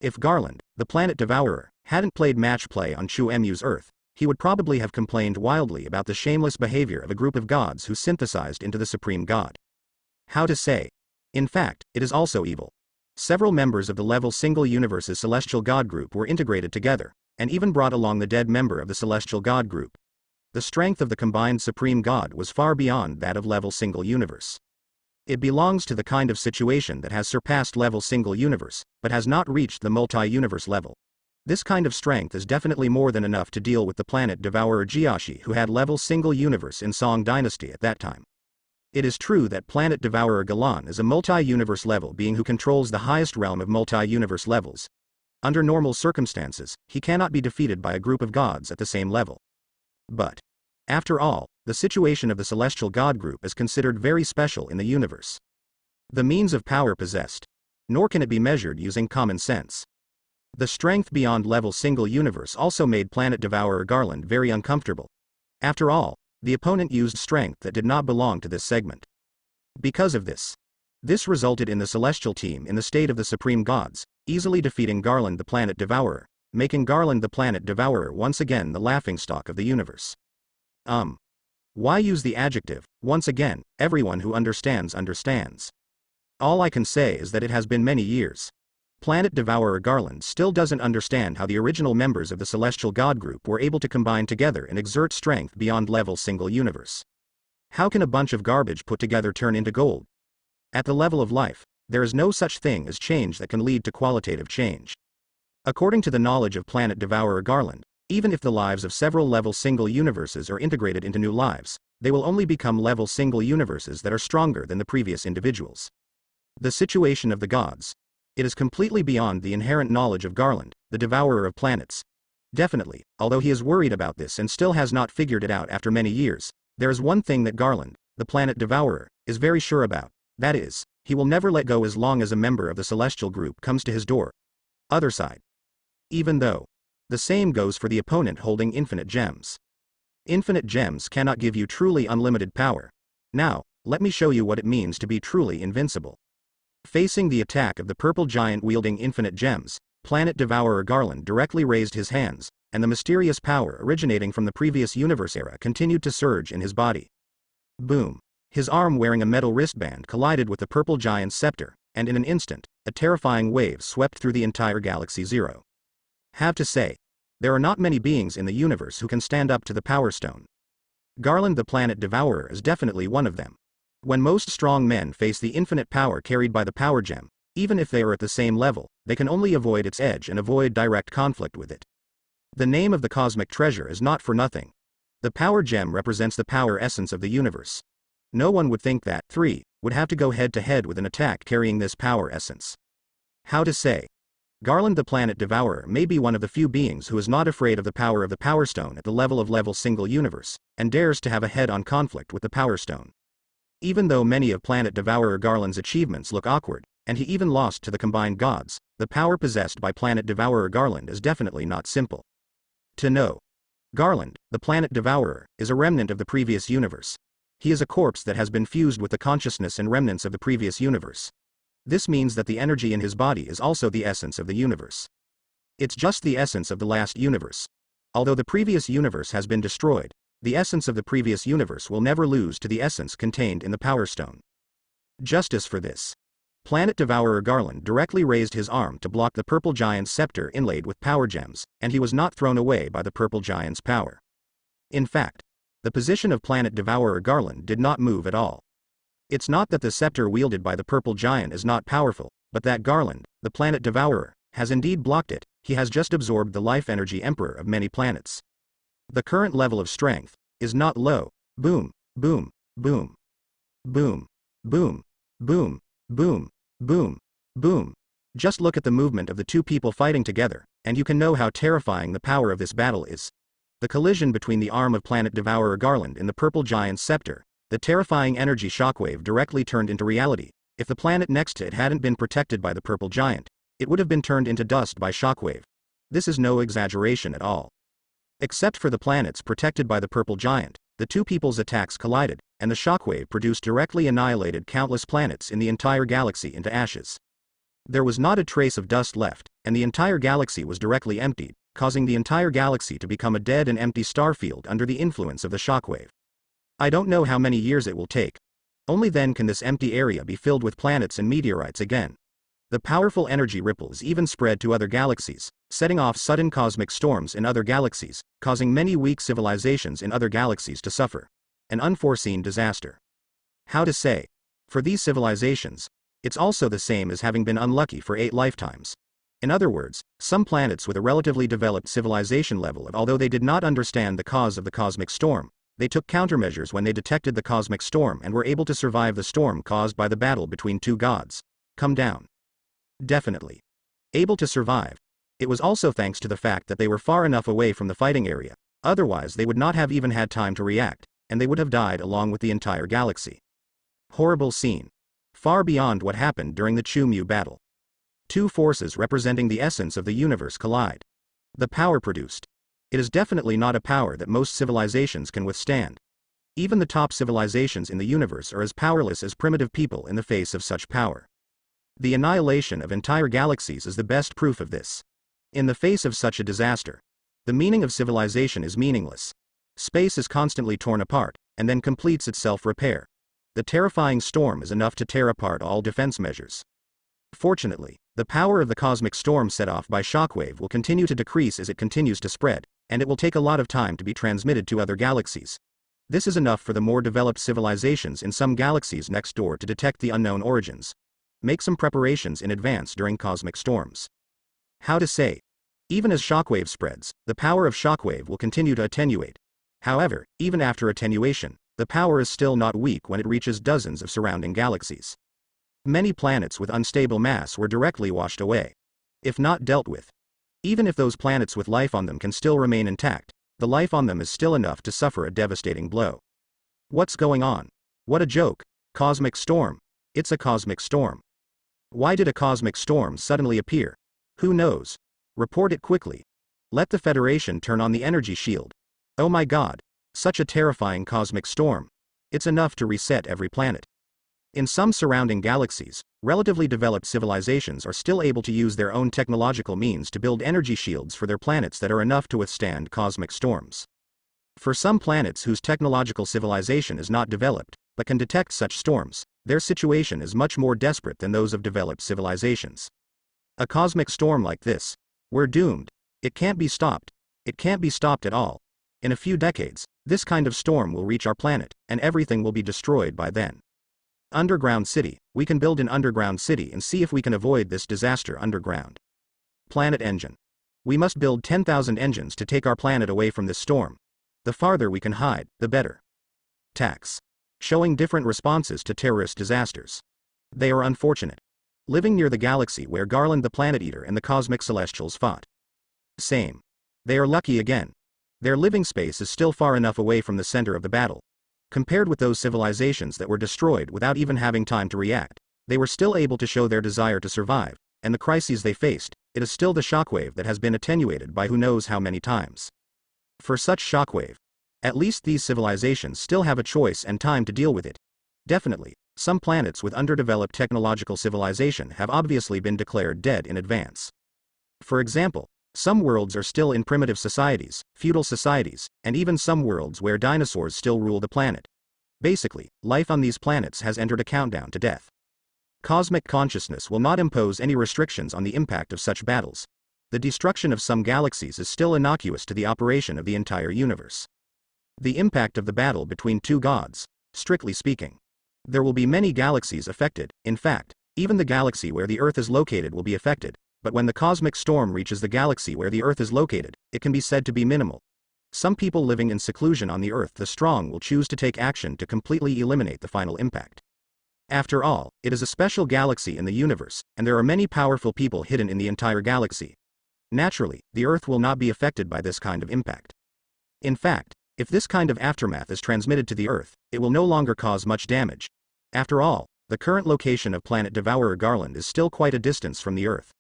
If Garland, the Planet Devourer, hadn't played match play on Chu-Emu's Earth, he would probably have complained wildly about the shameless behavior of a group of gods who synthesized into the supreme god. How to say? In fact, it is also evil. Several members of the level single universe's celestial god group were integrated together, and even brought along the dead member of the celestial god group. The strength of the combined supreme god was far beyond that of level single universe. It belongs to the kind of situation that has surpassed level single universe, but has not reached the multi-universe level. This kind of strength is definitely more than enough to deal with the planet devourer Jiashi, who had level single universe in Song Dynasty at that time. It is true that planet devourer Galan is a multi-universe level being who controls the highest realm of multi-universe levels. Under normal circumstances, he cannot be defeated by a group of gods at the same level. But, after all, the situation of the celestial god group is considered very special in the universe. The means of power possessed, nor can it be measured using common sense. The strength beyond level single universe also made planet devourer Garland very uncomfortable. After all, the opponent used strength that did not belong to this segment. Because of this resulted in the celestial team in the state of the supreme gods, easily defeating Garland the planet devourer, making Garland the planet devourer once again the laughingstock of the universe. Why use the adjective, once again? Everyone who understands understands. All I can say is that it has been many years. Planet devourer Garland still doesn't understand how the original members of the celestial god group were able to combine together and exert strength beyond level single universe. How can a bunch of garbage put together turn into gold? At the level of life, there is no such thing as change that can lead to qualitative change. According to the knowledge of planet devourer Garland, even if the lives of several level single universes are integrated into new lives, they will only become level single universes that are stronger than the previous individuals. The situation of the gods. It is completely beyond the inherent knowledge of Garland, the devourer of planets. Definitely, although he is worried about this and still has not figured it out after many years, there is one thing that Garland, the planet devourer, is very sure about. That is, he will never let go as long as a member of the celestial group comes to his door. Other side. Even though. The same goes for the opponent holding infinite gems. Infinite gems cannot give you truly unlimited power. Now, let me show you what it means to be truly invincible. Facing the attack of the purple giant wielding infinite gems, planet devourer Garland directly raised his hands, and the mysterious power originating from the previous universe era continued to surge in his body. Boom. His arm wearing a metal wristband collided with the purple giant's scepter, and in an instant, a terrifying wave swept through the entire Galaxy Zero. Have to say, there are not many beings in the universe who can stand up to the Power Stone. Garland the planet devourer is definitely one of them. When most strong men face the infinite power carried by the power gem, even if they are at the same level, they can only avoid its edge and avoid direct conflict with it. The name of the cosmic treasure is not for nothing. The power gem represents the power essence of the universe. No one would think that 3 would have to go head to head with an attack carrying this power essence. How to say? Garland the planet devourer may be one of the few beings who is not afraid of the power of the Power Stone at the level of level single universe, and dares to have a head-on conflict with the Power Stone. Even though many of planet devourer Garland's achievements look awkward, and he even lost to the combined gods, the power possessed by planet devourer Garland is definitely not simple. To know. Garland, the planet devourer, is a remnant of the previous universe. He is a corpse that has been fused with the consciousness and remnants of the previous universe. This means that the energy in his body is also the essence of the universe. It's just the essence of the last universe. Although the previous universe has been destroyed, the essence of the previous universe will never lose to the essence contained in the Power Stone. Justice for this. Planet devourer Garland directly raised his arm to block the purple giant's scepter inlaid with power gems, and he was not thrown away by the purple giant's power. In fact, the position of planet devourer Garland did not move at all. It's not that the scepter wielded by the purple giant is not powerful, but that Garland, the planet devourer, has indeed blocked it. He has just absorbed the life energy emperor of many planets. The current level of strength is not low. Boom, boom, boom. Boom, boom, boom, boom, boom, boom. Just look at the movement of the two people fighting together, and you can know how terrifying the power of this battle is. The collision between the arm of planet devourer Garland and the purple giant's scepter, the terrifying energy shockwave directly turned into reality. If the planet next to it hadn't been protected by the purple giant, it would have been turned into dust by shockwave. This is no exaggeration at all. Except for the planets protected by the purple giant, the two people's attacks collided, and the shockwave produced directly annihilated countless planets in the entire galaxy into ashes. There was not a trace of dust left, and the entire galaxy was directly emptied, causing the entire galaxy to become a dead and empty starfield under the influence of the shockwave. I don't know how many years it will take. Only then can this empty area be filled with planets and meteorites again. The powerful energy ripples even spread to other galaxies, setting off sudden cosmic storms in other galaxies, causing many weak civilizations in other galaxies to suffer. An unforeseen disaster. How to say? For these civilizations, it's also the same as having been unlucky for 8 lifetimes. In other words, Some planets with a relatively developed civilization level, although they did not understand the cause of the cosmic storm, they took countermeasures when they detected the cosmic storm and were able to survive the storm caused by the battle between two gods. Come down. Definitely. Able to survive. It was also thanks to the fact that they were far enough away from the fighting area, otherwise they would not have even had time to react, and they would have died along with the entire galaxy. Horrible scene. Far beyond what happened during the Chu-Mu battle. Two forces representing the essence of the universe collide. The power produced. It is definitely not a power that most civilizations can withstand. Even the top civilizations in the universe are as powerless as primitive people in the face of such power. The annihilation of entire galaxies is the best proof of this. In the face of such a disaster, the meaning of civilization is meaningless. Space is constantly torn apart, and then completes its self-repair. The terrifying storm is enough to tear apart all defense measures. Fortunately, the power of the cosmic storm set off by shockwave will continue to decrease as it continues to spread, and it will take a lot of time to be transmitted to other galaxies. This is enough for the more developed civilizations in some galaxies next door to detect the unknown origins. Make some preparations in advance during cosmic storms. How to say? Even as shockwave spreads, the power of shockwave will continue to attenuate. However, even after attenuation, the power is still not weak when it reaches dozens of surrounding galaxies. Many planets with unstable mass were directly washed away. If not dealt with. Even if those planets with life on them can still remain intact, the life on them is still enough to suffer a devastating blow. What's going on? What a joke. Cosmic storm. It's a cosmic storm. Why did a cosmic storm suddenly appear? Who knows? Report it quickly. Let the Federation turn on the energy shield. Oh my god. Such a terrifying cosmic storm. It's enough to reset every planet. In some surrounding galaxies, relatively developed civilizations are still able to use their own technological means to build energy shields for their planets that are enough to withstand cosmic storms. For some planets whose technological civilization is not developed, but can detect such storms, their situation is much more desperate than those of developed civilizations. A cosmic storm like this, we're doomed. It can't be stopped. It can't be stopped at all. In a few decades, this kind of storm will reach our planet, and everything will be destroyed by then. Underground city. We can build an underground city and see if we can avoid this disaster underground. Planet engine. We must build 10,000 engines to take our planet away from this storm. The farther we can hide, the better. Tax. Showing different responses to terrorist disasters. They are unfortunate. Living near the galaxy where Garland the Planet Eater and the Cosmic Celestials fought. Same. They are lucky again. Their living space is still far enough away from the center of the battle. Compared with those civilizations that were destroyed without even having time to react, they were still able to show their desire to survive, and the crises they faced, it is still the shockwave that has been attenuated by who knows how many times. For such shockwave, at least these civilizations still have a choice and time to deal with it. Definitely, some planets with underdeveloped technological civilization have obviously been declared dead in advance. For example, some worlds are still in primitive societies, feudal societies, and even some worlds where dinosaurs still rule the planet. Basically, life on these planets has entered a countdown to death. Cosmic consciousness will not impose any restrictions on the impact of such battles. The destruction of some galaxies is still innocuous to the operation of the entire universe. The impact of the battle between two gods, strictly speaking. There will be many galaxies affected. In fact, even the galaxy where the Earth is located will be affected. But when the cosmic storm reaches the galaxy where the Earth is located, it can be said to be minimal. Some people living in seclusion on the Earth the strong will choose to take action to completely eliminate the final impact. After all, it is a special galaxy in the universe, and there are many powerful people hidden in the entire galaxy. Naturally, the Earth will not be affected by this kind of impact. In fact, if this kind of aftermath is transmitted to the Earth, it will no longer cause much damage. After all, the current location of planet Devourer Garland is still quite a distance from the Earth.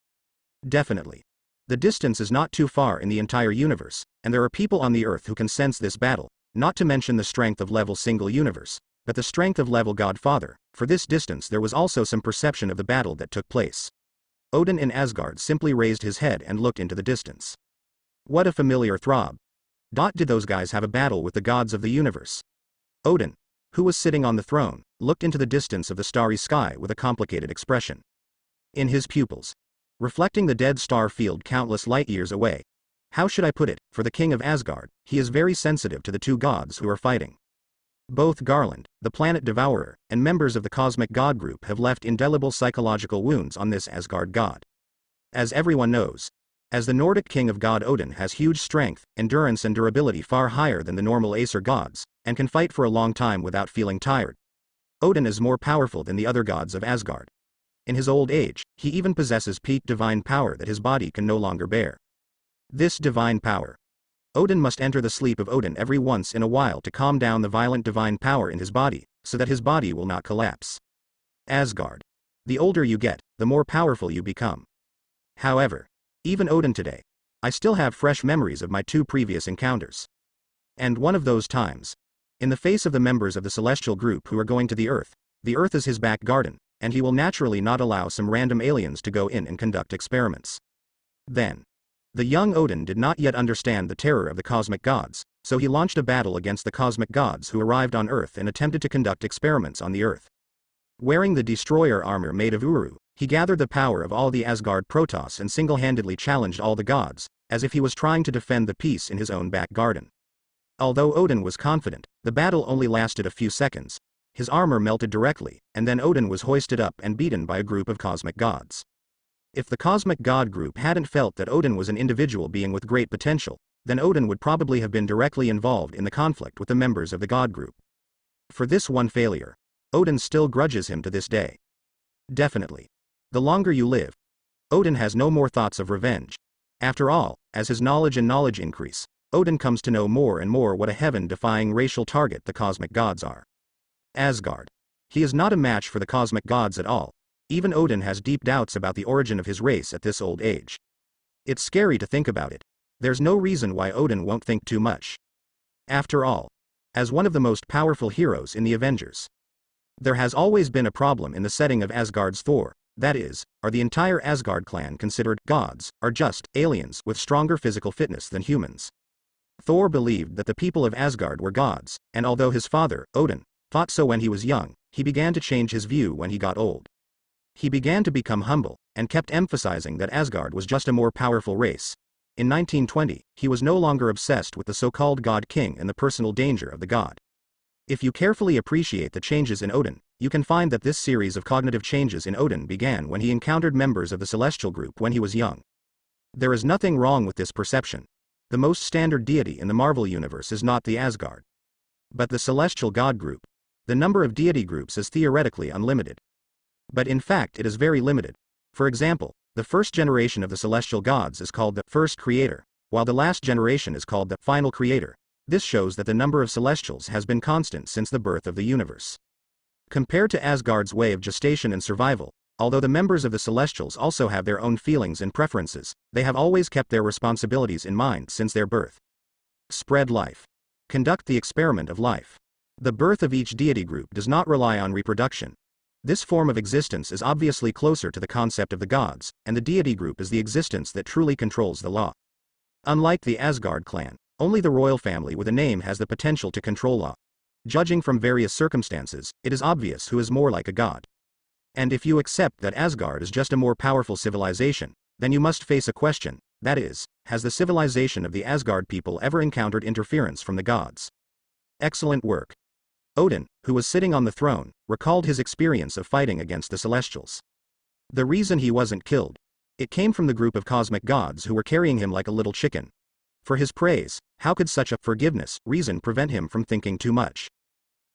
Definitely. The distance is not too far in the entire universe, and there are people on the Earth who can sense this battle, not to mention the strength of level single universe, but the strength of level Godfather. For this distance there was also some perception of the battle that took place. Odin in Asgard simply raised his head and looked into the distance. What a familiar throb. Did those guys have a battle with the gods of the universe? Odin, who was sitting on the throne, looked into the distance of the starry sky with a complicated expression. In his pupils, reflecting the dead star field countless light years away. How should I put it? For the king of Asgard, he is very sensitive to the two gods who are fighting. Both Garland, the planet devourer, and members of the cosmic god group have left indelible psychological wounds on this Asgard god. As everyone knows, As the Nordic king of god Odin has huge strength, endurance and durability far higher than the normal Aesir gods, and can fight for a long time without feeling tired. Odin is more powerful than the other gods of Asgard. In his old age, he even possesses peak divine power that his body can no longer bear. This divine power. Odin must enter the sleep of Odin every once in a while to calm down the violent divine power in his body, so that his body will not collapse. Asgard. The older you get, the more powerful you become. However, even Odin today, I still have fresh memories of my 2 previous encounters. And one of those times, in the face of the members of the celestial group who are going to the Earth is his back garden, and he will naturally not allow some random aliens to go in and conduct experiments. Then, the young Odin did not yet understand the terror of the cosmic gods, so he launched a battle against the cosmic gods who arrived on Earth and attempted to conduct experiments on the Earth. Wearing the destroyer armor made of Uru, he gathered the power of all the Asgard Protoss and single-handedly challenged all the gods, as if he was trying to defend the peace in his own back garden. Although Odin was confident, the battle only lasted a few seconds. His armor melted directly, and then Odin was hoisted up and beaten by a group of cosmic gods. If the cosmic god group hadn't felt that Odin was an individual being with great potential, then Odin would probably have been directly involved in the conflict with the members of the god group. For this one failure, Odin still grudges him to this day. Definitely. The longer you live, Odin has no more thoughts of revenge. After all, as his knowledge increase, Odin comes to know more and more what a heaven-defying racial target the cosmic gods are. Asgard. He is not a match for the cosmic gods at all. Even Odin has deep doubts about the origin of his race at this old age. It's scary to think about it. There's no reason why Odin won't think too much. After all, as one of the most powerful heroes in the Avengers, there has always been a problem in the setting of Asgard's Thor. That is, are the entire Asgard clan considered gods, or just aliens with stronger physical fitness than humans? Thor believed that the people of Asgard were gods, and although his father, Odin, thought so when he was young, he began to change his view when he got old. He began to become humble, and kept emphasizing that Asgard was just a more powerful race. In 1920, he was no longer obsessed with the so-called God King and the personal danger of the god. If you carefully appreciate the changes in Odin, you can find that this series of cognitive changes in Odin began when he encountered members of the celestial group when he was young. There is nothing wrong with this perception. The most standard deity in the Marvel universe is not the Asgard, but the celestial god group. The number of deity groups is theoretically unlimited, but in fact it is very limited. For example, the first generation of the celestial gods is called the first creator, while the last generation is called the final creator. This shows that the number of celestials has been constant since the birth of the universe. Compared to Asgard's way of gestation and survival, although the members of the celestials also have their own feelings and preferences, they have always kept their responsibilities in mind since their birth. Spread life. Conduct the experiment of life. The birth of each deity group does not rely on reproduction. This form of existence is obviously closer to the concept of the gods, and the deity group is the existence that truly controls the law. Unlike the Asgard clan, only the royal family with a name has the potential to control law. Judging from various circumstances, it is obvious who is more like a god. And if you accept that Asgard is just a more powerful civilization, then you must face a question, that is, has the civilization of the Asgard people ever encountered interference from the gods? Excellent work. Odin, who was sitting on the throne, recalled his experience of fighting against the Celestials. The reason he wasn't killed, it came from the group of cosmic gods who were carrying him like a little chicken. For his praise, how could such a reason prevent him from thinking too much?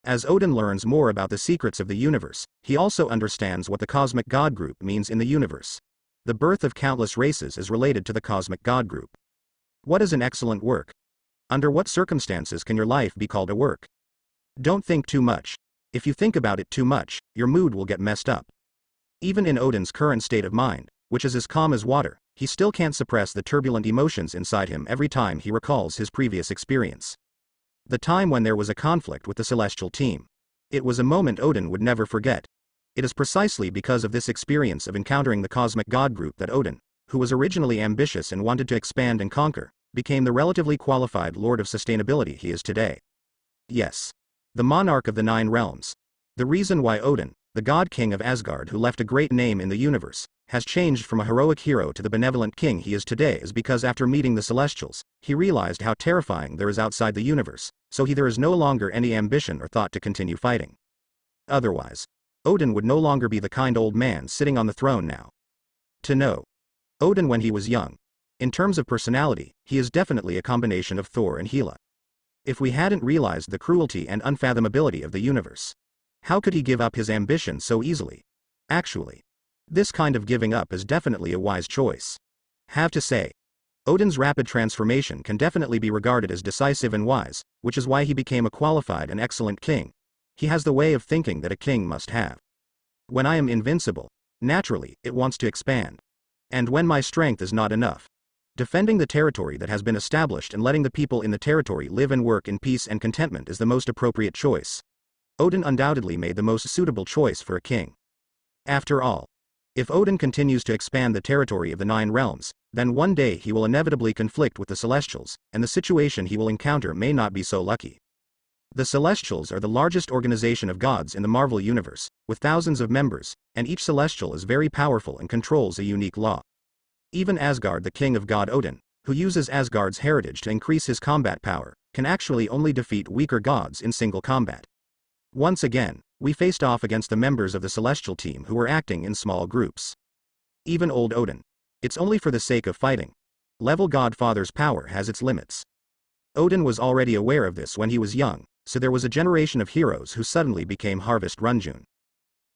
As Odin learns more about the secrets of the universe, he also understands what the cosmic god group means in the universe. The birth of countless races is related to the cosmic god group. What is an excellent work? Under what circumstances can your life be called a work? Don't think too much. If you think about it too much, your mood will get messed up. Even in Odin's current state of mind, which is as calm as water, he still can't suppress the turbulent emotions inside him every time he recalls his previous experience. The time when there was a conflict with the celestial team. It was a moment Odin would never forget. It is precisely because of this experience of encountering the cosmic god group that Odin, who was originally ambitious and wanted to expand and conquer, became the relatively qualified lord of sustainability he is today. Yes. The monarch of the 9 realms. The reason why Odin, the god king of Asgard who left a great name in the universe, has changed from a heroic hero to the benevolent king he is today is because after meeting the Celestials, he realized how terrifying there is outside the universe, so there is no longer any ambition or thought to continue fighting. Otherwise, Odin would no longer be the kind old man sitting on the throne now. To know Odin when he was young. In terms of personality, he is definitely a combination of Thor and Hela. If we hadn't realized the cruelty and unfathomability of the universe, how could he give up his ambition so easily? Actually, this kind of giving up is definitely a wise choice. Have to say, Odin's rapid transformation can definitely be regarded as decisive and wise, which is why he became a qualified and excellent king. He has the way of thinking that a king must have. When I am invincible, naturally, it wants to expand. And when my strength is not enough, defending the territory that has been established and letting the people in the territory live and work in peace and contentment is the most appropriate choice. Odin undoubtedly made the most suitable choice for a king. After all, if Odin continues to expand the territory of the 9 realms, then one day he will inevitably conflict with the Celestials, and the situation he will encounter may not be so lucky. The Celestials are the largest organization of gods in the Marvel Universe, with thousands of members, and each Celestial is very powerful and controls a unique law. Even Asgard, the king of god Odin, who uses Asgard's heritage to increase his combat power, can actually only defeat weaker gods in single combat. Once again, we faced off against the members of the Celestial team who were acting in small groups. Even old Odin. It's only for the sake of fighting. Level Godfather's power has its limits. Odin was already aware of this when he was young, so there was a generation of heroes who suddenly became Harvest Runjun.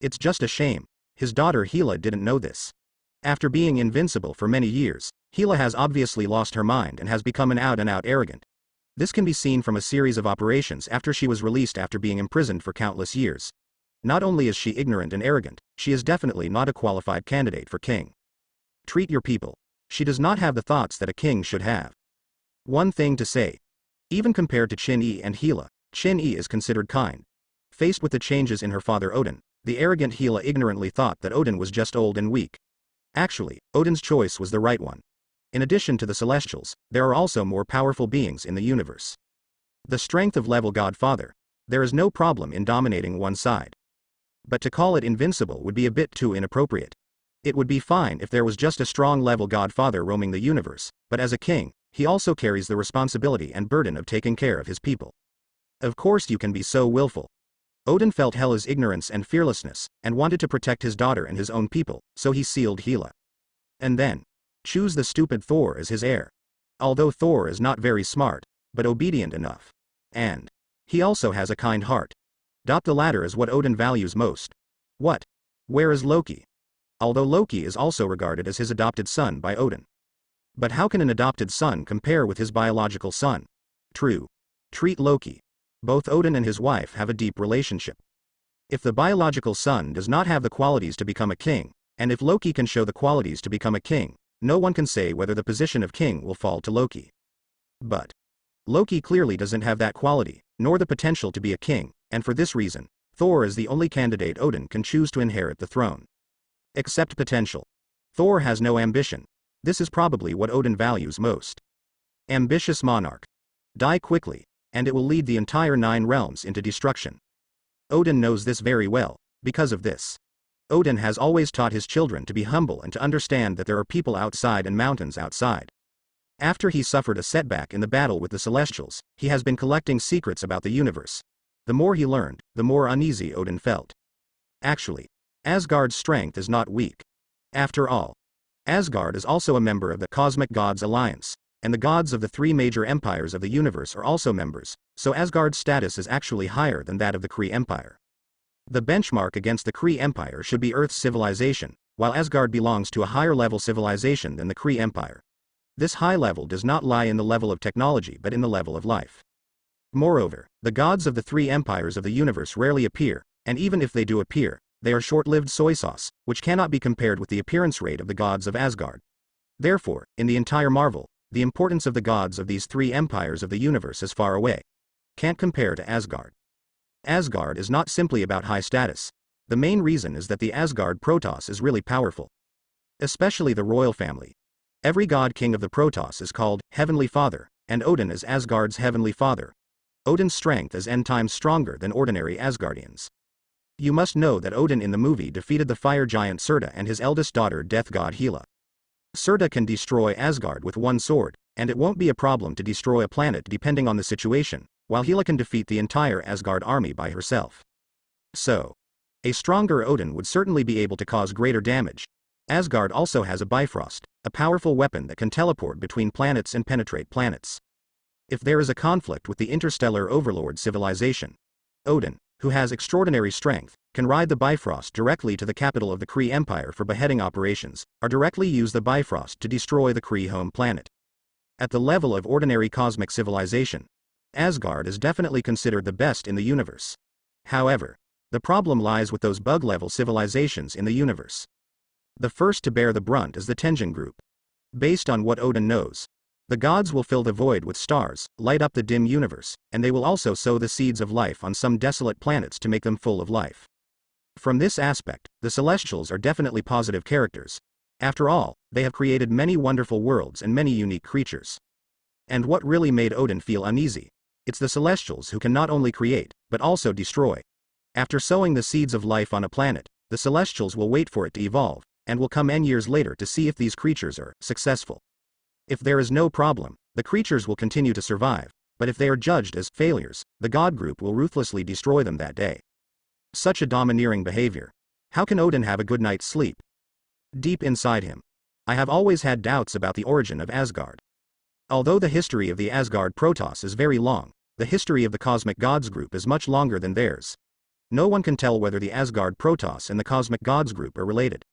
It's just a shame, his daughter Hela didn't know this. After being invincible for many years, Hela has obviously lost her mind and has become an out-and-out arrogant. This can be seen from a series of operations after she was released after being imprisoned for countless years. Not only is she ignorant and arrogant, she is definitely not a qualified candidate for king. Treat your people. She does not have the thoughts that a king should have. One thing to say. Even compared to Chin-Yi and Hela, Chin-Yi is considered kind. Faced with the changes in her father Odin, the arrogant Hela ignorantly thought that Odin was just old and weak. Actually, Odin's choice was the right one. In addition to the Celestials, there are also more powerful beings in the universe. The strength of level Godfather. There is no problem in dominating one side. But to call it invincible would be a bit too inappropriate. It would be fine if there was just a strong level Godfather roaming the universe, but as a king, he also carries the responsibility and burden of taking care of his people. Of course you can be so willful. Odin felt Hela's ignorance and fearlessness, and wanted to protect his daughter and his own people, so he sealed Hela. And then, choose the stupid Thor as his heir. Although Thor is not very smart, but obedient enough. And he also has a kind heart. The latter is what Odin values most. What? Where is Loki? Although Loki is also regarded as his adopted son by Odin. But how can an adopted son compare with his biological son? True. Treat Loki. Both Odin and his wife have a deep relationship. If the biological son does not have the qualities to become a king, and if Loki can show the qualities to become a king, no one can say whether the position of king will fall to Loki. But Loki clearly doesn't have that quality, nor the potential to be a king, and for this reason, Thor is the only candidate Odin can choose to inherit the throne. Except potential. Thor has no ambition. This is probably what Odin values most. Ambitious monarch. Die quickly, and it will lead the entire 9 realms into destruction. Odin knows this very well. Because of this, Odin has always taught his children to be humble and to understand that there are people outside and mountains outside. After he suffered a setback in the battle with the Celestials, he has been collecting secrets about the universe. The more he learned, the more uneasy Odin felt. Actually, Asgard's strength is not weak. After all, Asgard is also a member of the Cosmic Gods Alliance, and the gods of the 3 major empires of the universe are also members, so Asgard's status is actually higher than that of the Kree Empire. The benchmark against the Kree Empire should be Earth's civilization, while Asgard belongs to a higher level civilization than the Kree Empire. This high level does not lie in the level of technology but in the level of life. Moreover, the gods of the 3 empires of the universe rarely appear, and even if they do appear, they are short-lived soy sauce, which cannot be compared with the appearance rate of the gods of Asgard. Therefore, in the entire Marvel, the importance of the gods of these 3 empires of the universe is far away. Can't compare to Asgard. Asgard is not simply about high status. The main reason is that the Asgard Protoss is really powerful. Especially the royal family. Every god king of the Protoss is called Heavenly Father, and Odin is Asgard's Heavenly Father. Odin's strength is n times stronger than ordinary Asgardians. You must know that Odin in the movie defeated the fire giant Surta and his eldest daughter death god Hela. Surta can destroy Asgard with one sword, and it won't be a problem to destroy a planet depending on the situation, while Hela can defeat the entire Asgard army by herself. So, a stronger Odin would certainly be able to cause greater damage. Asgard also has a Bifrost, a powerful weapon that can teleport between planets and penetrate planets. If there is a conflict with the interstellar overlord civilization, Odin, who has extraordinary strength, can ride the Bifrost directly to the capital of the Kree Empire for beheading operations, or directly use the Bifrost to destroy the Kree home planet. At the level of ordinary cosmic civilization, Asgard is definitely considered the best in the universe. However, the problem lies with those bug-level civilizations in the universe. The first to bear the brunt is the Tenjin group. Based on what Odin knows, the gods will fill the void with stars, light up the dim universe, and they will also sow the seeds of life on some desolate planets to make them full of life. From this aspect, the Celestials are definitely positive characters. After all, they have created many wonderful worlds and many unique creatures. And what really made Odin feel uneasy? It's the Celestials who can not only create, but also destroy. After sowing the seeds of life on a planet, the Celestials will wait for it to evolve, and will come n years later to see if these creatures are successful. If there is no problem, the creatures will continue to survive, but if they are judged as failures, the god group will ruthlessly destroy them that day. Such a domineering behavior. How can Odin have a good night's sleep? Deep inside him, I have always had doubts about the origin of Asgard. Although the history of the Asgard Protoss is very long, the history of the Cosmic Gods group is much longer than theirs. No one can tell whether the Asgard Protoss and the Cosmic Gods group are related.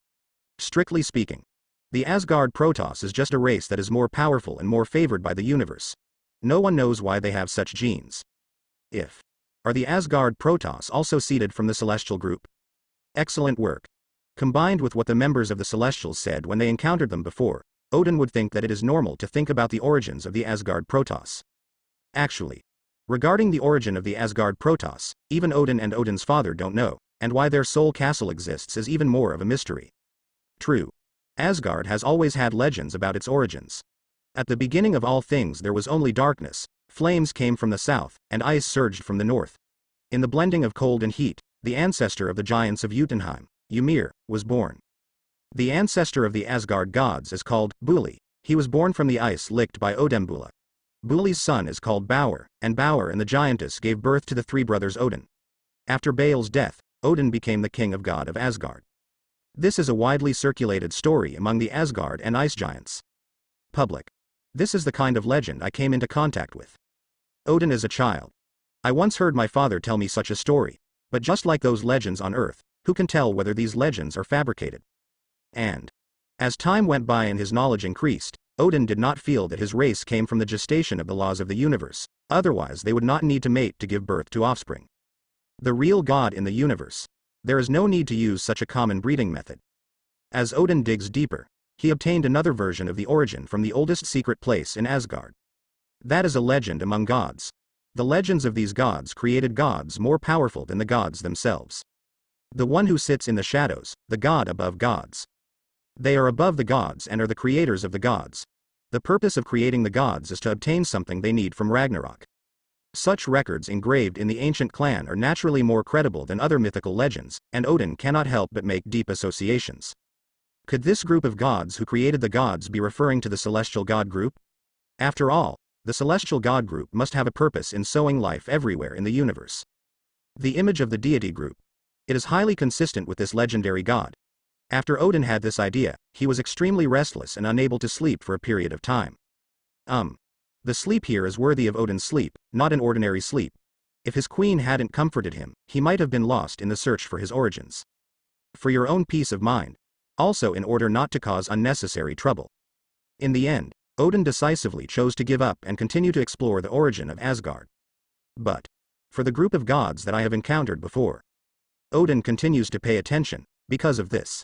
Strictly speaking, the Asgard Protoss is just a race that is more powerful and more favored by the universe. No one knows why they have such genes. Are the Asgard Protoss also seeded from the Celestial group? Excellent work. Combined with what the members of the Celestials said when they encountered them before, Odin would think that it is normal to think about the origins of the Asgard Protoss. Actually, regarding the origin of the Asgard Protoss, even Odin and Odin's father don't know, and why their soul castle exists is even more of a mystery. True. Asgard has always had legends about its origins. At the beginning of all things there was only darkness, flames came from the south, and ice surged from the north. In the blending of cold and heat, the ancestor of the giants of Jotunheim, Ymir, was born. The ancestor of the Asgard gods is called Buli. He was born from the ice licked by Odembula. Buli's son is called Bauer, and Bauer and the giantess gave birth to the three brothers Odin. After Baal's death, Odin became the king of god of Asgard. This is a widely circulated story among the Asgard and ice giants. Public. This is the kind of legend I came into contact with. Odin is a child. I once heard my father tell me such a story, but just like those legends on Earth, who can tell whether these legends are fabricated? And as time went by and his knowledge increased, Odin did not feel that his race came from the gestation of the laws of the universe, otherwise they would not need to mate to give birth to offspring. The real god in the universe. There is no need to use such a common breeding method. As Odin digs deeper, he obtained another version of the origin from the oldest secret place in Asgard. That is a legend among gods. The legends of these gods created gods more powerful than the gods themselves. The one who sits in the shadows, the god above gods. They are above the gods and are the creators of the gods. The purpose of creating the gods is to obtain something they need from Ragnarok. Such records engraved in the ancient clan are naturally more credible than other mythical legends, and Odin cannot help but make deep associations. Could this group of gods who created the gods be referring to the Celestial God group? After all, the Celestial God group must have a purpose in sowing life everywhere in the universe. The image of the deity group. It is highly consistent with this legendary god. After Odin had this idea, he was extremely restless and unable to sleep for a period of time. The sleep here is worthy of Odin's sleep, not an ordinary sleep. If his queen hadn't comforted him, he might have been lost in the search for his origins. For your own peace of mind. Also in order not to cause unnecessary trouble. In the end, Odin decisively chose to give up and continue to explore the origin of Asgard. But for the group of gods that I have encountered before, Odin continues to pay attention, because of this.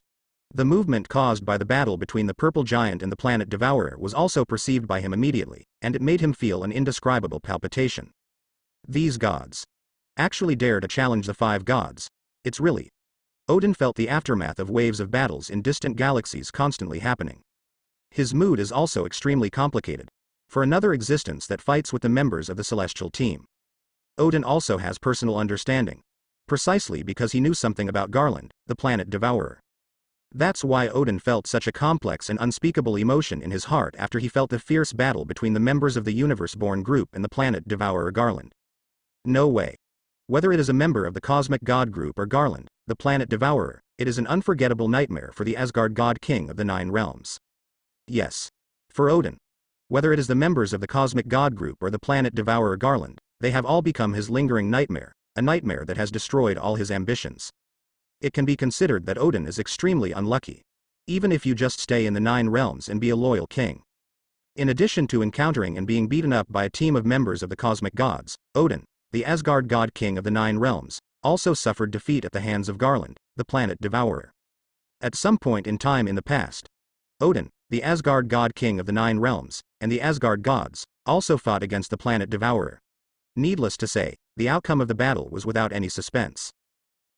The movement caused by the battle between the purple giant and the planet devourer was also perceived by him immediately, and it made him feel an indescribable palpitation. These gods actually dare to challenge the five gods. It's really. Odin felt the aftermath of waves of battles in distant galaxies constantly happening. His mood is also extremely complicated. For another existence that fights with the members of the celestial team. Odin also has personal understanding. Precisely because he knew something about Garland, the planet devourer. That's why Odin felt such a complex and unspeakable emotion in his heart after he felt the fierce battle between the members of the universe-born group and the planet devourer Garland. No way. Whether it is a member of the cosmic god group or Garland, the planet devourer, it is an unforgettable nightmare for the Asgard god king of the 9 realms. Yes. For Odin. Whether it is the members of the cosmic god group or the planet devourer Garland, they have all become his lingering nightmare, a nightmare that has destroyed all his ambitions. It can be considered that Odin is extremely unlucky. Even if you just stay in the 9 realms and be a loyal king. In addition to encountering and being beaten up by a team of members of the cosmic gods, Odin, the Asgard god king of the 9 realms, also suffered defeat at the hands of Garland, the planet devourer. At some point in time in the past, Odin, the Asgard god king of the 9 realms, and the Asgard gods, also fought against the planet devourer. Needless to say, the outcome of the battle was without any suspense.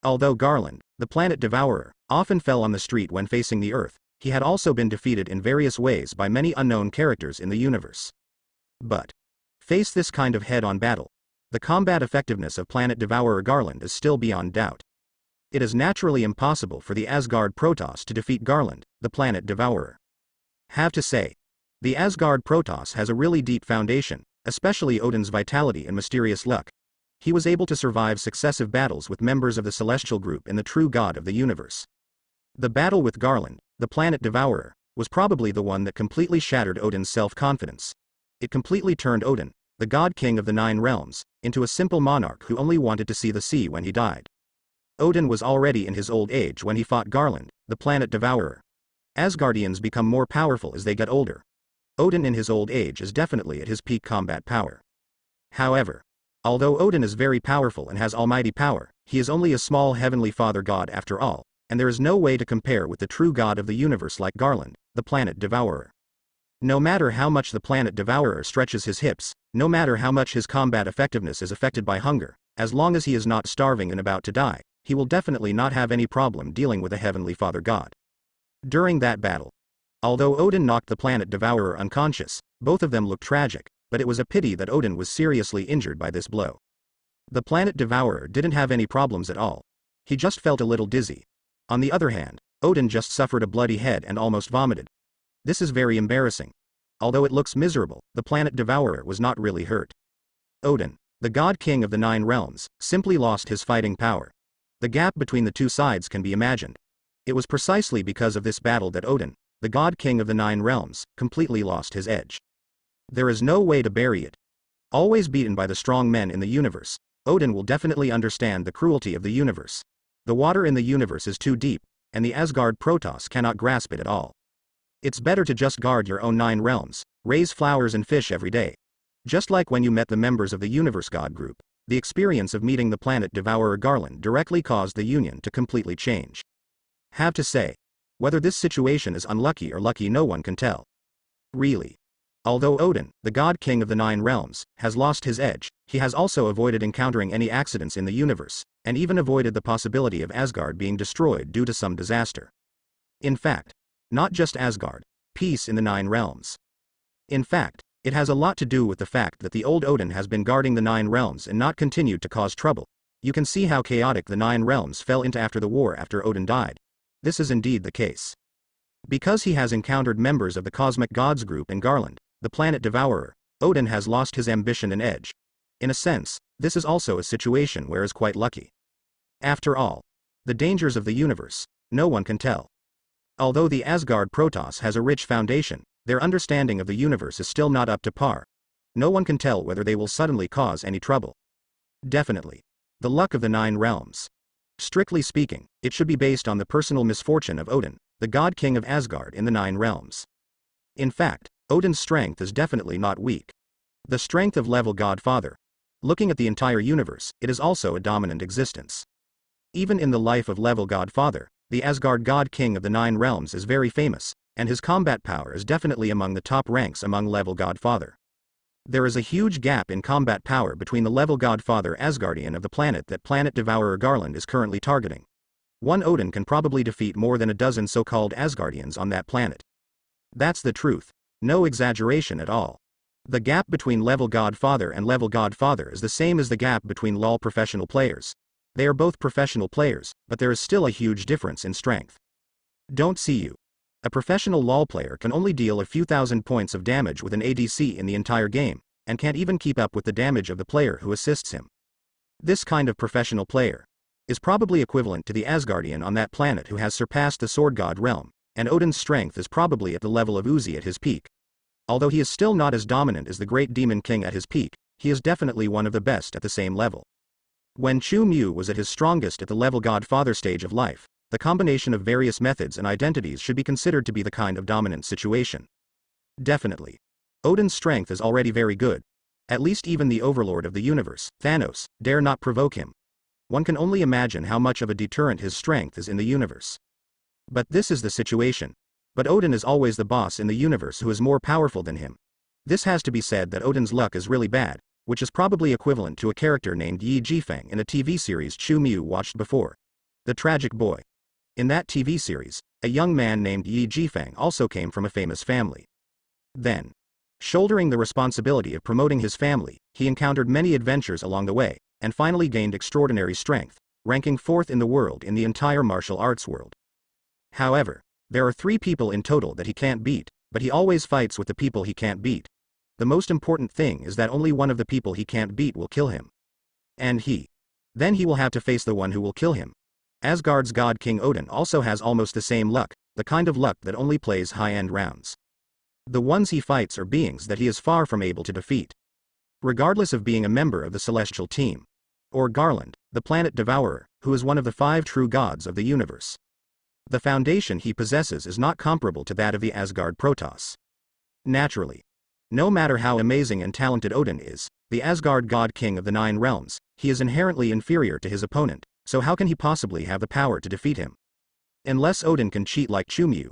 Although Garland, the planet devourer, often fell on the street when facing the Earth, he had also been defeated in various ways by many unknown characters in the universe. But face this kind of head-on battle. The combat effectiveness of planet devourer Garland is still beyond doubt. It is naturally impossible for the Asgard Protoss to defeat Garland, the planet devourer. Have to say, the Asgard Protoss has a really deep foundation, especially Odin's vitality and mysterious luck. He was able to survive successive battles with members of the celestial group and the true god of the universe. The battle with Garland, the planet devourer, was probably the one that completely shattered Odin's self-confidence. It completely turned Odin, the god king of the 9 realms, into a simple monarch who only wanted to see the sea when he died. Odin was already in his old age when he fought Garland, the planet devourer. Asgardians become more powerful as they get older. Odin in his old age is definitely at his peak combat power. However, although Odin is very powerful and has almighty power, he is only a small heavenly father god after all, and there is no way to compare with the true god of the universe like Garland, the planet devourer. No matter how much the planet devourer stretches his hips, no matter how much his combat effectiveness is affected by hunger, as long as he is not starving and about to die, he will definitely not have any problem dealing with a heavenly father god. During that battle, although Odin knocked the planet devourer unconscious, both of them looked tragic, but it was a pity that Odin was seriously injured by this blow. The planet devourer didn't have any problems at all. He just felt a little dizzy. On the other hand, Odin just suffered a bloody head and almost vomited. This is very embarrassing. Although it looks miserable, the planet devourer was not really hurt. Odin, the god king of the 9 realms, simply lost his fighting power. The gap between the two sides can be imagined. It was precisely because of this battle that Odin, the god king of the 9 realms, completely lost his edge. There is no way to bury it. Always beaten by the strong men in the universe, Odin will definitely understand the cruelty of the universe. The water in the universe is too deep, and the Asgard Protoss cannot grasp it at all. It's better to just guard your own 9 realms, raise flowers and fish every day. Just like when you met the members of the Universe God group, the experience of meeting the planet devourer Garland directly caused the union to completely change. Have to say, whether this situation is unlucky or lucky no one can tell. Really. Although Odin, the god king of the 9 realms, has lost his edge, he has also avoided encountering any accidents in the universe, and even avoided the possibility of Asgard being destroyed due to some disaster. In fact, not just Asgard, peace in the 9 realms. In fact, it has a lot to do with the fact that the old Odin has been guarding the 9 realms and not continued to cause trouble. You can see how chaotic the 9 realms fell into after the war after Odin died. This is indeed the case. Because he has encountered members of the cosmic gods group and Garland, the planet devourer, Odin has lost his ambition and edge. In a sense, this is also a situation where is quite lucky. After all, the dangers of the universe, no one can tell. Although the Asgard Protoss has a rich foundation, their understanding of the universe is still not up to par. No one can tell whether they will suddenly cause any trouble. Definitely. The luck of the 9 realms. Strictly speaking, it should be based on the personal misfortune of Odin, the god king of Asgard in the 9 realms. In fact, Odin's strength is definitely not weak. The strength of level Godfather. Looking at the entire universe, it is also a dominant existence. Even in the life of level Godfather, the Asgard god king of the 9 realms is very famous, and his combat power is definitely among the top ranks among level Godfather. There is a huge gap in combat power between the level Godfather Asgardian of the planet that planet devourer Garland is currently targeting. One Odin can probably defeat more than a dozen so-called Asgardians on that planet. That's the truth. No exaggeration at all. The gap between level Godfather and level Godfather is the same as the gap between LoL professional players. They are both professional players, but there is still a huge difference in strength. Don't see you. A professional LoL player can only deal a few thousand points of damage with an ADC in the entire game, and can't even keep up with the damage of the player who assists him. This kind of professional player is probably equivalent to the Asgardian on that planet who has surpassed the sword god realm, and Odin's strength is probably at the level of Uzi at his peak. Although he is still not as dominant as the great demon king at his peak, he is definitely one of the best at the same level. When Chu Mu was at his strongest at the level god-father stage of life, the combination of various methods and identities should be considered to be the kind of dominant situation. Definitely. Odin's strength is already very good. At least even the overlord of the universe, Thanos, dare not provoke him. One can only imagine how much of a deterrent his strength is in the universe. But this is the situation. But Odin is always the boss in the universe who is more powerful than him. This has to be said that Odin's luck is really bad, which is probably equivalent to a character named Yi Jifeng in a TV series Chu Mu watched before. The Tragic Boy. In that TV series, a young man named Yi Jifeng also came from a famous family. Then, shouldering the responsibility of promoting his family, he encountered many adventures along the way, and finally gained extraordinary strength, ranking 4th in the world in the entire martial arts world. However, there are 3 people in total that he can't beat, but he always fights with the people he can't beat. The most important thing is that only one of the people he can't beat will kill him. And then he will have to face the one who will kill him. Asgard's god King Odin also has almost the same luck, the kind of luck that only plays high-end rounds. The ones he fights are beings that he is far from able to defeat. Regardless of being a member of the celestial team. Or Garland, the planet devourer, who is one of the 5 true gods of the universe. The foundation he possesses is not comparable to that of the Asgard Protoss. Naturally. No matter how amazing and talented Odin is, the Asgard god king of the 9 realms, he is inherently inferior to his opponent, so how can he possibly have the power to defeat him? Unless Odin can cheat like Chu Mu.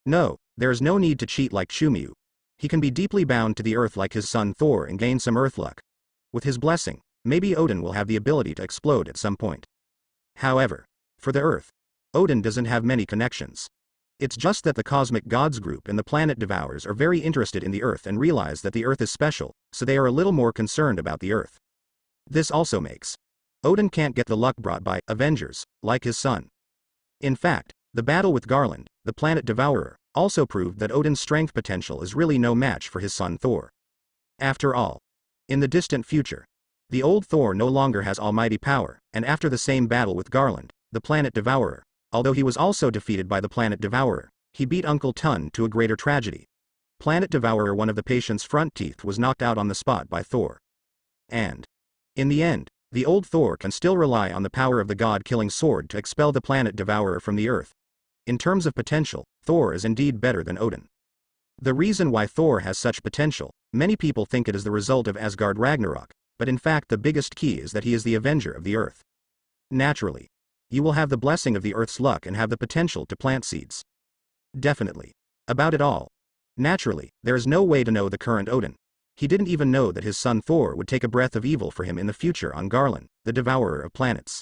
No, there is no need to cheat like Chu Mu. He can be deeply bound to the earth like his son Thor and gain some earth luck. With his blessing, maybe Odin will have the ability to explode at some point. However, for the earth, Odin doesn't have many connections. It's just that the Cosmic Gods group and the Planet Devourers are very interested in the Earth and realize that the Earth is special, so they are a little more concerned about the Earth. This also makes Odin can't get the luck brought by Avengers, like his son. In fact, the battle with Garland, the Planet Devourer, also proved that Odin's strength potential is really no match for his son Thor. After all, in the distant future, the old Thor no longer has almighty power, and after the same battle with Garland, the Planet Devourer, although he was also defeated by the Planet Devourer, he beat Uncle Tun to a greater tragedy. Planet Devourer, one of the patient's front teeth, was knocked out on the spot by Thor. And, in the end, the old Thor can still rely on the power of the god-killing sword to expel the Planet Devourer from the earth. In terms of potential, Thor is indeed better than Odin. The reason why Thor has such potential, many people think it is the result of Asgard Ragnarok, but in fact the biggest key is that he is the avenger of the earth. Naturally, you will have the blessing of the earth's luck and have the potential to plant seeds. Definitely. About it all. Naturally, there is no way to know the current Odin. He didn't even know that his son Thor would take a breath of evil for him in the future on Garland, the devourer of planets.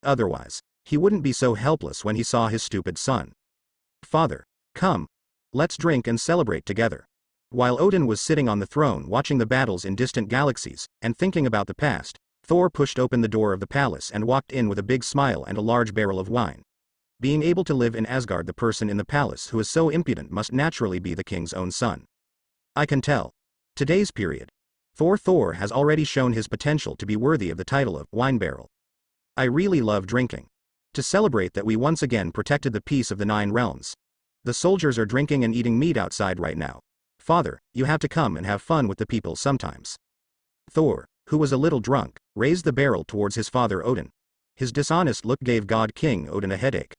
Otherwise, he wouldn't be so helpless when he saw his stupid son. Father, come. Let's drink and celebrate together. While Odin was sitting on the throne watching the battles in distant galaxies, and thinking about the past, Thor pushed open the door of the palace and walked in with a big smile and a large barrel of wine. Being able to live in Asgard, the person in the palace who is so impudent must naturally be the king's own son. I can tell. Today's period. Thor has already shown his potential to be worthy of the title of wine barrel. I really love drinking. To celebrate that we once again protected the peace of the 9 realms. The soldiers are drinking and eating meat outside right now. Father, you have to come and have fun with the people sometimes. Thor, who was a little drunk, raised the barrel towards his father Odin. His dishonest look gave God King Odin a headache.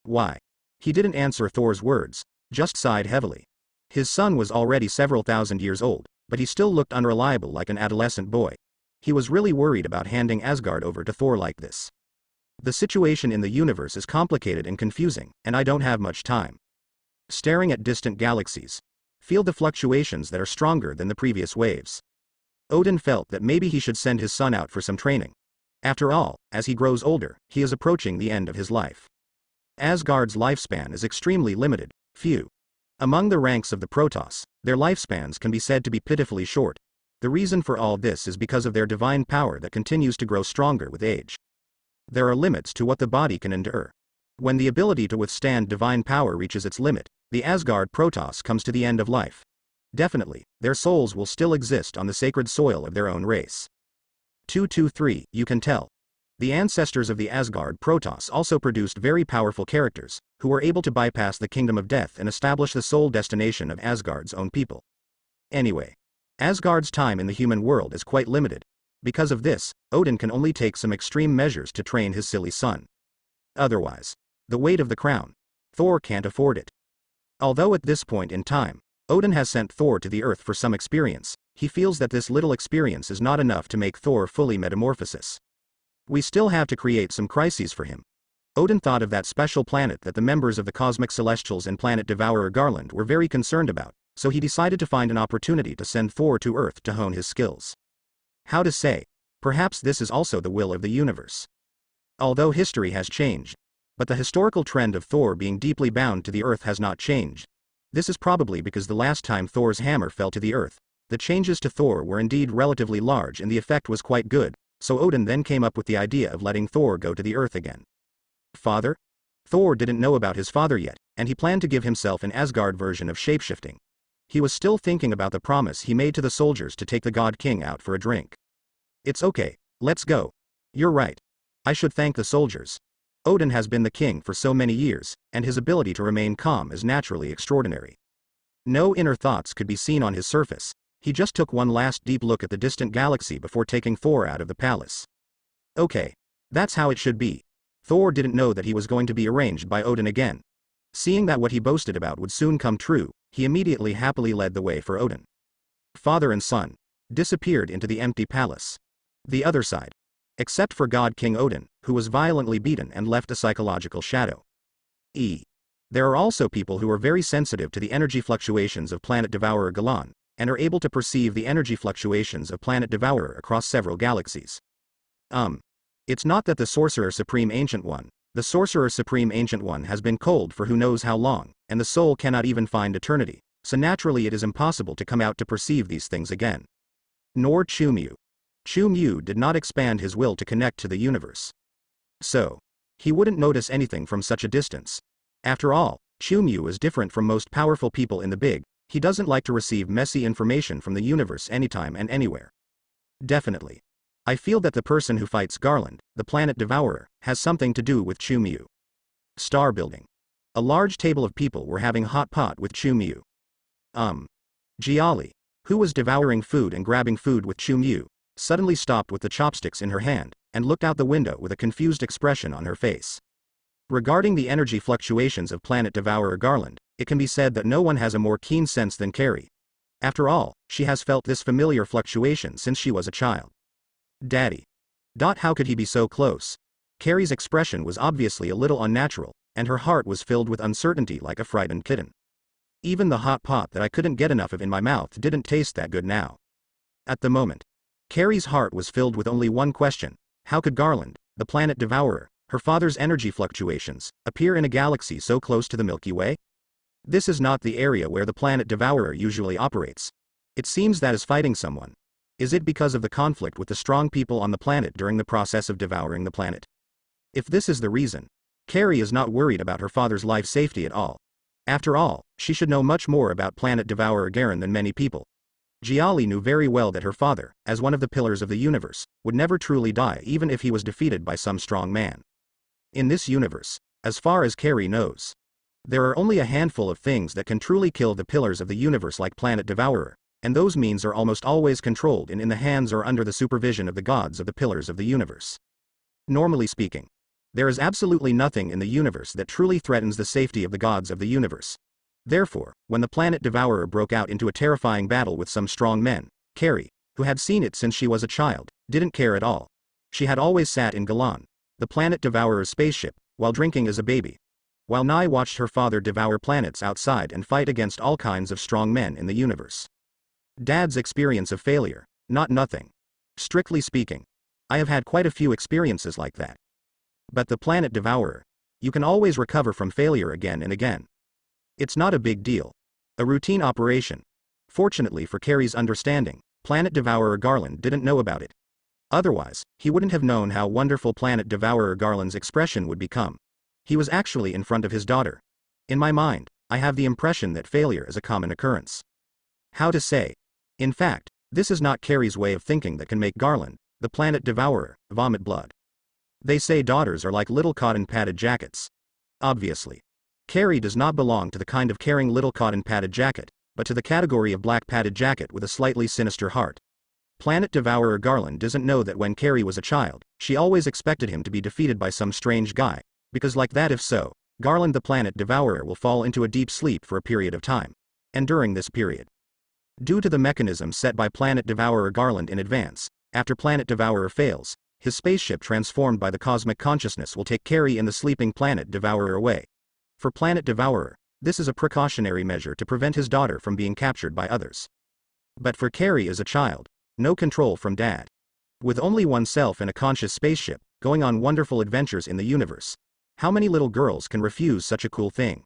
Why? He didn't answer Thor's words, just sighed heavily. His son was already several thousand years old, but he still looked unreliable like an adolescent boy. He was really worried about handing Asgard over to Thor like this. The situation in the universe is complicated and confusing, and I don't have much time. Staring at distant galaxies. Feel the fluctuations that are stronger than the previous waves. Odin felt that maybe he should send his son out for some training. After all, as he grows older, he is approaching the end of his life. Asgard's lifespan is extremely limited, few. Among the ranks of the Protoss, their lifespans can be said to be pitifully short. The reason for all this is because of their divine power that continues to grow stronger with age. There are limits to what the body can endure. When the ability to withstand divine power reaches its limit, the Asgard Protoss comes to the end of life. Definitely, their souls will still exist on the sacred soil of their own race. 223, you can tell. The ancestors of the Asgard Protoss also produced very powerful characters, who were able to bypass the kingdom of death and establish the sole destination of Asgard's own people. Anyway, Asgard's time in the human world is quite limited. Because of this, Odin can only take some extreme measures to train his silly son. Otherwise, the weight of the crown, Thor can't afford it. Although at this point in time, Odin has sent Thor to the earth for some experience, he feels that this little experience is not enough to make Thor fully metamorphosis. We still have to create some crises for him. Odin thought of that special planet that the members of the Cosmic Celestials and Planet Devourer Garland were very concerned about, so he decided to find an opportunity to send Thor to Earth to hone his skills. How to say, perhaps this is also the will of the universe. Although history has changed, but the historical trend of Thor being deeply bound to the earth has not changed. This is probably because the last time Thor's hammer fell to the earth, the changes to Thor were indeed relatively large and the effect was quite good, so Odin then came up with the idea of letting Thor go to the earth again. Father? Thor didn't know about his father yet, and he planned to give himself an Asgard version of shapeshifting. He was still thinking about the promise he made to the soldiers to take the God King out for a drink. It's okay, let's go. You're right. I should thank the soldiers. Odin has been the king for so many years, and his ability to remain calm is naturally extraordinary. No inner thoughts could be seen on his surface. He just took one last deep look at the distant galaxy before taking Thor out of the palace. Okay. That's how it should be. Thor didn't know that he was going to be arranged by Odin again. Seeing that what he boasted about would soon come true, he immediately happily led the way for Odin. Father and son disappeared into the empty palace. The other side. Except for God King Odin, who was violently beaten and left a psychological shadow. There are also people who are very sensitive to the energy fluctuations of Planet Devourer Galan, and are able to perceive the energy fluctuations of Planet Devourer across several galaxies. It's not that the Sorcerer Supreme Ancient One, the Sorcerer Supreme Ancient One has been cold for who knows how long, and the soul cannot even find eternity, so naturally it is impossible to come out to perceive these things again. Nor Chu-Mu. Chu-Mu did not expand his will to connect to the universe. So, he wouldn't notice anything from such a distance. After all, Chu-Mu is different from most powerful people in the big, he doesn't like to receive messy information from the universe anytime and anywhere. Definitely. I feel that the person who fights Garland, the planet devourer, has something to do with Chu-Mu. Star building. A large table of people were having hot pot with Chu-Mu. Jiali, who was devouring food and grabbing food with Chu-Mu, suddenly stopped with the chopsticks in her hand, and looked out the window with a confused expression on her face. Regarding the energy fluctuations of Planet Devourer Garland, it can be said that no one has a more keen sense than Carrie. After all, she has felt this familiar fluctuation since she was a child. Daddy. How could he be so close? Carrie's expression was obviously a little unnatural, and her heart was filled with uncertainty like a frightened kitten. Even the hot pot that I couldn't get enough of in my mouth didn't taste that good now. At the moment, Carrie's heart was filled with only one question: how could Garland, the planet devourer, her father's energy fluctuations, appear in a galaxy so close to the Milky Way? This is not the area where the planet devourer usually operates. It seems that is fighting someone. Is it because of the conflict with the strong people on the planet during the process of devouring the planet? If this is the reason, Carrie is not worried about her father's life safety at all. After all, she should know much more about planet devourer Garen than many people. Jiali knew very well that her father, as one of the pillars of the universe, would never truly die even if he was defeated by some strong man. In this universe, as far as Carrie knows, there are only a handful of things that can truly kill the pillars of the universe like Planet Devourer, and those means are almost always controlled and in the hands or under the supervision of the gods of the pillars of the universe. Normally speaking, there is absolutely nothing in the universe that truly threatens the safety of the gods of the universe. Therefore, when the Planet Devourer broke out into a terrifying battle with some strong men, Carrie, who had seen it since she was a child, didn't care at all. She had always sat in Galan, the Planet Devourer's spaceship, while drinking as a baby, while Nai watched her father devour planets outside and fight against all kinds of strong men in the universe. Dad's experience of failure, not nothing. Strictly speaking, I have had quite a few experiences like that. But the Planet Devourer, you can always recover from failure again and again. It's not a big deal. A routine operation. Fortunately for Carrie's understanding, Planet Devourer Garland didn't know about it. Otherwise, he wouldn't have known how wonderful Planet Devourer Garland's expression would become. He was actually in front of his daughter. In my mind, I have the impression that failure is a common occurrence. How to say? In fact, this is not Carrie's way of thinking that can make Garland, the planet devourer, vomit blood. They say daughters are like little cotton padded jackets. Obviously. Carrie does not belong to the kind of caring little cotton padded jacket, but to the category of black padded jacket with a slightly sinister heart. Planet Devourer Garland doesn't know that when Carrie was a child, she always expected him to be defeated by some strange guy, because like that if so, Garland the Planet Devourer will fall into a deep sleep for a period of time. And during this period, due to the mechanism set by Planet Devourer Garland in advance, after Planet Devourer fails, his spaceship transformed by the cosmic consciousness will take Carrie and the sleeping Planet Devourer away. For Planet Devourer, this is a precautionary measure to prevent his daughter from being captured by others. But for Carrie as a child, no control from Dad. With only oneself in a conscious spaceship, going on wonderful adventures in the universe, how many little girls can refuse such a cool thing?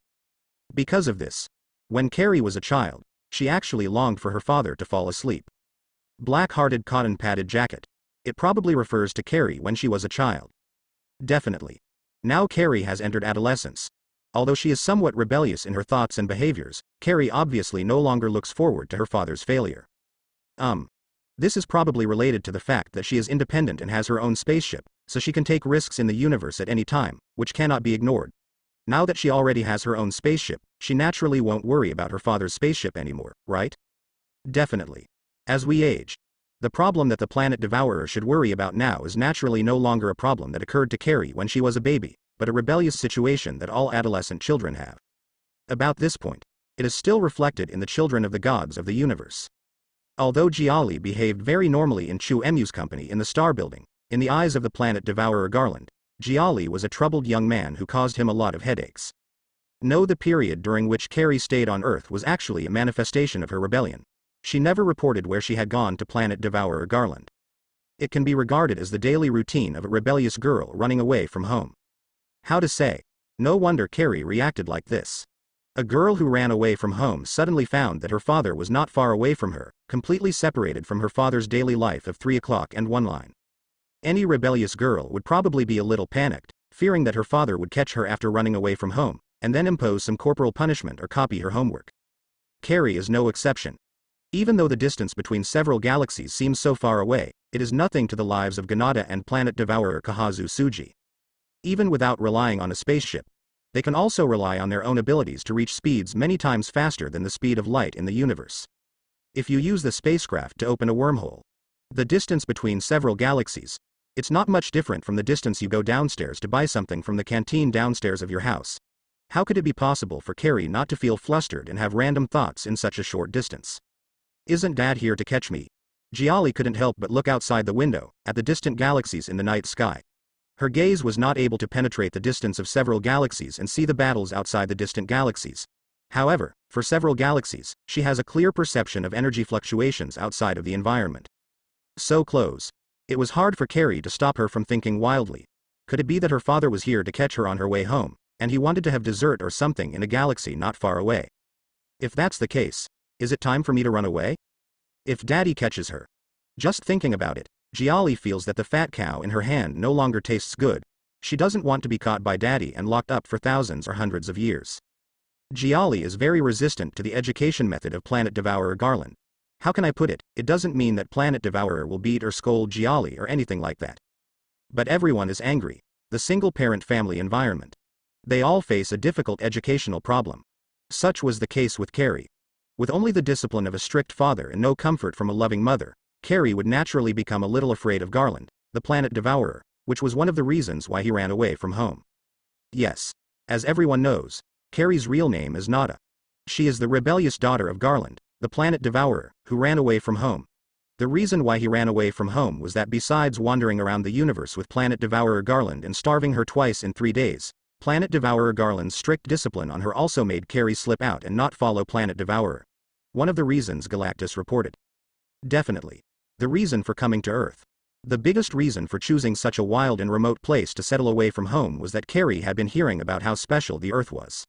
Because of this, when Carrie was a child, she actually longed for her father to fall asleep. Black-hearted cotton-padded jacket. It probably refers to Carrie when she was a child. Definitely. Now Carrie has entered adolescence. Although she is somewhat rebellious in her thoughts and behaviors, Carrie obviously no longer looks forward to her father's failure. This is probably related to the fact that she is independent and has her own spaceship, so she can take risks in the universe at any time, which cannot be ignored. Now that she already has her own spaceship, she naturally won't worry about her father's spaceship anymore, right? Definitely. As we age, the problem that the Planet Devourer should worry about now is naturally no longer a problem that occurred to Carrie when she was a baby, but a rebellious situation that all adolescent children have. About this point, it is still reflected in the children of the gods of the universe. Although Jiali behaved very normally in Chu Emu's company in the Star Building, in the eyes of the Planet Devourer Garland, Jiali was a troubled young man who caused him a lot of headaches. No, the period during which Carrie stayed on Earth was actually a manifestation of her rebellion. She never reported where she had gone to Planet Devourer Garland. It can be regarded as the daily routine of a rebellious girl running away from home. How to say? No wonder Carrie reacted like this. A girl who ran away from home suddenly found that her father was not far away from her, completely separated from her father's daily life of 3 o'clock and 1 line. Any rebellious girl would probably be a little panicked, fearing that her father would catch her after running away from home, and then impose some corporal punishment or copy her homework. Carrie is no exception. Even though the distance between several galaxies seems so far away, it is nothing to the lives of Ganada and Planet Devourer Kahazu Suji. Even without relying on a spaceship, they can also rely on their own abilities to reach speeds many times faster than the speed of light in the universe. If you use the spacecraft to open a wormhole, the distance between several galaxies, it's not much different from the distance you go downstairs to buy something from the canteen downstairs of your house. How could it be possible for Carrie not to feel flustered and have random thoughts in such a short distance? Isn't Dad here to catch me? Jiali couldn't help but look outside the window, at the distant galaxies in the night sky. Her gaze was not able to penetrate the distance of several galaxies and see the battles outside the distant galaxies. However, for several galaxies, she has a clear perception of energy fluctuations outside of the environment. So close. It was hard for Carrie to stop her from thinking wildly. Could it be that her father was here to catch her on her way home, and he wanted to have dessert or something in a galaxy not far away? If that's the case, is it time for me to run away? If Daddy catches her? Just thinking about it, Jiali feels that the fat cow in her hand no longer tastes good. She doesn't want to be caught by Daddy and locked up for thousands or hundreds of years. Jiali is very resistant to the education method of Planet Devourer Garland. How can I put it? It doesn't mean that Planet Devourer will beat or scold Jiali or anything like that. But everyone is angry. The single-parent family environment. They all face a difficult educational problem. Such was the case with Carrie. With only the discipline of a strict father and no comfort from a loving mother, Carrie would naturally become a little afraid of Garland, the Planet Devourer, which was one of the reasons why he ran away from home. Yes. As everyone knows, Carrie's real name is Nada. She is the rebellious daughter of Garland, the Planet Devourer, who ran away from home. The reason why he ran away from home was that besides wandering around the universe with Planet Devourer Garland and starving her twice in 3 days, Planet Devourer Garland's strict discipline on her also made Carrie slip out and not follow Planet Devourer. One of the reasons Galactus reported. Definitely. The reason for coming to Earth. The biggest reason for choosing such a wild and remote place to settle away from home was that Carrie had been hearing about how special the Earth was.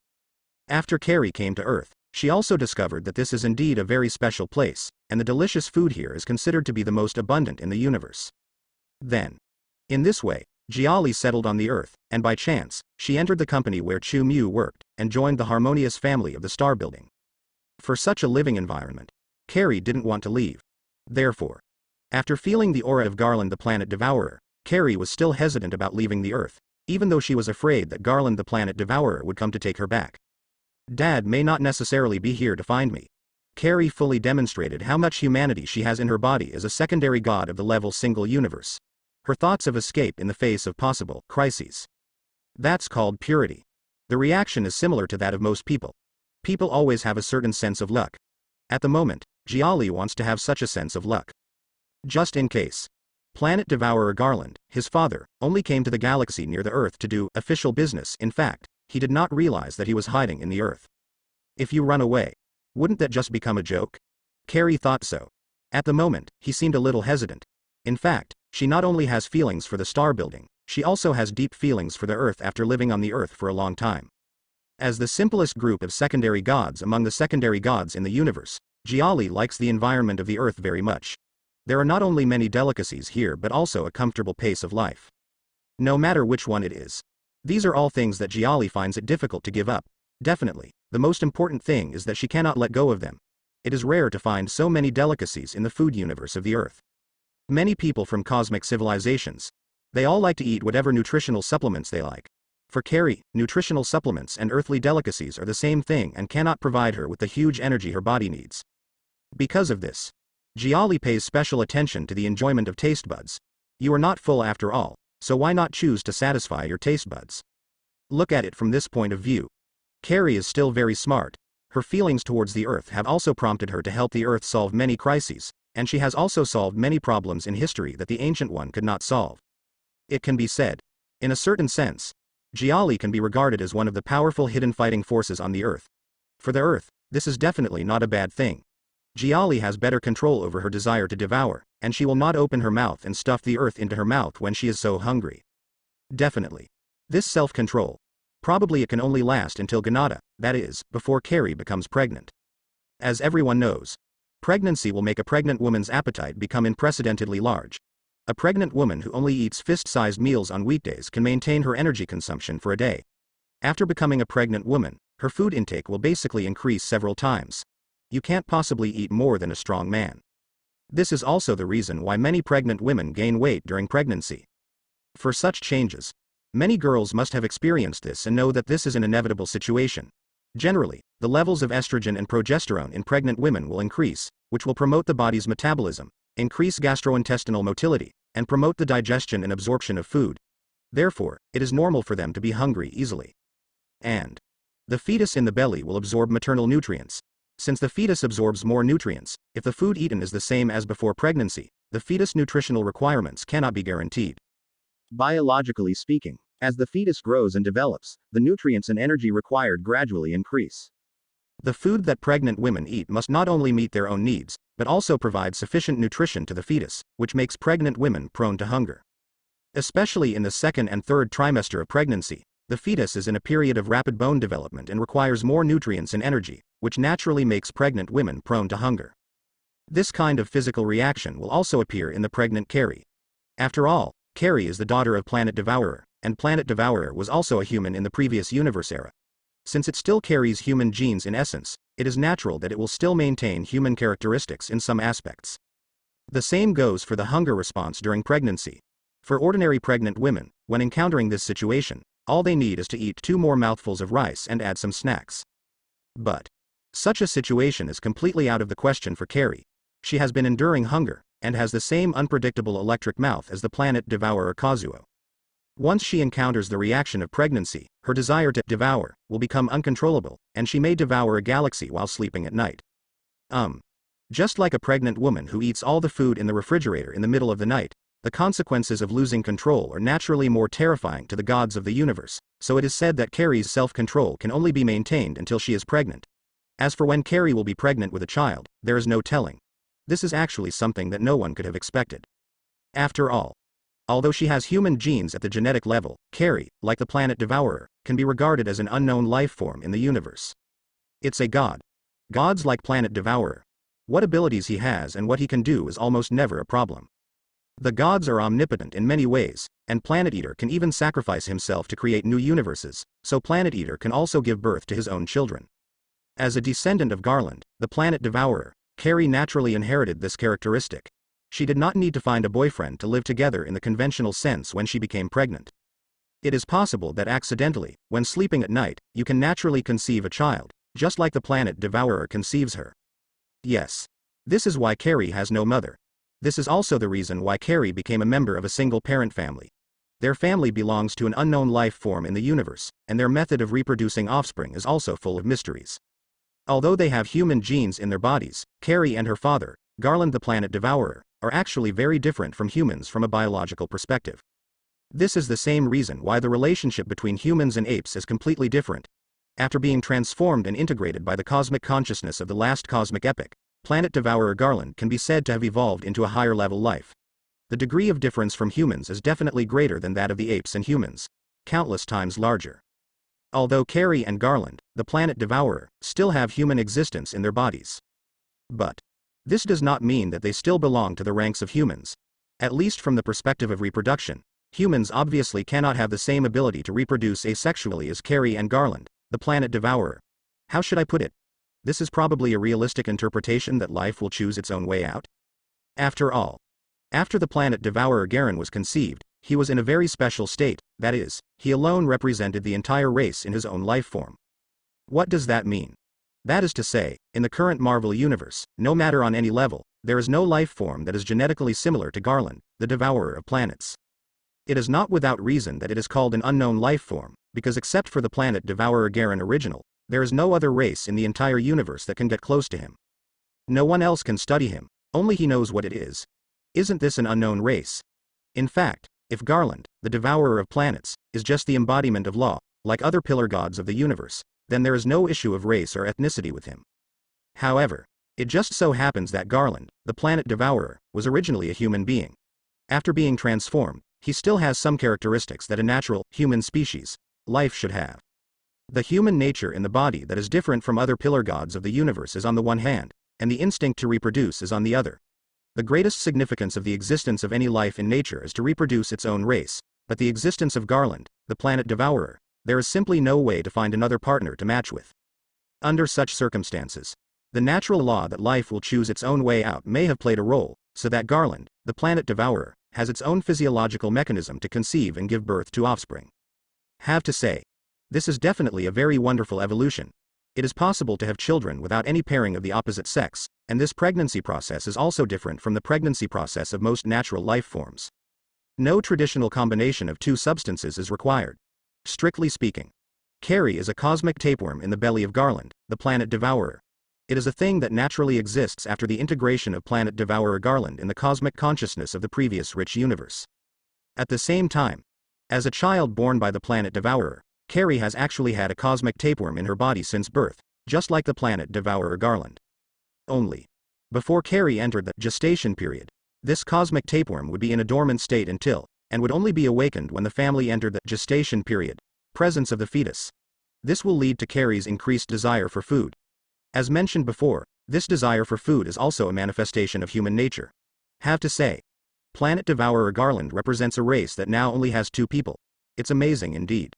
After Carrie came to Earth, she also discovered that this is indeed a very special place, and the delicious food here is considered to be the most abundant in the universe. Then, in this way, Jiali settled on the Earth, and by chance, she entered the company where Chu Mu worked, and joined the harmonious family of the Star Building. For such a living environment, Carrie didn't want to leave. Therefore, After feeling the aura of Garland the Planet Devourer, Carrie was still hesitant about leaving the Earth, even though she was afraid that Garland the Planet Devourer would come to take her back. Dad may not necessarily be here to find me. Carrie fully demonstrated how much humanity she has in her body as a secondary god of the level single universe. Her thoughts of escape in the face of possible crises. That's called purity. The reaction is similar to that of most people. People always have a certain sense of luck. At the moment, Jiali wants to have such a sense of luck. Just in case. Planet Devourer Garland, his father, only came to the galaxy near the Earth to do official business. In fact, he did not realize that he was hiding in the Earth. If you run away, wouldn't that just become a joke? Carrie thought so. At the moment, he seemed a little hesitant. In fact, she not only has feelings for the star building, she also has deep feelings for the Earth after living on the Earth for a long time. As the simplest group of secondary gods among the secondary gods in the universe, Jiali likes the environment of the Earth very much. There are not only many delicacies here but also a comfortable pace of life. No matter which one it is. These are all things that Jiali finds it difficult to give up. Definitely, the most important thing is that she cannot let go of them. It is rare to find so many delicacies in the food universe of the Earth. Many people from cosmic civilizations. They all like to eat whatever nutritional supplements they like. For Carrie, nutritional supplements and earthly delicacies are the same thing and cannot provide her with the huge energy her body needs. Because of this, Jiali pays special attention to the enjoyment of taste buds. You are not full after all, so why not choose to satisfy your taste buds? Look at it from this point of view. Carrie is still very smart. Her feelings towards the Earth have also prompted her to help the Earth solve many crises, and she has also solved many problems in history that the Ancient One could not solve. It can be said, in a certain sense, Jiali can be regarded as one of the powerful hidden fighting forces on the Earth. For the Earth, this is definitely not a bad thing. Jiali has better control over her desire to devour, and she will not open her mouth and stuff the Earth into her mouth when she is so hungry. Definitely. This self-control. Probably it can only last until Ganada, that is, before Carrie becomes pregnant. As everyone knows, pregnancy will make a pregnant woman's appetite become unprecedentedly large. A pregnant woman who only eats fist-sized meals on weekdays can maintain her energy consumption for a day. After becoming a pregnant woman, her food intake will basically increase several times. You can't possibly eat more than a strong man. This is also the reason why many pregnant women gain weight during pregnancy. For such changes, many girls must have experienced this and know that this is an inevitable situation. Generally, the levels of estrogen and progesterone in pregnant women will increase, which will promote the body's metabolism, increase gastrointestinal motility, and promote the digestion and absorption of food. Therefore, it is normal for them to be hungry easily. And the fetus in the belly will absorb maternal nutrients. Since the fetus absorbs more nutrients, if the food eaten is the same as before pregnancy, the fetus nutritional requirements cannot be guaranteed. Biologically speaking, as the fetus grows and develops, the nutrients and energy required gradually increase. The food that pregnant women eat must not only meet their own needs, but also provide sufficient nutrition to the fetus, which makes pregnant women prone to hunger. Especially in the second and third trimester of pregnancy, the fetus is in a period of rapid bone development and requires more nutrients and energy, which naturally makes pregnant women prone to hunger. This kind of physical reaction will also appear in the pregnant Carrie. After all, Carrie is the daughter of Planet Devourer, and Planet Devourer was also a human in the previous universe era. Since it still carries human genes in essence, it is natural that it will still maintain human characteristics in some aspects. The same goes for the hunger response during pregnancy. For ordinary pregnant women, when encountering this situation, all they need is to eat 2 more mouthfuls of rice and add some snacks. But such a situation is completely out of the question for Carrie. She has been enduring hunger, and has the same unpredictable electric mouth as the Planet Devourer Kazuo. Once she encounters the reaction of pregnancy, her desire to devour will become uncontrollable, and she may devour a galaxy while sleeping at night. Just like a pregnant woman who eats all the food in the refrigerator in the middle of the night, the consequences of losing control are naturally more terrifying to the gods of the universe, so it is said that Carrie's self-control can only be maintained until she is pregnant. As for when Carrie will be pregnant with a child, there is no telling. This is actually something that no one could have expected. After all, although she has human genes at the genetic level, Carrie, like the Planet Devourer, can be regarded as an unknown life form in the universe. It's a god. Gods like Planet Devourer. What abilities he has and what he can do is almost never a problem. The gods are omnipotent in many ways, and Planet Eater can even sacrifice himself to create new universes, so Planet Eater can also give birth to his own children. As a descendant of Garland, the Planet Devourer, Carrie naturally inherited this characteristic. She did not need to find a boyfriend to live together in the conventional sense when she became pregnant. It is possible that accidentally, when sleeping at night, you can naturally conceive a child, just like the planet devourer conceives her. Yes. This is why Carrie has no mother. This is also the reason why Carrie became a member of a single-parent family. Their family belongs to an unknown life form in the universe, and their method of reproducing offspring is also full of mysteries. Although they have human genes in their bodies, Carrie and her father, Garland the planet devourer, are actually very different from humans from a biological perspective. This is the same reason why the relationship between humans and apes is completely different. After being transformed and integrated by the cosmic consciousness of the last cosmic epoch, planet devourer Garland can be said to have evolved into a higher level life. The degree of difference from humans is definitely greater than that of the apes and humans, countless times larger. Although Carrie and Garland, the planet devourer, still have human existence in their bodies. But this does not mean that they still belong to the ranks of humans. At least from the perspective of reproduction, humans obviously cannot have the same ability to reproduce asexually as Carrie and Garland, the planet devourer. How should I put it? This is probably a realistic interpretation that life will choose its own way out. After all, after the planet devourer Garen was conceived, he was in a very special state, that is, he alone represented the entire race in his own life form. What does that mean? That is to say, in the current Marvel universe, no matter on any level, there is no life form that is genetically similar to Garland, the devourer of planets. It is not without reason that it is called an unknown life form, because except for the planet devourer Garen original, there is no other race in the entire universe that can get close to him. No one else can study him, only he knows what it is. Isn't this an unknown race? In fact, if Garland, the devourer of planets, is just the embodiment of law, like other pillar gods of the universe, then there is no issue of race or ethnicity with him. However, it just so happens that Garland, the planet devourer, was originally a human being. After being transformed, he still has some characteristics that a natural, human species, life should have. The human nature in the body that is different from other pillar gods of the universe is on the one hand, and the instinct to reproduce is on the other. The greatest significance of the existence of any life in nature is to reproduce its own race, but the existence of Garland, the planet devourer, there is simply no way to find another partner to match with. Under such circumstances, the natural law that life will choose its own way out may have played a role, so that Garland, the planet devourer, has its own physiological mechanism to conceive and give birth to offspring. Have to say, this is definitely a very wonderful evolution. It is possible to have children without any pairing of the opposite sex, and this pregnancy process is also different from the pregnancy process of most natural life forms. No traditional combination of two substances is required. Strictly speaking, Carrie is a cosmic tapeworm in the belly of Garland, the planet devourer. It is a thing that naturally exists after the integration of planet devourer Garland in the cosmic consciousness of the previous rich universe. At the same time, as a child born by the planet devourer, Carrie has actually had a cosmic tapeworm in her body since birth, just like the planet devourer Garland. Only, before Carrie entered the gestation period, this cosmic tapeworm would be in a dormant state until, and would only be awakened when the family entered the gestation period, presence of the fetus. This will lead to Carrie's increased desire for food. As mentioned before, this desire for food is also a manifestation of human nature. Have to say, planet devourer Garland represents a race that now only has two people. It's amazing indeed.